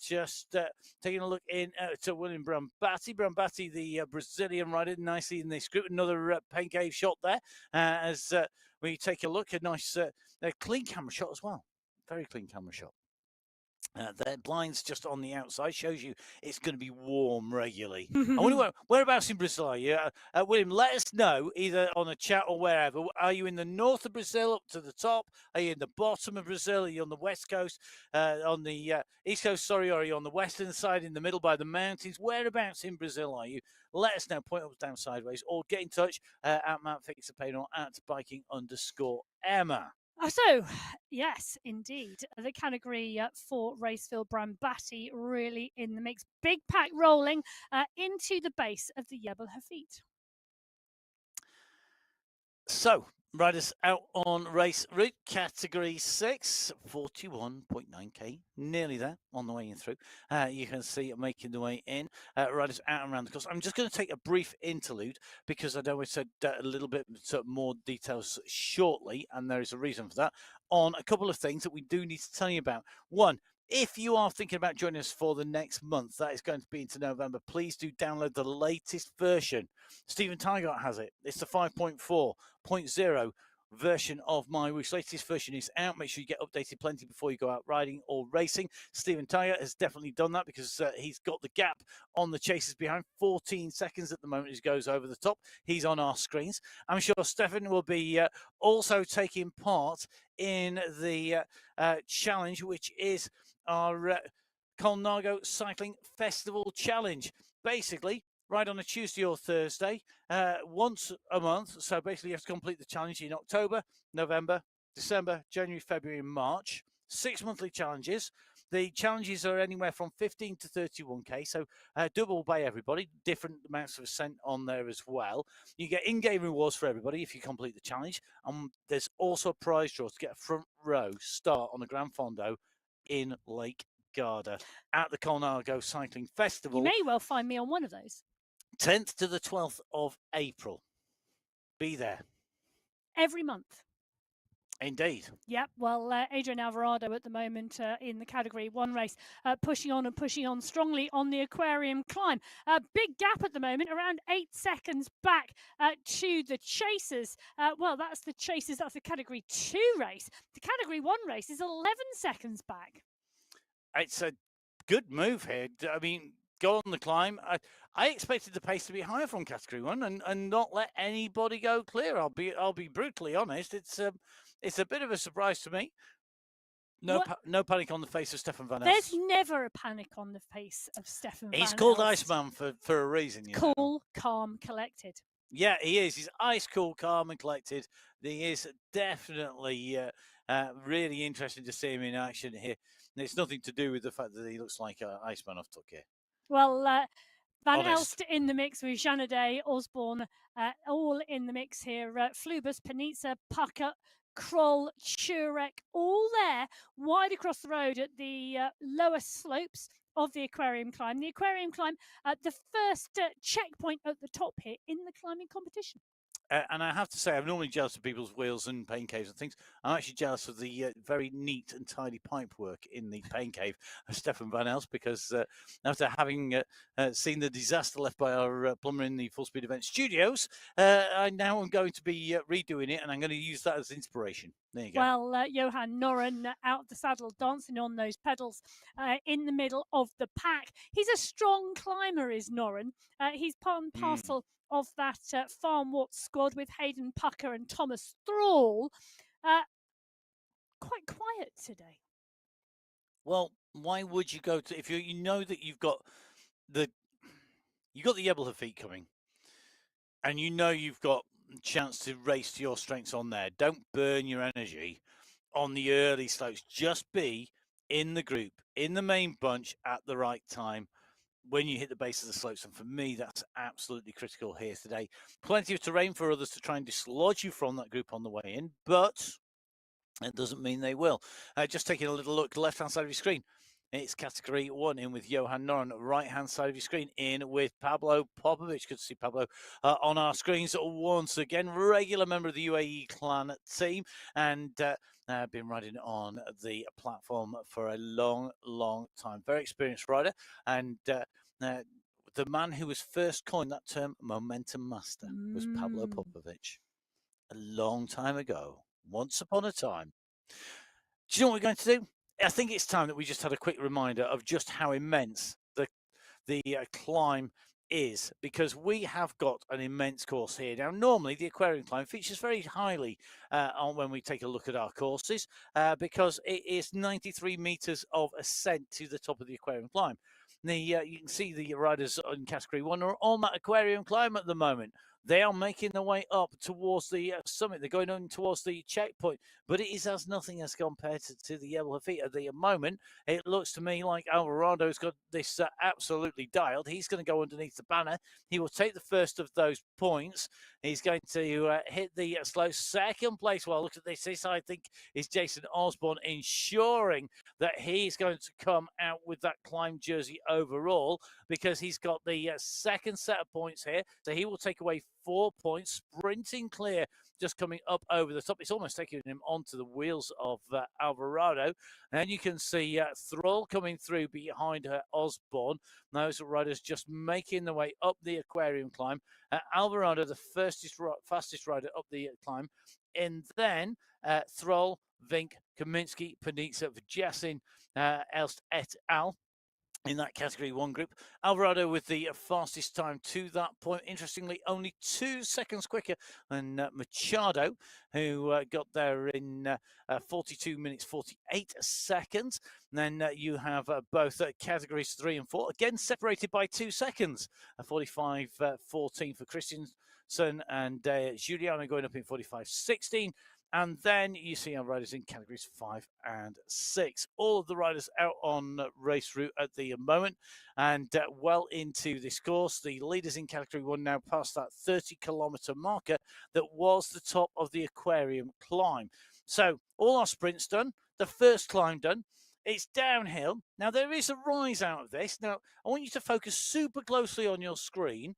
Just taking a look in to William Brambati. Brambati, the Brazilian rider, nicely in this group. Another paint cave shot there as we take a look. A nice clean camera shot as well. Very clean camera shot. The blinds just on the outside shows you it's going to be warm regularly. I wonder whereabouts in Brazil are you? William, let us know either on a chat or wherever. Are you in the north of Brazil up to the top? Are you in the bottom of Brazil? Are you on the west coast? On the east coast, sorry, or are you on the western side in the middle by the mountains? Whereabouts in Brazil are you? Let us know, point up, down, sideways, or get in touch at Matt Fixer or at biking_Emma. So, yes, indeed. The Category 4 Racefield Brambati really in the mix. Big pack rolling into the base of the Jebel Hafid. So, riders out on race route, Category 6, 41.9k, nearly there on the way in through. You can see it making the way in. Riders out and around the course. I'm just going to take a brief interlude because I know I said a little bit more details shortly, and there is a reason for that, on a couple of things that we do need to tell you about. One, if you are thinking about joining us for the next month, that is going to be into November, please do download the latest version. Stephen Tygart has it. It's the 5.4.0 version of MyWhoosh. Latest version is out. Make sure you get updated plenty before you go out riding or racing. Stephen Tygart has definitely done that because he's got the gap on the chasers behind. 14 seconds at the moment as he goes over the top. He's on our screens. I'm sure Stefan will be also taking part in the challenge, which is our Colnago Cycling Festival Challenge. Basically, ride on a Tuesday or Thursday once a month. So basically, you have to complete the challenge in October, November, December, January, February, and March. 6 monthly challenges. The challenges are anywhere from 15 to 31k, so doable by everybody. Different amounts of ascent on there as well. You get in-game rewards for everybody if you complete the challenge. There's also a prize draw to get a front row start on the Gran Fondo in Lake Garda at the Colnago Cycling Festival. You may well find me on one of those. 10th to the 12th of April. Be there. Every month. Indeed. Yep. Well, Adrian Alvarado at the moment in the Category 1 race, pushing on strongly on the Aquarium climb. Big gap at the moment, around 8 seconds back to the chasers. Well, that's the chasers. That's the Category 2 race. The Category 1 race is 11 seconds back. It's a good move here. I mean, go on the climb. I expected the pace to be higher from Category 1 and not let anybody go clear. I'll be brutally honest. It's a bit of a surprise to me. No panic on the face of Stefan Van There's Ness. never a panic on the face of Stefan Van He's called Elst. Iceman for a reason, you know. Cool, calm, collected. Yeah, he is. He's ice cool, calm, and collected. He is definitely really interesting to see him in action here. And it's nothing to do with the fact that he looks like Iceman off Tuck here. Well, Van Honest. Elst in the mix with Janaday, Osborne, all in the mix here. Flubus, Panizza, Pucker, Kroll, Churek, all there wide across the road at the lower slopes of the aquarium climb. The aquarium climb, the first checkpoint at the top here in the climbing competition. And I have to say, I'm normally jealous of people's wheels and pain caves and things. I'm actually jealous of the very neat and tidy pipe work in the pain cave of Stefan Van Els, because after having seen the disaster left by our plumber in the Full Speed Event studios, I now am going to be redoing it, and I'm going to use that as inspiration. There you go. Well, Johan Norren out of the saddle, dancing on those pedals in the middle of the pack. He's a strong climber, is Norren. He's part and parcel of that Farm Watts squad with Hayden Pucker and Thomas Thrall. Quite quiet today. Well, why would you go to, if you know that you've got the Yebel feet coming, and you know you've got a chance to race to your strengths on there, don't burn your energy on the early slopes. Just be in the group, in the main bunch at the right time when you hit the base of the slopes. And for me, that's absolutely critical here today. Plenty of terrain for others to try and dislodge you from that group on the way in, but it doesn't mean they will. Just taking a little look, left-hand side of your screen. It's category 1 in with Johan Norren. Right-hand side of your screen in with Pablo Popovic. Good to see Pablo on our screens once again. Regular member of the UAE clan team, and been riding on the platform for a long, long time. Very experienced rider, and the man who was first coined that term, momentum master, was Pablo Popovic. A long time ago, once upon a time. Do you know what we're going to do? I think it's time that we just had a quick reminder of just how immense the climb is, because we have got an immense course here. Now, normally the aquarium climb features very highly on when we take a look at our courses, because it is 93 meters of ascent to the top of the aquarium climb. You can see the riders in category 1 are on that aquarium climb at the moment. They are making their way up towards the summit. They're going on towards the checkpoint, but it is as nothing as compared to the Yellow Feet at the moment. It looks to me like Alvarado's got this absolutely dialed. He's going to go underneath the banner. He will take the first of those points. He's going to hit the slow second place. Well, look at this. This, I think, is Jason Osborne ensuring that he's going to come out with that climb jersey overall, because he's got the second set of points here. So he will take away 4 points, sprinting clear, just coming up over the top. It's almost taking him onto the wheels of Alvarado. And you can see Thrall coming through behind Osborne. Those riders just making their way up the aquarium climb. Alvarado, the fastest rider up the climb. And then Thrall, Vink, Kaminsky, Panizza, Vjasin, Elst et al. In that category 1 group. Alvarado with the fastest time to that point. Interestingly, only 2 seconds quicker than Machado, who got there in 42 minutes 48 seconds. And then you have both categories 3 and 4, again separated by 2 seconds. 45-14 for Christensen and Giuliano going up in 45-16. And then you see our riders in categories 5 and 6. All of the riders out on race route at the moment, and well into this course. The leaders in category 1 now past that 30-kilometer marker that was the top of the aquarium climb. So all our sprints done, the first climb done. It's downhill. Now, there is a rise out of this. Now, I want you to focus super closely on your screen.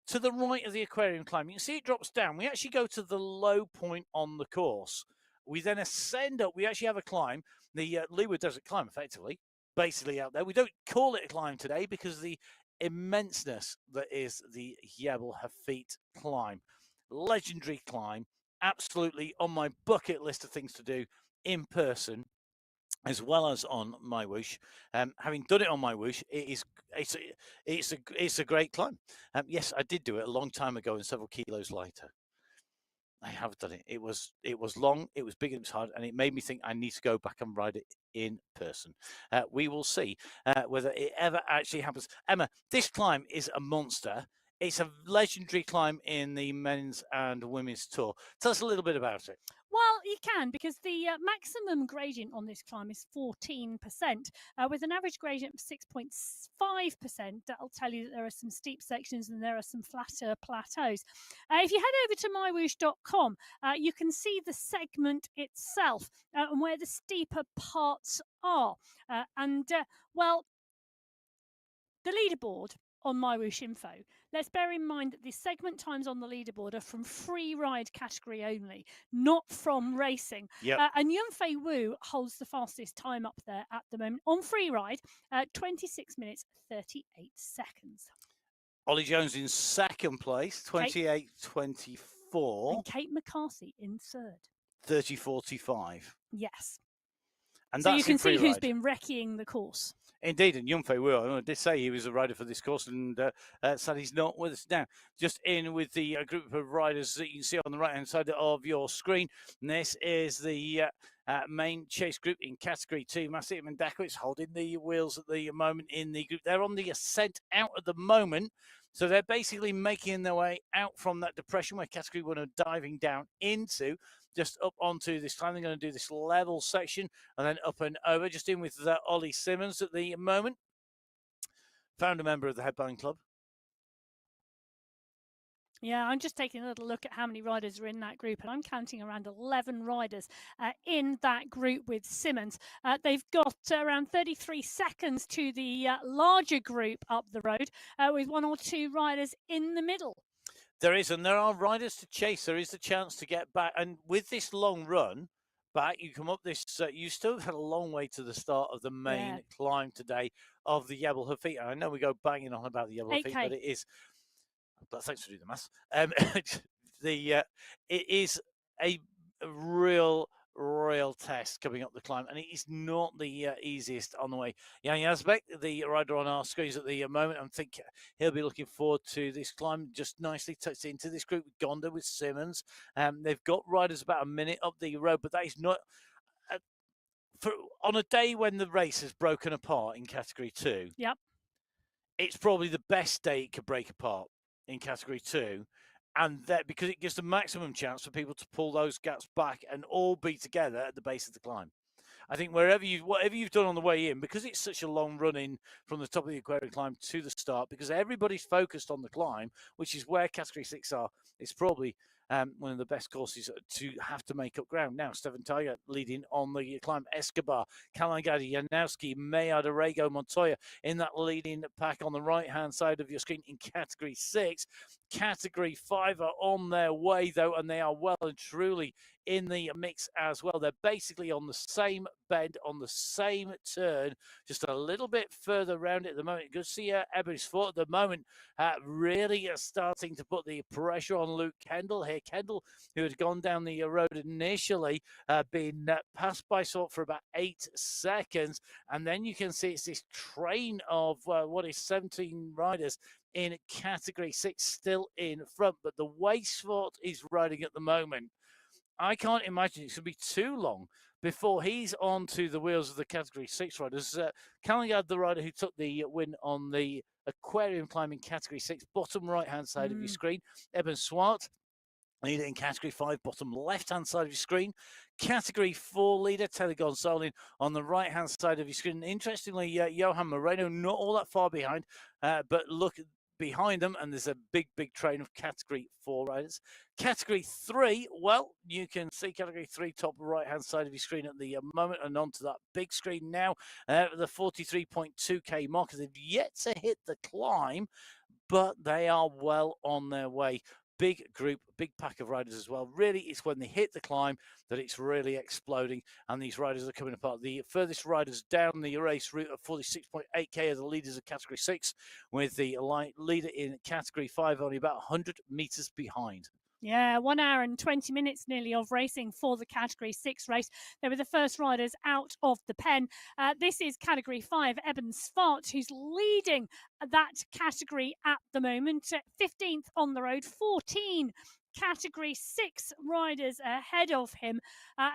To the right of the aquarium climb, you can see it drops down. We actually go to the low point on the course. We then ascend up. We actually have a climb, the leeward desert climb, effectively, basically out there. We don't call it a climb today because of the immenseness that is the Jebel Hafit climb. Legendary climb, absolutely on my bucket list of things to do in person, as well as on MyWhoosh. Having done it on MyWhoosh, it's a great climb. Yes, I did do it a long time ago and several kilos lighter. They have done it. It was long, it was big, and it was hard, and it made me think I need to go back and ride it in person. We will see whether it ever actually happens. Emma, this climb is a monster. It's a legendary climb in the men's and women's tour. Tell us a little bit about it. Well, you can, because the maximum gradient on this climb is 14%, with an average gradient of 6.5%. That'll tell you that there are some steep sections and there are some flatter plateaus. If you head over to MyWhoosh.com, you can see the segment itself and where the steeper parts are. Well, the leaderboard on MyWhoosh info. Let's bear in mind that the segment times on the leaderboard are from free ride category only, not from racing. Yep. And Yunfei Wu holds the fastest time up there at the moment on free ride, 26 minutes 38 seconds. Ollie Jones in second place, 28.24. And Kate McCarthy in third, 30.45. Yes. And so that's you can see who's ride. been wrecking the course. Indeed, and Yunfei Wu, I did say he was a rider for this course, and said he's not with us now. Just in with the group of riders that you can see on the right-hand side of your screen. And this is the main chase group in Category 2. Masih Mandakowicz holding the wheels at the moment in the group. They're on the ascent out at the moment, so they're basically making their way out from that depression where Category 1 are diving down into. Just up onto this climb. They're going to do this level section and then up and over. Just in with Ollie Simmons at the moment. Founder member of the Headband Club. Yeah, I'm just taking a little look at how many riders are in that group, and I'm counting around 11 riders in that group with Simmons. They've got around 33 seconds to the larger group up the road, with one or two riders in the middle. There is, and there are riders to chase. There is the chance to get back. And with this long run back, you come up this, you still had a long way to the start of the main climb today of the Jebel Hafid. I know we go banging on about the Jebel Hafid, but it is, thanks for doing the maths. It is a real test coming up the climb, and it is not the easiest on the way. Jan Yazbek, the rider on our screens at the moment, I think he'll be looking forward to this climb. Just nicely tucked into this group with Gonda, with Simmons. They've got riders about a minute up the road, but that is not on a day when the race has broken apart in Category 2. Yep, it's probably the best day it could break apart in Category 2. And that because it gives the maximum chance for people to pull those gaps back and all be together at the base of the climb. I think whatever you've done on the way in, because it's such a long run in from the top of the Aquarium climb to the start, because everybody's focused on the climb, which is where Category 6 are, it's probably one of the best courses to have to make up ground. Now, Stefan Tiger leading on the climb. Escobar, Kalangadi, Janowski, Maillard, Arrego, Montoya in that leading pack on the right-hand side of your screen in Category 6. Category 5 are on their way, though, and they are well and truly in the mix as well. They're basically on the same bend, on the same turn, just a little bit further around it at the moment. Good to see Ebersford at the moment really starting to put the pressure on Luke Kendall here. Kendall, who had gone down the road initially, been passed by Sort for about 8 seconds. And then you can see it's this train of 17 riders in Category 6 still in front. But the way Svart is riding at the moment, I can't imagine it's going to be too long before he's onto the wheels of the Category 6 riders. Kalangard, the rider who took the win on the Aquarium climb in Category 6, bottom right-hand side of your screen. Eben Swart, leader in Category 5, bottom left-hand side of your screen. Category 4 leader, Taylor Gonzalez, on the right-hand side of your screen. Interestingly, Johan Moreno, not all that far behind, but look behind them, and there's a big train of Category 4 riders. Category 3, well, you can see Category 3 top right-hand side of your screen at the moment, and onto that big screen now. The 43.2k markers have yet to hit the climb, but they are well on their way. Big group, big pack of riders as well. Really, it's when they hit the climb that it's really exploding, and these riders are coming apart. The furthest riders down the race route of 46.8k are the leaders of Category 6, with the leader in Category 5 only about 100 meters behind. Yeah, 1 hour and 20 minutes nearly of racing for the Category 6 race. They were the first riders out of the pen. This is Category 5, Eben Svart, who's leading that category at the moment. 15th on the road, 14 Category 6 riders ahead of him.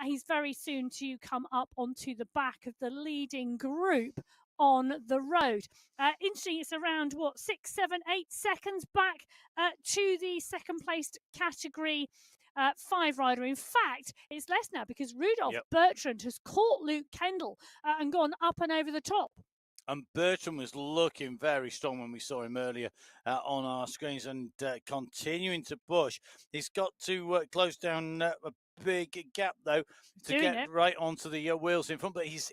He's very soon to come up onto the back of the leading group on the road. Interesting, it's around 6, 7, 8 seconds back to the second placed category 5 rider. In fact, it's less now because Rudolph Bertrand has caught Luke Kendall and gone up and over the top. And Bertrand was looking very strong when we saw him earlier on our screens, and continuing to push. He's got to close down a big gap, though, to get right onto the wheels in front. But he's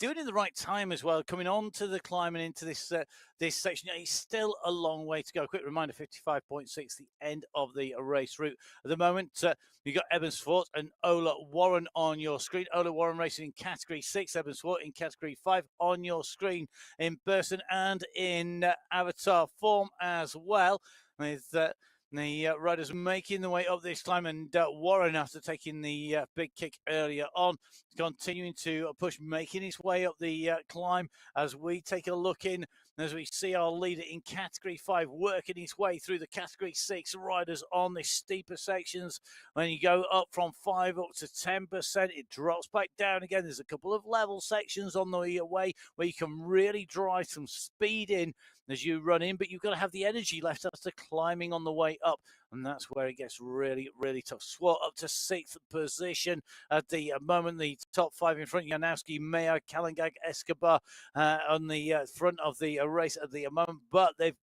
doing it the right time as well, coming onto the climb and into this this section. He's still a long way to go. Quick reminder, 55.6, the end of the race route. At the moment, you've got Eben Svort and Ola Warren on your screen. Ola Warren racing in Category 6, Eben Svort in Category 5 on your screen in person and in avatar form as well, with the riders making the way up this climb, and Warren, after taking the big kick earlier on, continuing to push, making his way up the climb as we take a look in, as we see our leader in Category 5 working his way through the Category 6 riders on the steeper sections. When you go up from 5 up to 10%, it drops back down again. There's a couple of level sections on the way where you can really drive some speed in as you run in, but you've got to have the energy left after climbing on the way up, and that's where it gets really, really tough. Swat up to 6th position at the moment. The top 5 in front, Janowski, Mayer, Kalangag, Escobar on the front of the race at the moment, but they've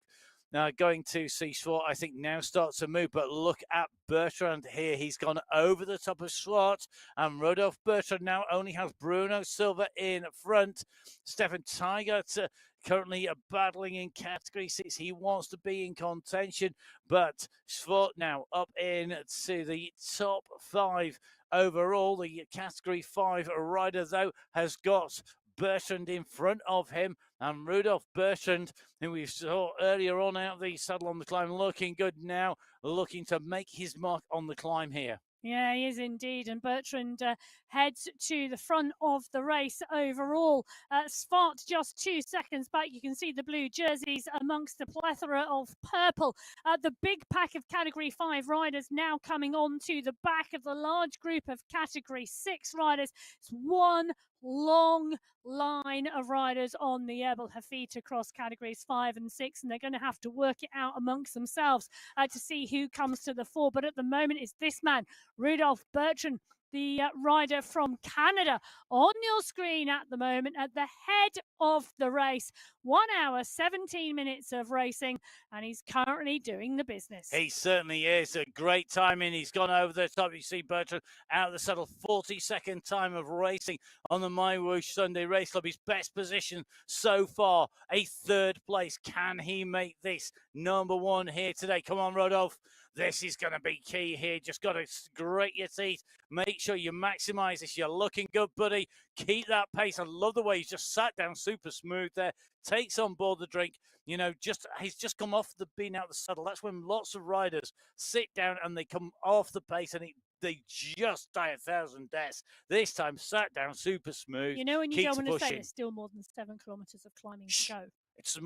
going to see Swart, I think, now start to move. But look at Bertrand here. He's gone over the top of Swart, and Rodolphe Bertrand now only has Bruno Silva in front. Stefan Tigert currently battling in Category 6. He wants to be in contention, but Svort now up in to the top 5 overall. The Category 5 rider, though, has got Bertrand in front of him, and Rudolph Bertrand, who we saw earlier on out of the saddle on the climb, looking good now, looking to make his mark on the climb here. Yeah, he is indeed. And Bertrand heads to the front of the race overall. Svart just 2 seconds back. You can see the blue jerseys amongst the plethora of purple. The big pack of Category 5 riders now coming on to the back of the large group of Category 6 riders. It's one long line of riders on the Ebel Hafid across Categories 5 and 6, and they're going to have to work it out amongst themselves to see who comes to the fore. But at the moment, it's this man, Rudolph Bertrand, the rider from Canada, on your screen at the moment at the head of the race. 1 hour, 17 minutes of racing, and he's currently doing the business. He certainly is. A great timing. He's gone over the top. You see Bertrand out of the saddle. 42nd time of racing on the MyWhoosh Sunday Race Club. His best position so far, a 3rd place. Can he make this number 1 here today? Come on, Rodolphe. This is going to be key here. Just got to grate your teeth. Make sure you maximize this. You're looking good, buddy. Keep that pace. I love the way he's just sat down super smooth there. Takes on board the drink. You know, he's just come off the being out the saddle. That's when lots of riders sit down and they come off the pace and they just die 1,000 deaths. This time, sat down super smooth. You know, when you don't want to say there's still more than 7 kilometers of climbing to go. It's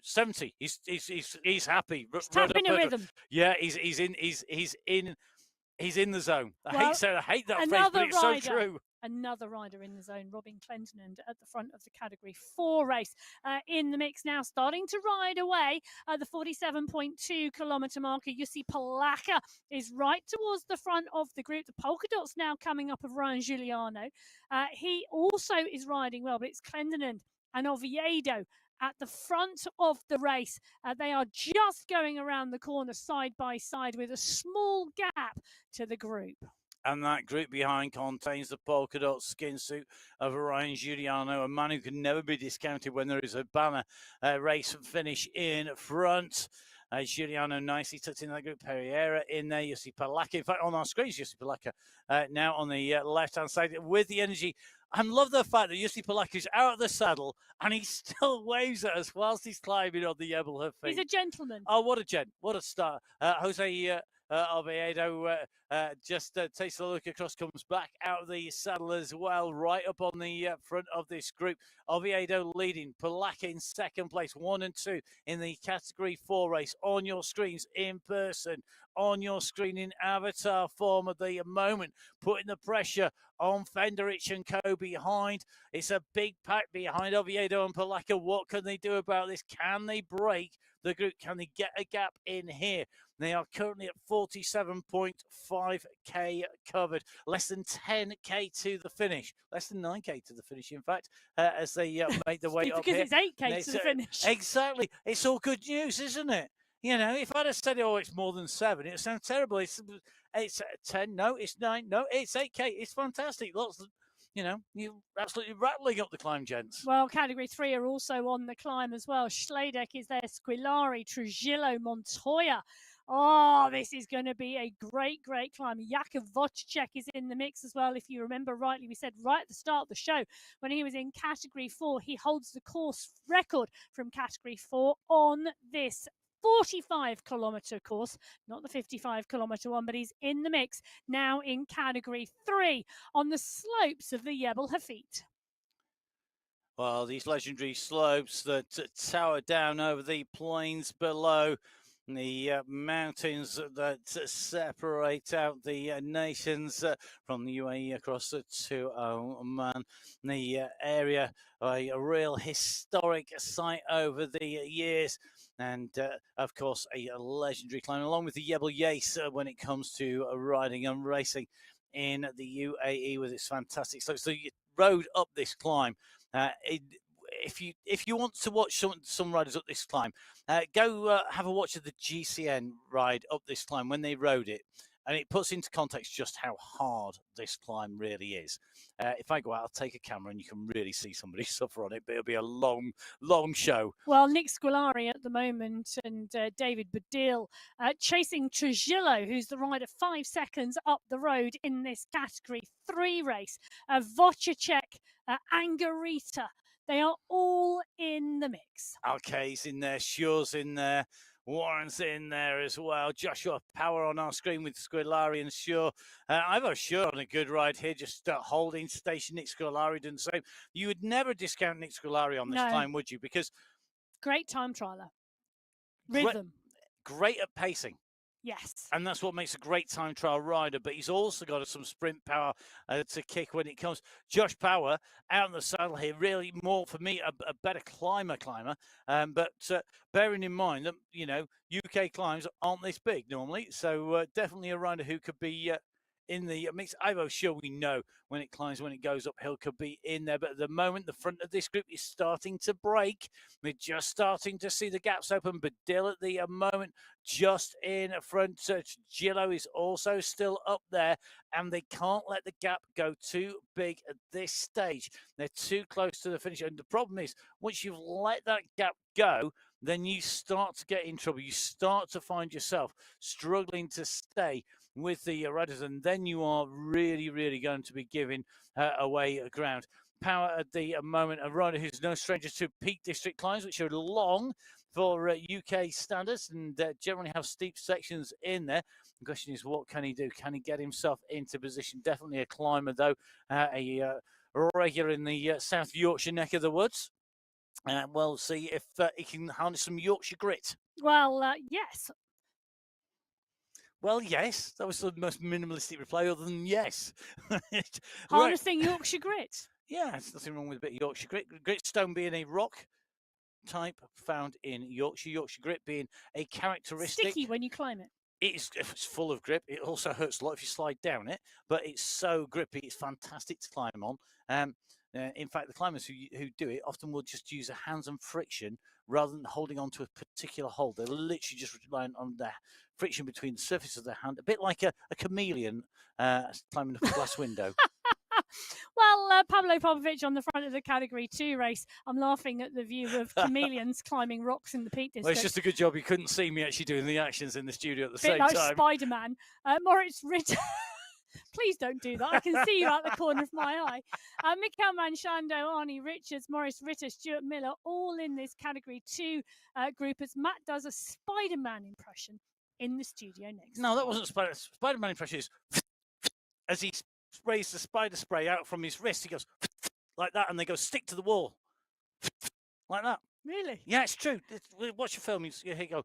70. He's happy. He's tapping a rhythm. Yeah, he's in the zone. I hate that phrase, but it's so true. Another rider in the zone, Robin Clendenin, at the front of the Category 4 race in the mix now, starting to ride away the 47.2 kilometre marker. Jussi Palaka is right towards the front of the group. The polka dots now coming up of Ryan Giuliano. He also is riding well, but it's Clendenin and Oviedo at the front of the race. They are just going around the corner side by side with a small gap to the group. And that group behind contains the polka dot skin suit of Ryan Giuliano, a man who can never be discounted when there is a banner race finish in front. Giuliano nicely tucked in that group. Pereira in there. Jussi Palaka. In fact, on our screens, Jussi Palaka now on the left-hand side with the energy. I love the fact that Jussi Palaka is out of the saddle and he still waves at us whilst he's climbing on the Ebel Hafid. He's a gentleman. Oh, what a gent. What a star. Jose Oviedo just takes a look across, comes back out of the saddle as well, right up on the front of this group. Oviedo leading, Palaka in second place, 1 and 2 in the Category 4 race. On your screens in person, on your screen in avatar form at the moment, putting the pressure on Fenderich and Co behind. It's a big pack behind Oviedo and Palaka. What can they do about this? Can they break the group? Can they get a gap in here? They are currently at 47.5k covered, less than 10k to the finish, less than 9k to the finish, in fact, as they make their way up because here. it's 8k to the finish. Exactly. It's all good news, isn't it? You know, if I'd have said, oh, it's more than 7, it sounds terrible. It's 10, no, it's 9, no, it's 8k. It's fantastic. Lots of, you know, you're absolutely rattling up the climb, gents. Well, Category 3 are also on the climb as well. Schledeck is there, Squilari, Trujillo, Montoya. Oh, this is going to be a great, great climb. Jakub Wojciech is in the mix as well. If you remember rightly, we said right at the start of the show, when he was in Category 4, he holds the course record from Category 4 on this 45-kilometre course, not the 55-kilometre one, but he's in the mix now in Category 3 on the slopes of the Jebel Hafit. Well, these legendary slopes that tower down over the plains below, the mountains that separate out the nations from the UAE across to Oman, the area, a real historic site over the years. And, of course, a legendary climb, along with the Jebel Yais when it comes to riding and racing in the UAE with its fantastic slopes. So you rode up this climb. If you want to watch some riders up this climb, go have a watch of the GCN ride up this climb when they rode it, and it puts into context just how hard this climb really is. If I go out, I'll take a camera and you can really see somebody suffer on it, but it'll be a long, long show. Well, Nick Squilari at the moment and David Badil chasing Trujillo, who's the rider 5 seconds up the road in this Category 3 race. Wojciech, Angarita, they are all in the mix. Alkay's in there, Shure's in there, Warren's in there as well. Joshua Power on our screen with Squilari and Shure. I've got Shure on a good ride here, just holding station. Nick Squilari doing the same. You would never discount Nick Squilari on this climb, would you? Because great time trialer. Rhythm. Great at pacing. Yes. And that's what makes a great time trial rider, but he's also got some sprint power to kick when it comes. Josh Power out in the saddle here, really more, for me, a better climber. But bearing in mind that, you know, UK climbs aren't this big normally, so definitely a rider who could be in the mix. I'm sure we know when it climbs, when it goes uphill, could be in there. But at the moment, the front of this group is starting to break. We're just starting to see the gaps open. Badil at the moment just in front. Gillo is also still up there, and they can't let the gap go too big at this stage. They're too close to the finish. And the problem is, once you've let that gap go, then you start to get in trouble. You start to find yourself struggling to stay with the riders, and then you are really, really going to be giving away ground. Power at the moment, a rider who's no stranger to Peak District climbs, which are long for UK standards and generally have steep sections in there. The question is, what can he do? Can he get himself into position? Definitely a climber, though, a regular in the South Yorkshire neck of the woods. We'll see if he can harness some Yorkshire grit. Well, yes. Well, yes. That was the most minimalistic reply other than yes. Harnessing right. Yorkshire grit. Yeah, there's nothing wrong with a bit of Yorkshire grit. Gritstone being a rock type found in Yorkshire. Yorkshire grit being a characteristic. Sticky when you climb it. It's full of grip. It also hurts a lot if you slide down it, but it's so grippy. It's fantastic to climb on. In fact, the climbers who do it often will just use their hands and friction rather than holding on to a particular hold. They're literally just relying on their friction between the surface of their hand, a bit like a chameleon climbing up a glass window. Well, Pablo Popovic on the front of the Category 2 race. I'm laughing at the view of chameleons climbing rocks in the Peak District. Well, it's just a good job you couldn't see me actually doing the actions in the studio at the same like time. Spider-Man. Moritz Ritter. Please don't do that. I can see you out the corner of my eye. Mikhail Manchando, Arnie Richards, Maurice Ritter, Stuart Miller, all in this Category 2 group as Matt does a Spider-Man impression in the studio next. No, that wasn't Spider. Spider-Man impression is as he sprays the spider spray out from his wrist, he goes like that, and they go stick to the wall like that. Really? Yeah, it's true. Watch your film. Here you go,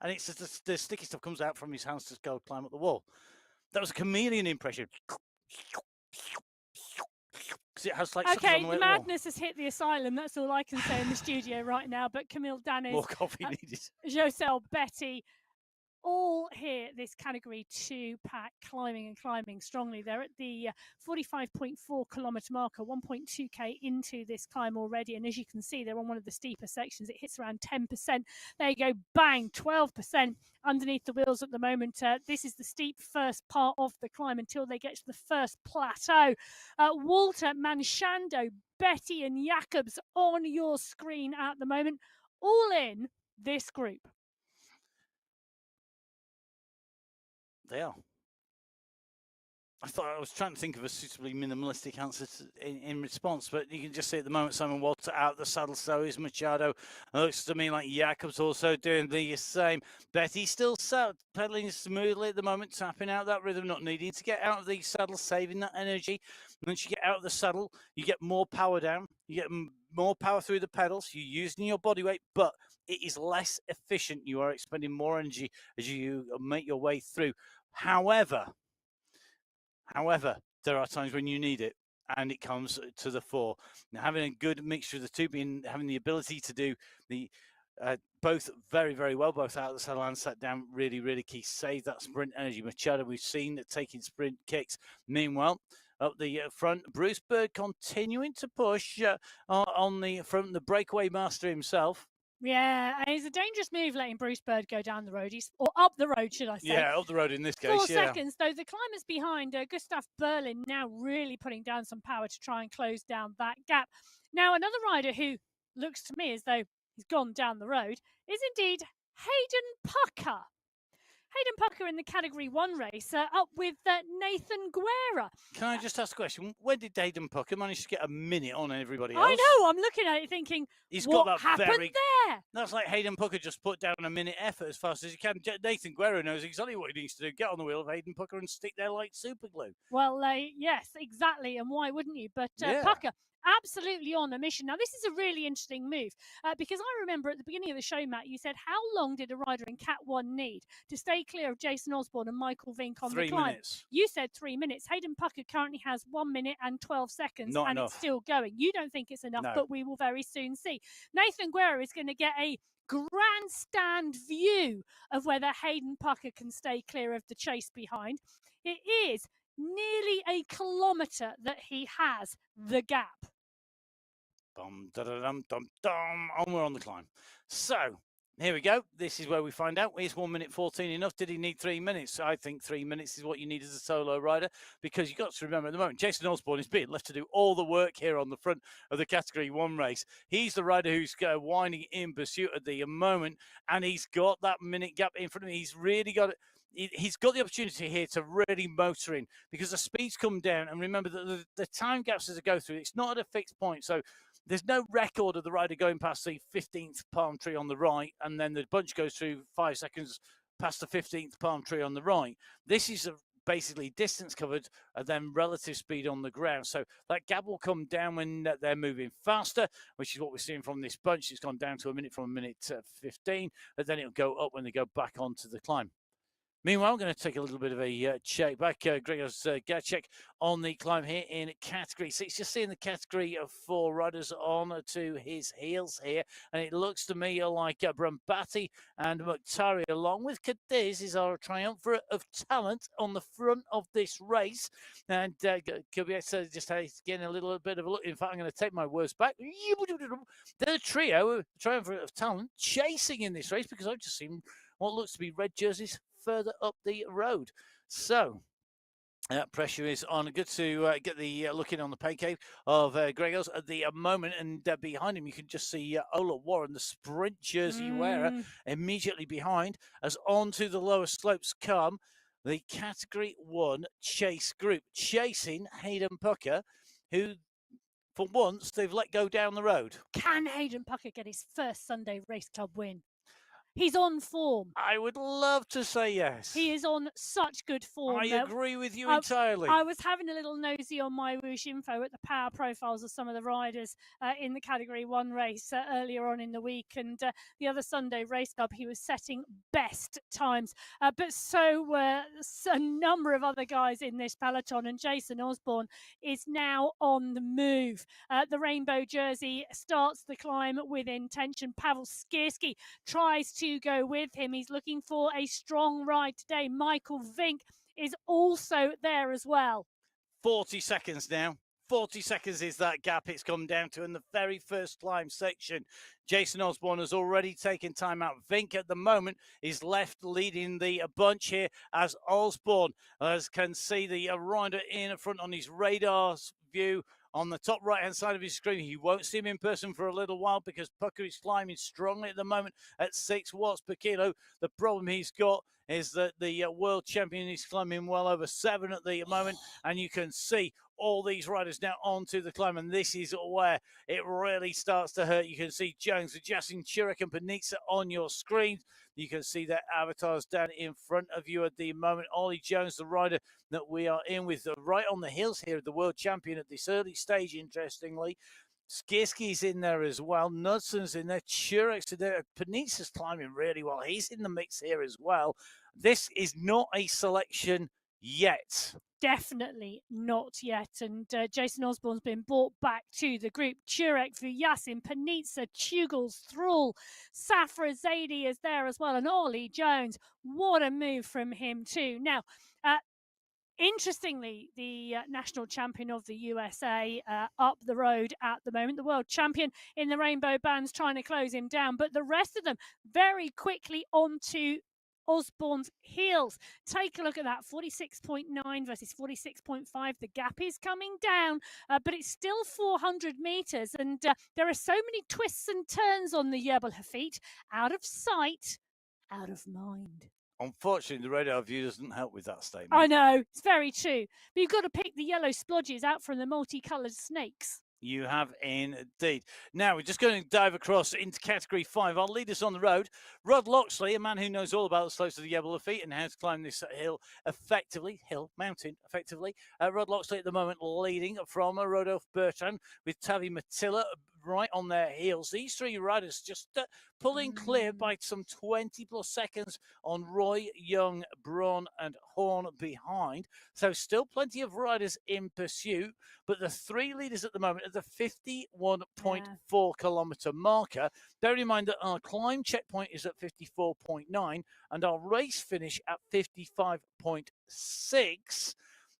and it's just the sticky stuff comes out from his hands to go climb up the wall. That was a chameleon impression. Because it has like okay, on the madness has hit the asylum. That's all I can say in the studio right now. But Camille Danis, more coffee needed. Joselle, Betty, all here this category 2 pack climbing and climbing strongly. They're at the 45.4 kilometre marker, 1.2k into this climb already, and as you can see, they're on one of the steeper sections. It hits around 10%. There you go, bang, 12% underneath the wheels at the moment. This is the steep first part of the climb until they get to the first plateau. Walter, Manchando, Betty and Jacobs on your screen at the moment, all in this group. They are. I was trying to think of a suitably minimalistic answer in response, but you can just see at the moment Simon Walter out the saddle, so is Machado. It looks to me like Jacobs also doing the same. Betty still pedaling smoothly at the moment, tapping out that rhythm, not needing to get out of the saddle, saving that energy. Once you get out of the saddle, you get more power down, you get more power through the pedals, you're using your body weight, but it is less efficient. You are expending more energy as you make your way through. However, there are times when you need it, and it comes to the fore. Now, having a good mixture of the two, having the ability to do the both very, very well, both out of the saddle and sat down, really, really key. Save that sprint energy. Machado, we've seen that taking sprint kicks. Meanwhile, up the front, Bruce Bird continuing to push on the front, the breakaway master himself. Yeah, and it's a dangerous move letting Bruce Bird go down the road, or up the road, should I say. Yeah, up the road in this case, 4 seconds, though. The climbers behind, Gustav Berlin now really putting down some power to try and close down that gap. Now, another rider who looks to me as though he's gone down the road is indeed Hayden Pucker. Hayden Pucker in the Category 1 race, up with Nathan Guerra. Can I just ask a question? When did Hayden Pucker manage to get a minute on everybody else? I know, I'm looking at it thinking, he's what got that happened there? That's like Hayden Pucker just put down a minute effort as fast as he can. Nathan Guerra knows exactly what he needs to do. Get on the wheel of Hayden Pucker and stick there like super glue. Well, yes, exactly. And why wouldn't you? But Pucker, absolutely on a mission. Now, this is a really interesting move because I remember at the beginning of the show, Matt, you said, how long did a rider in Cat 1 need to stay clear of Jason Osborne and Michael Vink on the climb? 3 minutes. You said 3 minutes. Hayden Pucker currently has 1 minute and 12 seconds. Not and enough. It's still going. You don't think it's enough, No. but we will very soon see. Nathan Guerra is going to get a grandstand view of whether Hayden Pucker can stay clear of the chase behind. It is nearly a kilometre that he has the gap. Dum, da, da, dum, dum, dum, and we're on the climb. So here we go. This is where we find out. Is 1 minute 14 enough? Did he need 3 minutes? I think 3 minutes is what you need as a solo rider, because you've got to remember at the moment, Jason Osborne is being left to do all the work here on the front of the Category 1 race. He's the rider who's winding in pursuit at the moment, and he's got that minute gap in front of him. He's really got it. He's got the opportunity here to really motor in, because the speeds come down. And remember that the time gaps as they go through, it's not at a fixed point. So there's no record of the rider going past the 15th palm tree on the right, and then the bunch goes through 5 seconds past the 15th palm tree on the right. This is basically distance covered and then relative speed on the ground. So that gap will come down when they're moving faster, which is what we're seeing from this bunch. It's gone down to a minute from a minute 15, but then it'll go up when they go back onto the climb. Meanwhile, I'm going to take a little bit of a check back. Gregor's check on the climb here in Category 6. Just seeing the Category of 4 riders on to his heels here. And it looks to me like Brambati and Mukhtari, along with Cadiz, is our triumvirate of talent on the front of this race. And Kubiak just getting a little bit of a look. In fact, I'm going to take my words back. The trio, triumvirate of talent, chasing in this race, because I've just seen what looks to be red jerseys further up the road. So that pressure is on. Good to get the look in on the pay cave of Gregos at the moment. And behind him, you can just see Ola Warren, the sprint jersey wearer, immediately behind. As onto the lower slopes come the Category 1 chase group, chasing Hayden Pucker, who, for once, they've let go down the road. Can Hayden Pucker get his first Sunday Race Club win? He's on form. I would love to say yes. He is on such good form. I agree with you entirely. I was having a little nosy on MyWhoosh info at the power profiles of some of the riders in the Category 1 race earlier on in the week, and the other Sunday Race Club, he was setting best times. But so were a number of other guys in this peloton, and Jason Osborne is now on the move. The rainbow jersey starts the climb with intention. Pavel Skierski tries to go with him. He's looking for a strong ride today. Michael Vink is also there as well. 40 seconds now. 40 seconds is that gap it's come down to in the very first climb section. Jason Osborne has already taken time out. Vink at the moment is left leading the bunch here as Osborne can see the rider in front on his radar view on the top right-hand side of his screen. He won't see him in person for a little while because Pucker is climbing strongly at the moment at 6 watts per kilo. The problem he's got is that the world champion is climbing well over 7 at the moment, and you can see all these riders now onto the climb, and this is where it really starts to hurt. You can see Jones, Justin Churek and Panizza on your screen. You can see their avatars down in front of you at the moment. Ollie Jones, the rider that we are in with, right on the heels here of the world champion at this early stage, interestingly. Skierski's in there as well. Knudson's in there. Churek's in there. Panizza's climbing really well. He's in the mix here as well. This is not a selection yet. Definitely not yet. And Jason Osborne's been brought back to the group. Churek, Vuyasin, Panizza, Tugels, Thrall, Safra Zaidi is there as well. And Ollie Jones, what a move from him too. Now, interestingly, the national champion of the USA up the road at the moment, the world champion in the rainbow bands, trying to close him down. But the rest of them very quickly onto Osborne's heels. Take a look at that, 46.9 versus 46.5. The gap is coming down, but it's still 400 meters. And there are so many twists and turns on the Jebel Hafit. Out of sight, out of mind. Unfortunately, the radar view doesn't help with that statement. I know, it's very true. But you've got to pick the yellow splodges out from the multicoloured snakes. You have indeed. Now we're just going to dive across into Category 5. Our leaders on the road, Rod Loxley, a man who knows all about the slopes of the Jebel Hafit and how to climb this mountain effectively. Rod Loxley at the moment leading from Rodolphe Bertrand with Tavi Matilla right on their heels. These three riders just pulling clear by some 20 plus seconds on Roy, Young, Braun and Horn behind. So still plenty of riders in pursuit, but the three leaders at the moment at the 51.4 kilometre marker. Bear in mind that our climb checkpoint is at 54.9 and our race finish at 55.6.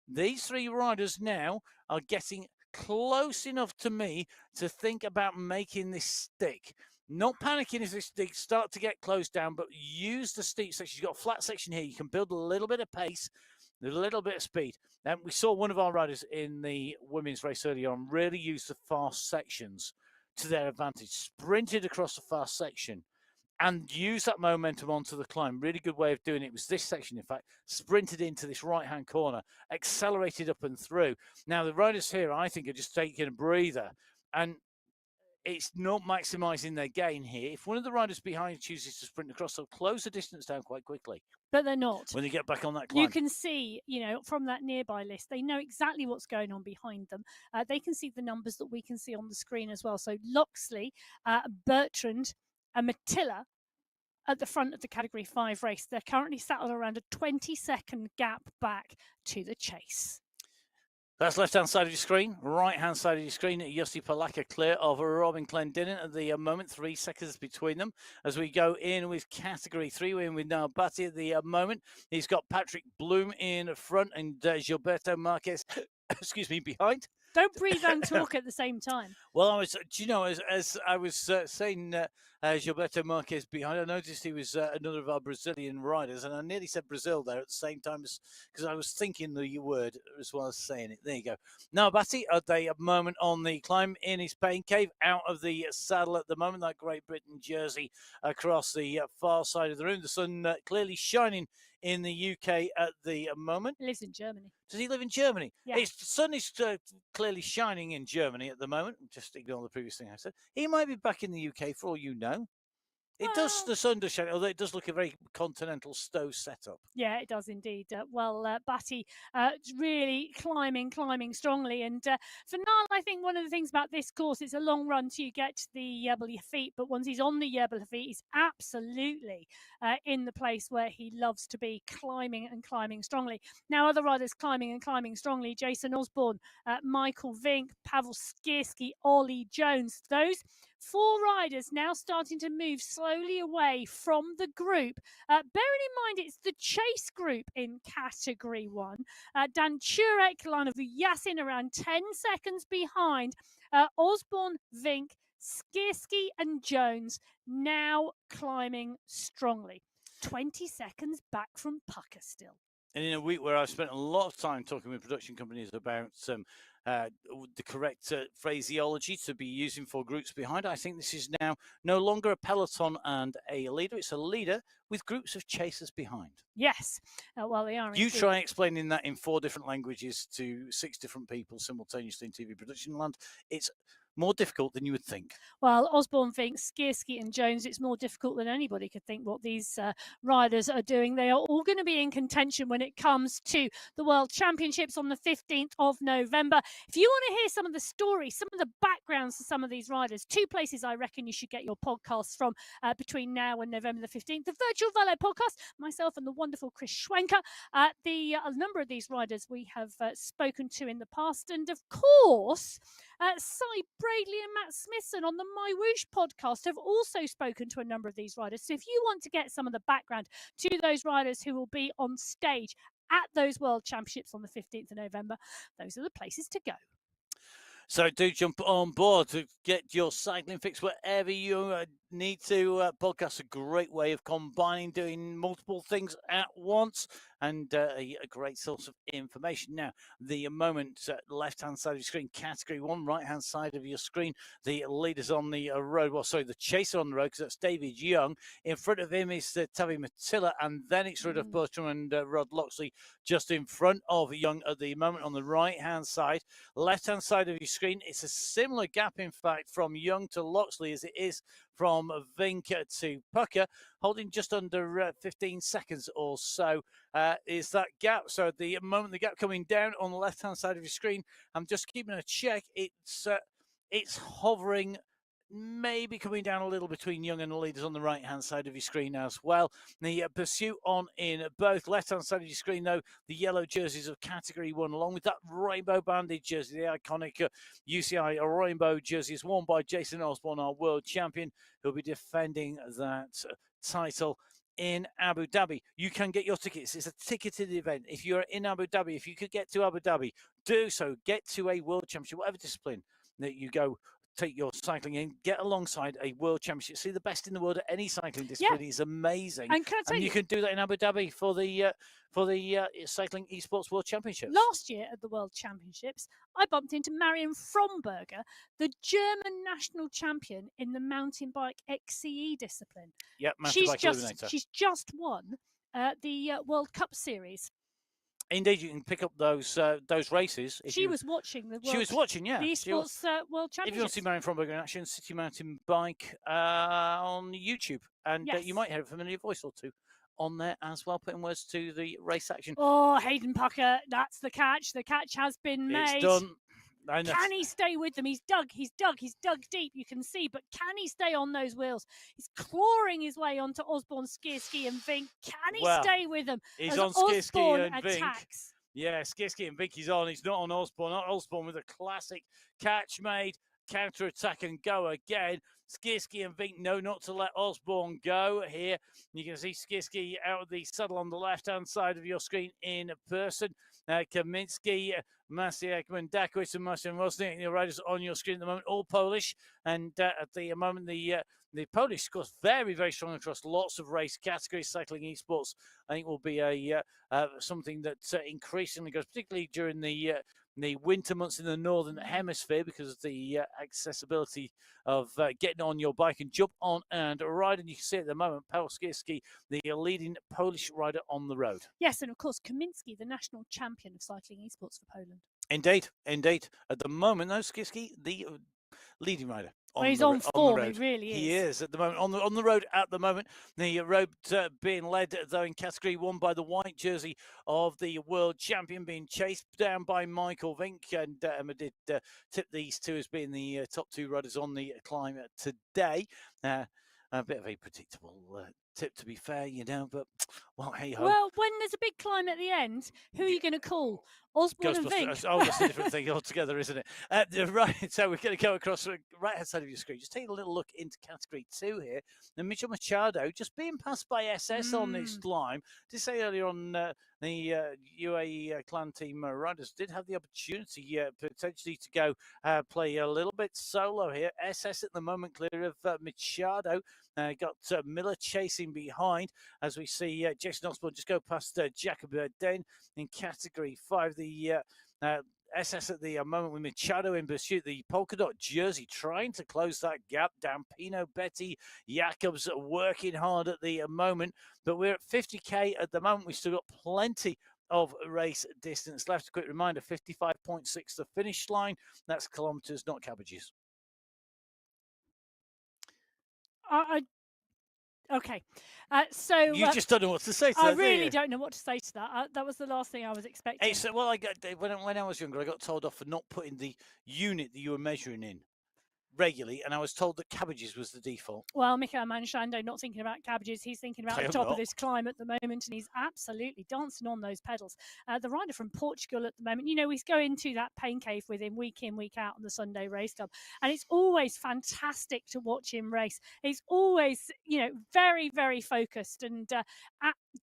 These three riders now are getting close enough to me to think about making this stick. Not panicking as they start to get closed down, but use the steep section. You've got a flat section here. You can build a little bit of pace, a little bit of speed. And we saw one of our riders in the women's race earlier on really use the fast sections to their advantage. Sprinted across the fast section and use that momentum onto the climb. Really good way of doing it was this section, in fact, sprinted into this right-hand corner, accelerated up and through. Now, the riders here, I think, are just taking a breather, and it's not maximising their gain here. If one of the riders behind chooses to sprint across, they'll close the distance down quite quickly. But they're not. When they get back on that climb. You can see, from that nearby list, they know exactly what's going on behind them. They can see the numbers that we can see on the screen as well. So Loxley, Bertrand, and Matilla at the front of the Category 5 race. They're currently sat on around a 20-second gap back to the chase. That's left-hand side of your screen. Right-hand side of your screen, Jussi Palaka clear of Robin Clendenin at the moment. 3 seconds between them. As we go in with Category 3, we're in with Naubati at the moment. He's got Patrick Bloom in front and Gilberto Marquez, excuse me, behind. Don't breathe and talk at the same time. Well, as I was saying Gilberto Marquez behind, I noticed he was another of our Brazilian riders, and I nearly said Brazil there at the same time because I was thinking the word as well as saying it. There you go. Now, Batty at the moment on the climb in his pain cave, out of the saddle at the moment, that Great Britain jersey across the far side of the room. The sun clearly shining in the UK at the moment. He lives in Germany. Does he live in Germany? Yeah. The sun is clearly shining in Germany at the moment. Just ignore the previous thing I said. He might be back in the UK for all you know. It does, Well, the sun does shine, although it does look a very continental stow setup. yeah, it does indeed. Batty really climbing strongly. And for Niall, I think one of the things about this course, it's a long run to get to the Jebel Feet, but once he's on the Jebel Feet, he's absolutely in the place where he loves to be, climbing and climbing strongly. Now, other riders climbing and climbing strongly: Jason Osborne, Michael Vink, Pavel Skierski, Ollie Jones. Those 4 riders now starting to move slowly away from the group. Bearing in mind it's the chase group in Category 1. Dan Turek, line of Yasin around 10 seconds behind. Osborne, Vink, Skierski and Jones now climbing strongly. 20 seconds back from Pucker still. And in a week where I've spent a lot of time talking with production companies about the correct phraseology to be using for groups behind, I think this is now no longer a peloton and a leader. It's a leader with groups of chasers behind. Yes, well, they are. You try explaining that in 4 different languages to 6 different people simultaneously in TV production land. It's more difficult than you would think. Well, Osborne thinks Skierski and Jones, it's more difficult than anybody could think what these riders are doing. They are all going to be in contention when it comes to the World Championships on the 15th of November. If you want to hear some of the stories, some of the backgrounds to some of these riders, 2 places I reckon you should get your podcasts from between now and November the 15th. The Virtual Valet podcast, myself and the wonderful Chris Schwenker. A number of these riders we have spoken to in the past. And of course, Cy Bradley and Matt Smithson on the MyWhoosh podcast have also spoken to a number of these riders. So if you want to get some of the background to those riders who will be on stage at those World Championships on the 15th of November, those are the places to go. So do jump on board to get your cycling fix wherever you need to. Podcast's a great way of combining, doing multiple things at once, and a great source of information. Now, the moment left-hand side of your screen, Category 1, right-hand side of your screen, the leaders on the road. Well, sorry, the chaser on the road, because that's David Young. In front of him is Tavi Matilla, and then it's Rudolf Bertram and Rod Loxley just in front of Young at the moment on the right-hand side. Left-hand side of your screen, it's a similar gap, in fact, from Young to Loxley as it is from Vink to Pucker, holding just under 15 seconds or so is that gap. So at the moment, the gap coming down on the left-hand side of your screen, I'm just keeping a check. It's hovering, maybe coming down a little between Young and the leaders on the right-hand side of your screen as well. The pursuit on in both. Left-hand side of your screen, though, the yellow jerseys of Category 1, along with that rainbow-banded jersey, the iconic UCI rainbow jersey, is worn by Jason Osborne, our world champion, who'll be defending that title in Abu Dhabi. You can get your tickets. It's a ticketed event. If you're in Abu Dhabi, if you could get to Abu Dhabi, do so. Get to a world championship, whatever discipline that you go, take your cycling in, get alongside a world championship, see the best in the world at any cycling discipline. Is amazing. And can I tell you can do that in Abu Dhabi for the cycling esports world championships. Last year at the World Championships, I bumped into Marion Fromberger, the German national champion in the mountain bike XCE discipline. Yep, mountain bike eliminator. She's just won the World Cup series. Indeed, you can pick up those races. She was watching the esports World Championships. If you want to see Marion Fromberger in action, City Mountain Bike on YouTube, and you might hear a familiar voice or two on there as well, putting words to the race action. Oh, Hayden Pucker, that's the catch. The catch has been made. It's done. Can he stay with them? He's dug deep, you can see, but can he stay on those wheels? He's clawing his way onto Osborne, Skierski and Vink. Can he stay with them? He's on Skierski and Vink. Yeah, Skierski and Vink, he's on. He's not on Osborne. Not Osborne with a classic catch made, counter attack and go again. Skierski and Vink know not to let Osborne go here. You can see Skierski out of the saddle on the left-hand side of your screen in person. Kaminski, Maciej Mendakowicz and Marcin Rosnik, your riders on your screen at the moment, all Polish. And at the moment, the Polish scores very, very strong across lots of race categories. Cycling esports, I think, will be something that increasingly goes, particularly during the winter months in the northern hemisphere, because of the accessibility of getting on your bike and jump on and ride. And you can see at the moment, Paweł Skierski, the leading Polish rider on the road. Yes, and of course, Kaminski, the national champion of cycling esports for Poland. Indeed. At the moment, though, Skierski, the leading rider he's on form. He really is. He is at the moment on the road at the moment. The road being led though in category 1 by the white jersey of the world champion, being chased down by Michael Vink, and Emma did tip these two as being the top two riders on the climb today. A bit of a predictable tip, to be fair, but well, hey ho. Well, when there's a big climb at the end, who are you going to call? Osborne and Vink? Oh, that's a different thing altogether, isn't it? Right, so we're going to go across the right-hand side of your screen. Just take a little look into category 2 here. And Mitchell Machado just being passed by SS on this climb. Did say earlier on the UAE clan team riders did have the opportunity potentially to go play a little bit solo here. SS at the moment clear of Machado. Got Miller chasing behind as we see Jason Osborne just go past Jacob Den in category 5. The SS at the moment with Machado in pursuit. The polka dot jersey trying to close that gap down. Pino, Betty, Jacobs working hard at the moment. But we're at 50k at the moment. We've still got plenty of race distance left. A quick reminder, 55.6 the finish line. That's kilometres, not cabbages. Okay, so you just don't know what to say to that. I that, really don't know what to say to that. That was the last thing I was expecting. So, well, when I was younger, I got told off for not putting the unit that you were measuring in regularly, and I was told that cabbages was the default. Well, Michael Manchando not thinking about cabbages. He's thinking about the top of this climb at the moment, and he's absolutely dancing on those pedals. The rider from Portugal at the moment, he's going to that pain cave with him week in, week out on the Sunday Race Club, and it's always fantastic to watch him race. He's always, very, very focused and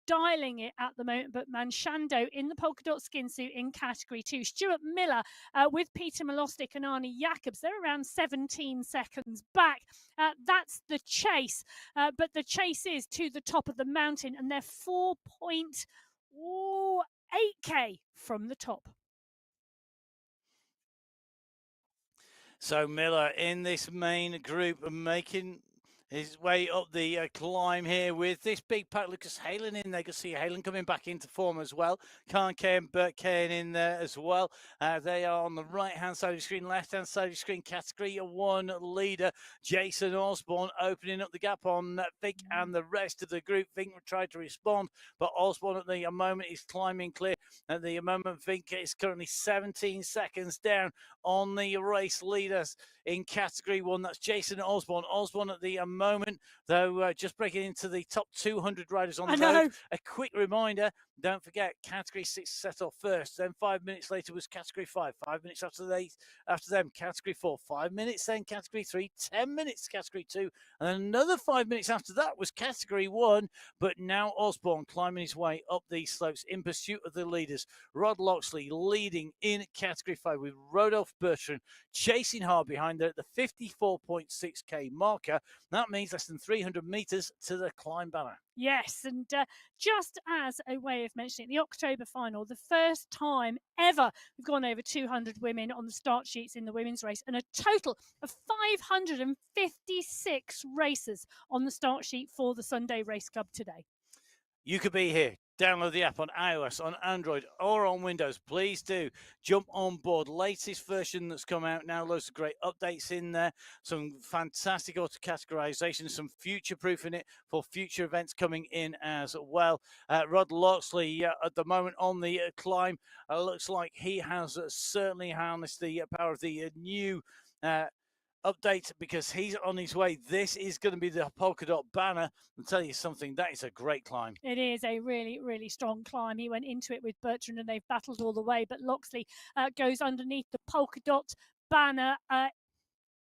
dialing it at the moment. But Manchando in the polka dot skin suit in category 2. Stuart Miller with Peter Milostic and Arnie Jacobs. They're around 17 seconds back. That's the chase, but the chase is to the top of the mountain, and they're 4.8k from the top. So Miller in this main group making his way up the climb here with this big pack. Lucas Halen in there. You can see Halen coming back into form as well. Khan K and Bert Kane in there as well. They are on the right-hand side of the screen, left-hand side of the screen. Category 1 leader, Jason Osborne, opening up the gap on Vink and the rest of the group. Vink tried to respond, but Osborne at the moment is climbing clear. At the moment, Vink is currently 17 seconds down on the race leaders in category 1. That's Jason Osborne. Osborne at the moment, though, just breaking into the top 200 riders on the road. A quick reminder, don't forget, category 6 set off first. Then 5 minutes later was category 5. 5 minutes after them, category 4. 5 minutes then category 3. 10 minutes category 2. And another 5 minutes after that was category 1. But now Osborne climbing his way up these slopes in pursuit of the leaders. Rod Loxley leading in category 5 with Rodolphe Bertrand chasing hard behind there at the 54.6k marker. That means less than 300 meters to the climb banner. Yes, and just as a way of mentioning, the October final, the first time ever we've gone over 200 women on the start sheets in the women's race, and a total of 556 racers on the start sheet for the Sunday Race Club today. You could be here. Download the app on iOS, on Android, or on Windows. Please do jump on board. Latest version that's come out now. Loads of great updates in there. Some fantastic auto categorization. Some future proofing it for future events coming in as well. Rod Loxley at the moment on the climb. Looks like he has certainly harnessed the power of the new update, because he's on his way. This is going to be the polka dot banner. I'll tell you something, that is a great climb. It is a really, really strong climb. He went into it with Bertrand and they've battled all the way, but Loxley goes underneath the polka dot banner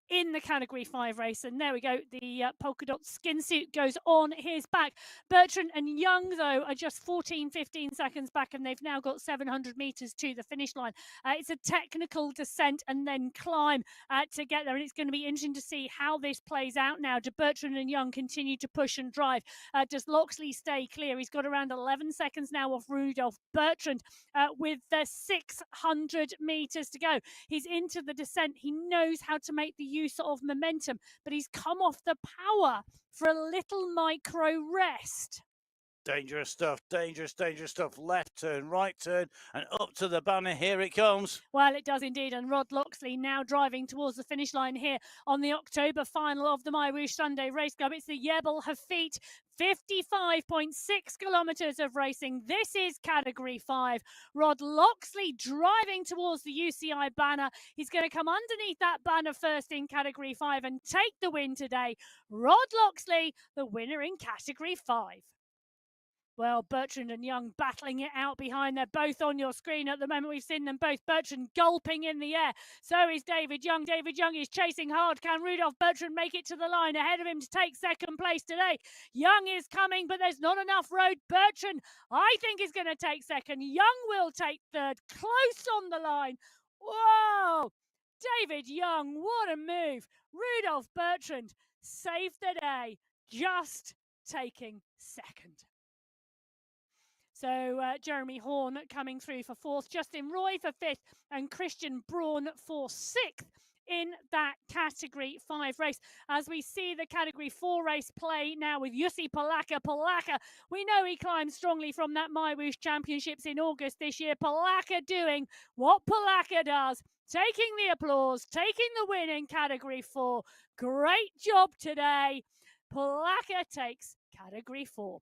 in the category 5 race, and there we go. The polka dot skin suit goes on his back. Bertrand and Young, though, are just 15 seconds back, and they've now got 700 meters to the finish line. It's a technical descent and then climb to get there, and it's going to be interesting to see how this plays out now. Do Bertrand and Young continue to push and drive? Does Loxley stay clear? He's got around 11 seconds now off Rudolph Bertrand with 600 meters to go. He's into the descent. He knows how to make the use of momentum, but he's come off the power for a little micro rest. Dangerous stuff, dangerous stuff. Left turn, right turn, and up to the banner. Here it comes. Well, it does indeed. And Rod Loxley now driving towards the finish line here on the October final of the MyWhoosh Sunday Race Club. It's the Jebel Hafit 55.6 kilometres of racing. This is Category 5. Rod Loxley driving towards the UCI banner. He's going to come underneath that banner first in Category 5 and take the win today. Rod Loxley, the winner in Category 5. Well, Bertrand and Young battling it out behind. They're both on your screen at the moment. We've seen them both. Bertrand gulping in the air. So is David Young. David Young is chasing hard. Can Rudolph Bertrand make it to the line ahead of him to take second place today? Young is coming, but there's not enough road. Bertrand, I think, is going to take second. Young will take third. Close on the line. Whoa! David Young, what a move. Rudolph Bertrand saved the day, just taking second. So Jeremy Horn coming through for fourth, Justin Roy for fifth, and Christian Braun for sixth in that Category 5 race. As we see the Category 4 race play now with Jussi Palaka. Palaka, we know he climbed strongly from that MyWhoosh Championships in August this year. Palaka doing what Palaka does, taking the applause, taking the win in Category 4. Great job today. Palaka takes Category 4.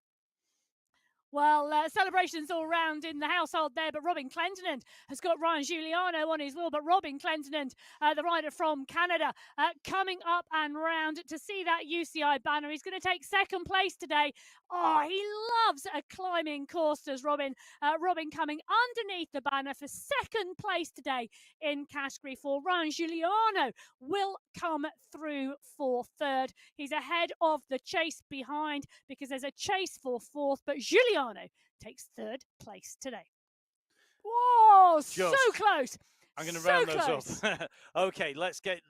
Well, celebrations all round in the household there, but Robin Clendenin has got Ryan Giuliano on his wheel. But Robin Clendenin, the rider from Canada, coming up and round to see that UCI banner. He's going to take second place today. Oh, he loves a climbing course, does Robin. Robin coming underneath the banner for second place today in Category 4. Ryan Giuliano will come through for third. He's ahead of the chase behind because there's a chase for fourth, but Giuliano takes third place today. Whoa, so close. I'm going to round those up. Okay, let's get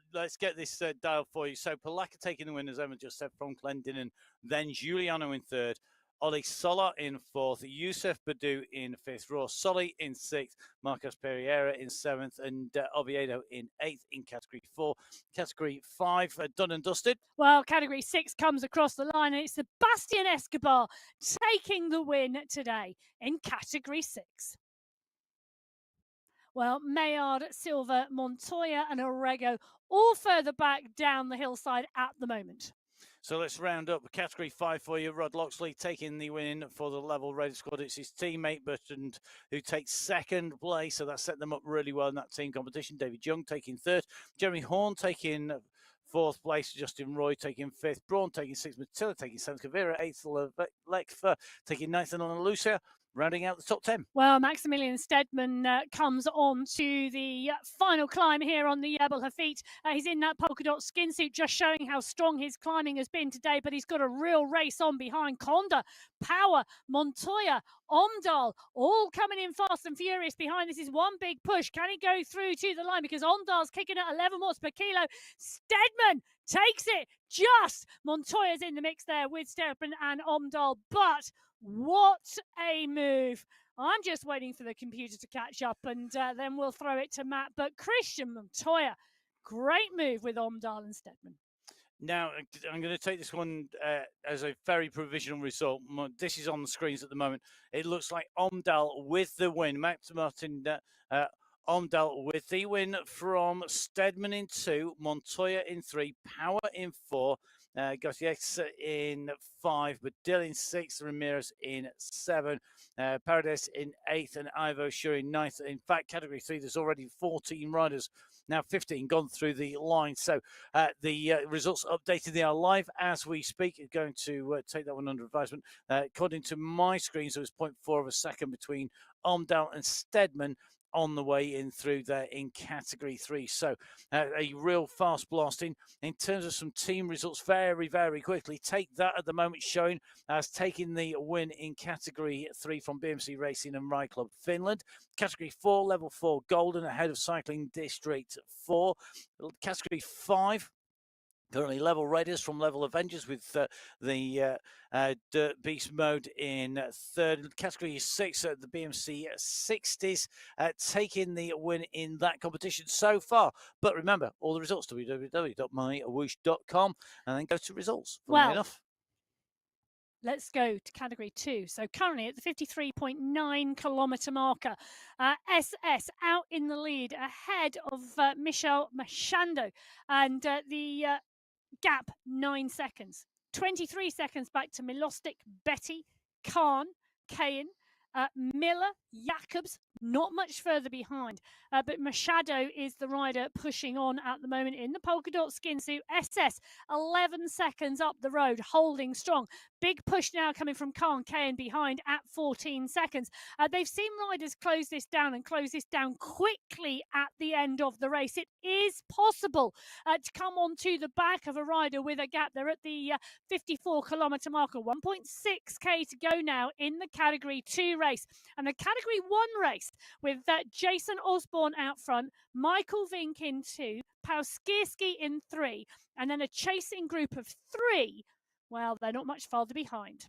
this dialed for you. So Palaka taking the win, as Emma just said, from Clendenin, then Giuliano in third, Oli Sola in fourth, Youssef Badu in fifth, Ross Solly in sixth, Marcos Pereira in seventh, and Oviedo in eighth in Category 4. Category 5, done and dusted. Well, Category 6 comes across the line, and it's Sebastian Escobar taking the win today in Category 6. Well, Maillard, Silva, Montoya and Orrego all further back down the hillside at the moment. So let's round up Category 5 for you. Rod Loxley taking the win for the Level Rated squad. It's his teammate Bertrand who takes second place. So that set them up really well in that team competition. David Young taking third. Jeremy Horn taking fourth place. Justin Roy taking fifth. Braun taking sixth. Matilda taking seventh. Kavira eighth. Lekfa taking ninth. And Anna Lucia rounding out the top 10. Well, Maximilian Stedman comes on to the final climb here on the Jebel Hafit. He's in that polka dot skin suit, just showing how strong his climbing has been today, but he's got a real race on behind. Conda, Power, Montoya, Omdahl, all coming in fast and furious behind. This is one big push. Can he go through to the line? Because Omdahl's kicking at 11 watts per kilo. Stedman takes it just. Montoya's in the mix there with Stedman and Omdahl, but what a move. I'm just waiting for the computer to catch up, and then we'll throw it to Matt. But Christian Montoya, great move with Omdahl and Stedman. Now, I'm going to take this one as a very provisional result. This is on the screens at the moment. It looks like Omdahl with the win. Max Martin Omdahl with the win from Stedman in 2, Montoya in 3, Power in 4, Gauthier in 5, Badil in 6, Ramirez in 7, Paradise in 8th, and Ivo Shure in 9th. In fact, Category 3, there's already 14 riders, now 15 gone through the line. So the results updated, they are live as we speak. Going to take that one under advisement. According to my screen, so it's 0.4 of a second between Omdahl and Stedman on the way in through there in Category 3. So a real fast blasting. In terms of some team results, very, very quickly, take that at the moment showing as taking the win in Category 3 from BMC Racing and Ride Club Finland. Category 4, Level 4 Golden ahead of Cycling District 4. Category 5, currently Level Raiders from Level Avengers with the Dirt Beast mode in third. Category 6, the BMC 60s, taking the win in that competition so far. But remember, all the results, www.mywhoosh.com, and then go to results. Well, enough. Let's go to category 2. So currently at the 53.9 kilometre marker, SS out in the lead ahead of Michel Machando, and the gap 9 seconds. 23 seconds back to Milostic, Betty, Khan, Kayan, Miller, Jacobs, not much further behind. But Machado is the rider pushing on at the moment in the polka dot skin suit. SS 11 seconds up the road, holding strong. Big push now coming from Khan, Kayan behind at 14 seconds. They've seen riders close this down and close this down quickly at the end of the race. It is possible to come onto the back of a rider with a gap. They're at the 54 kilometre marker, 1.6k to go now in the category 2 race. And the category 1 race with Jason Osborne out front, Michael Vink in 2, Pauskirski in 3, and then a chasing group of 3. Well, they're not much farther behind.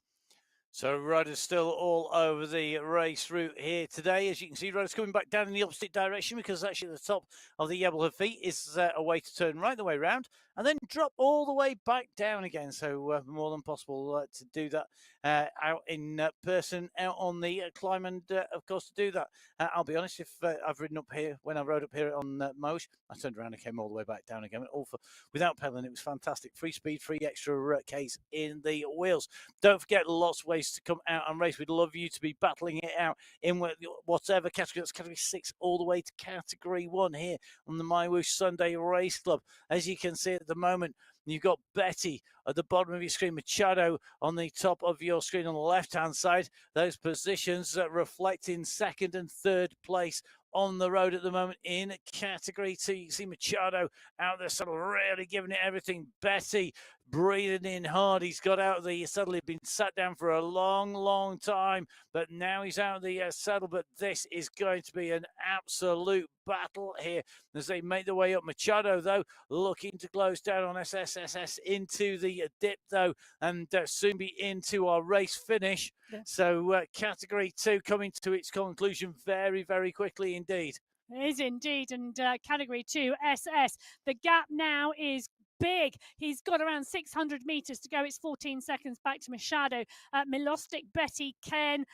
So riders still all over the race route here today. As you can see, riders coming back down in the opposite direction, because actually the top of the Yebble feet is a way to turn right the way round and then drop all the way back down again. So more than possible to do that out in person, out on the climb, and of course to do that. I'll be honest, if I've ridden up here, when I rode up here on MyWhoosh, I turned around and came all the way back down again, all for without pedaling. It was fantastic. Free speed, free extra Ks in the wheels. Don't forget, lots of ways to come out and race. We'd love you to be battling it out in whatever category. That's category 6 all the way to category 1 here on the MyWhoosh Sunday Race Club. As you can see at the moment, you've got Betty at the bottom of your screen, Machado on the top of your screen on the left-hand side. Those positions reflecting second and third place on the road at the moment in category 2. You can see Machado out there, saddle, really giving it everything. Betty breathing in hard. He's got out of the saddle. He'd been sat down for a long time, but now he's out of the saddle. But this is going to be an absolute battle here as they make their way up. Machado, though, looking to close down on SSSS into the dip, though, and soon be into our race finish. Yeah. So category 2 coming to its conclusion very quickly indeed. It is indeed, and category 2, SS, the gap now is big. He's got around 600 meters to go. It's 14 seconds back to Machado. Milostic, Betty, Ken,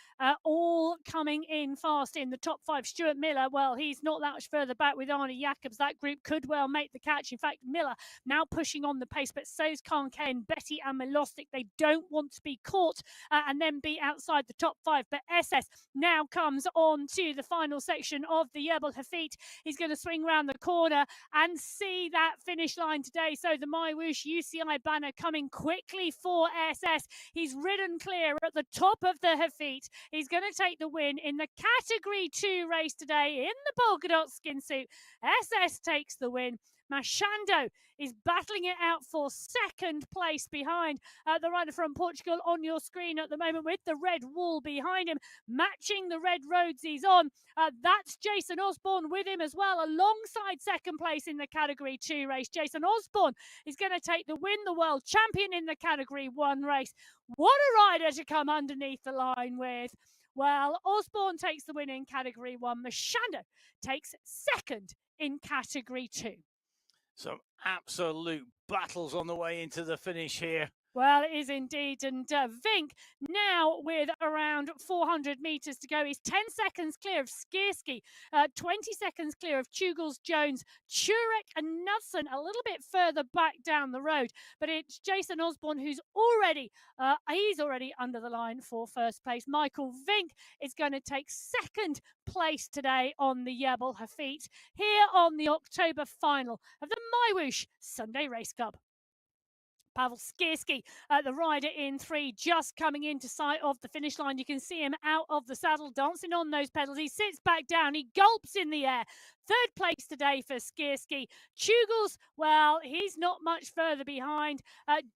all coming in fast in the top 5. Stuart Miller, well, he's not that much further back with Arnie Jacobs. That group could well make the catch. In fact, Miller now pushing on the pace, but so's Khan, Ken, Betty and Milostic. They don't want to be caught and then be outside the top 5. But SS now comes on to the final section of the Yebel Hafit. He's going to swing round the corner and see that finish line today. So the MyWhoosh UCI banner coming quickly for SS. He's ridden clear at the top of the Hafit. He's going to take the win in the category 2 race today in the polka dot skin suit. SS takes the win. Machado is battling it out for second place behind the rider from Portugal on your screen at the moment with the red wall behind him, matching the red roads he's on. That's Jason Osborne with him as well, alongside second place in the category 2 race. Jason Osborne is going to take the win, the world champion in the category 1 race. What a rider to come underneath the line with. Well, Osborne takes the win in category 1. Machado takes second in category 2. Some absolute battles on the way into the finish here. Well, it is indeed. And Vink now with around 400 meters to go. He's 10 seconds clear of Skierski, 20 seconds clear of Tugels, Jones, Turek and Knudsen a little bit further back down the road. But it's Jason Osborne who's already, he's already under the line for first place. Michael Vink is going to take second place today on the Yebel Hafit here on the October final of the MyWhoosh Sunday Race Club. Pavel Skierski, the rider in 3, just coming into sight of the finish line. You can see him out of the saddle, dancing on those pedals. He sits back down. He gulps in the air. Third place today for Skierski. Tugels, well, he's not much further behind.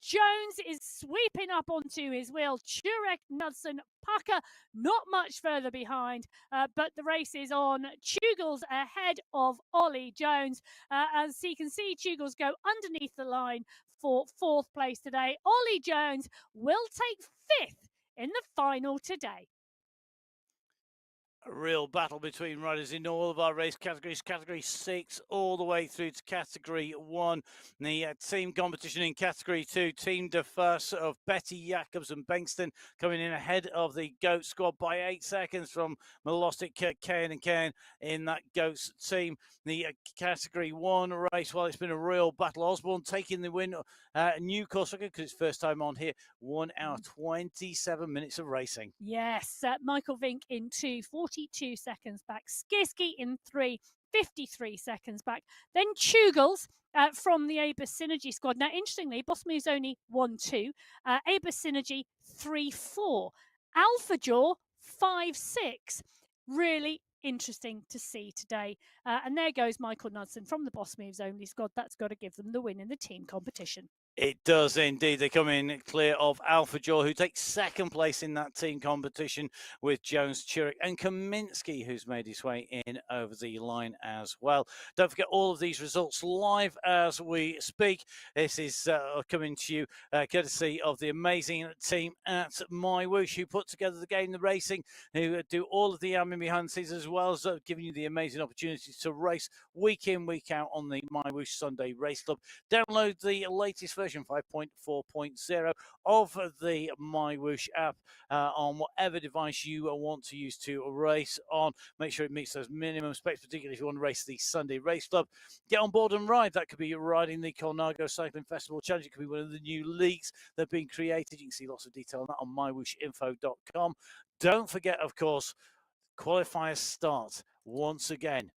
Jones is sweeping up onto his wheel. Turek, Knudsen, Pucker, not much further behind. But the race is on. Tugels ahead of Ollie Jones. As you can see, Tugels go underneath the line for 4th place today. Ollie Jones will take 5th in the final today. A real battle between riders in all of our race categories. Category 6 all the way through to Category 1. The team competition in Category 2, Team de Fuss of Betty, Jacobs and Bengston coming in ahead of the Goat squad by 8 seconds from Melostic, Kane and Kane in that Goats team. The Category 1 race, well, it's been a real battle. Osborne taking the win. New course record because it's first time on here. 1 hour 27 minutes of racing. Yes, Michael Vink in 2, 42 seconds back. Skirski in 3, 53 seconds back. Then Chugles from the Aber Synergy squad. Now, interestingly, Boss Moves only 1-2. Aber Synergy 3-4. Alpha Jaw 5-6. Really interesting to see today. And there goes Michael Knudsen from the Boss Moves only squad. That's got to give them the win in the team competition. It does indeed. They come in clear of Alpha Jaw, who takes second place in that team competition with Jones, Churich and Kaminsky, who's made his way in over the line as well. Don't forget all of these results live as we speak. This is coming to you courtesy of the amazing team at MyWhoosh, who put together the game, the racing, who do all of the admin behind the scenes, as well as giving you the amazing opportunities to race week in, week out on the MyWhoosh Sunday Race Club. Download the latest version 5.4.0 of the MyWhoosh app on whatever device you want to use to race on. Make sure it meets those minimum specs, particularly if you want to race the Sunday Race Club. Get on board and ride. That could be riding the Colnago Cycling Festival Challenge. It could be one of the new leagues that have been created. You can see lots of detail on that on mywhooshinfo.com. Don't forget, of course, qualifiers start once again.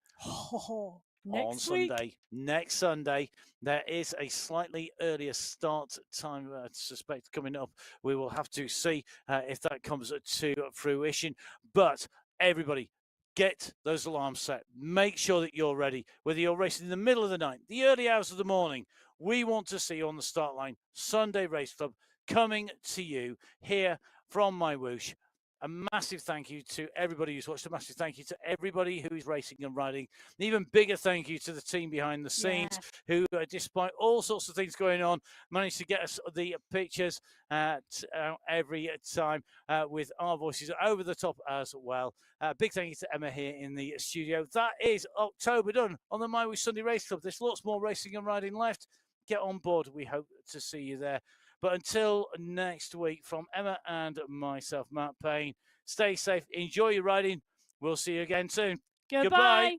Next Sunday. There is a slightly earlier start time, I suspect, coming up. We will have to see if that comes to fruition. But everybody, get those alarms set. Make sure that you're ready. Whether you're racing in the middle of the night, the early hours of the morning, we want to see you on the start line. Sunday Race Club coming to you here from MyWhoosh. A massive thank you to everybody who's watched. A massive thank you to everybody who is racing and riding. An even bigger thank you to the team behind the scenes who, despite all sorts of things going on, managed to get us the pictures every time with our voices over the top as well. Big thank you to Emma here in the studio. That is October done on the MyWhoosh Sunday Race Club. There's lots more racing and riding left. Get on board. We hope to see you there. But until next week, from Emma and myself, Matt Payne, stay safe, enjoy your riding. We'll see you again soon. Goodbye.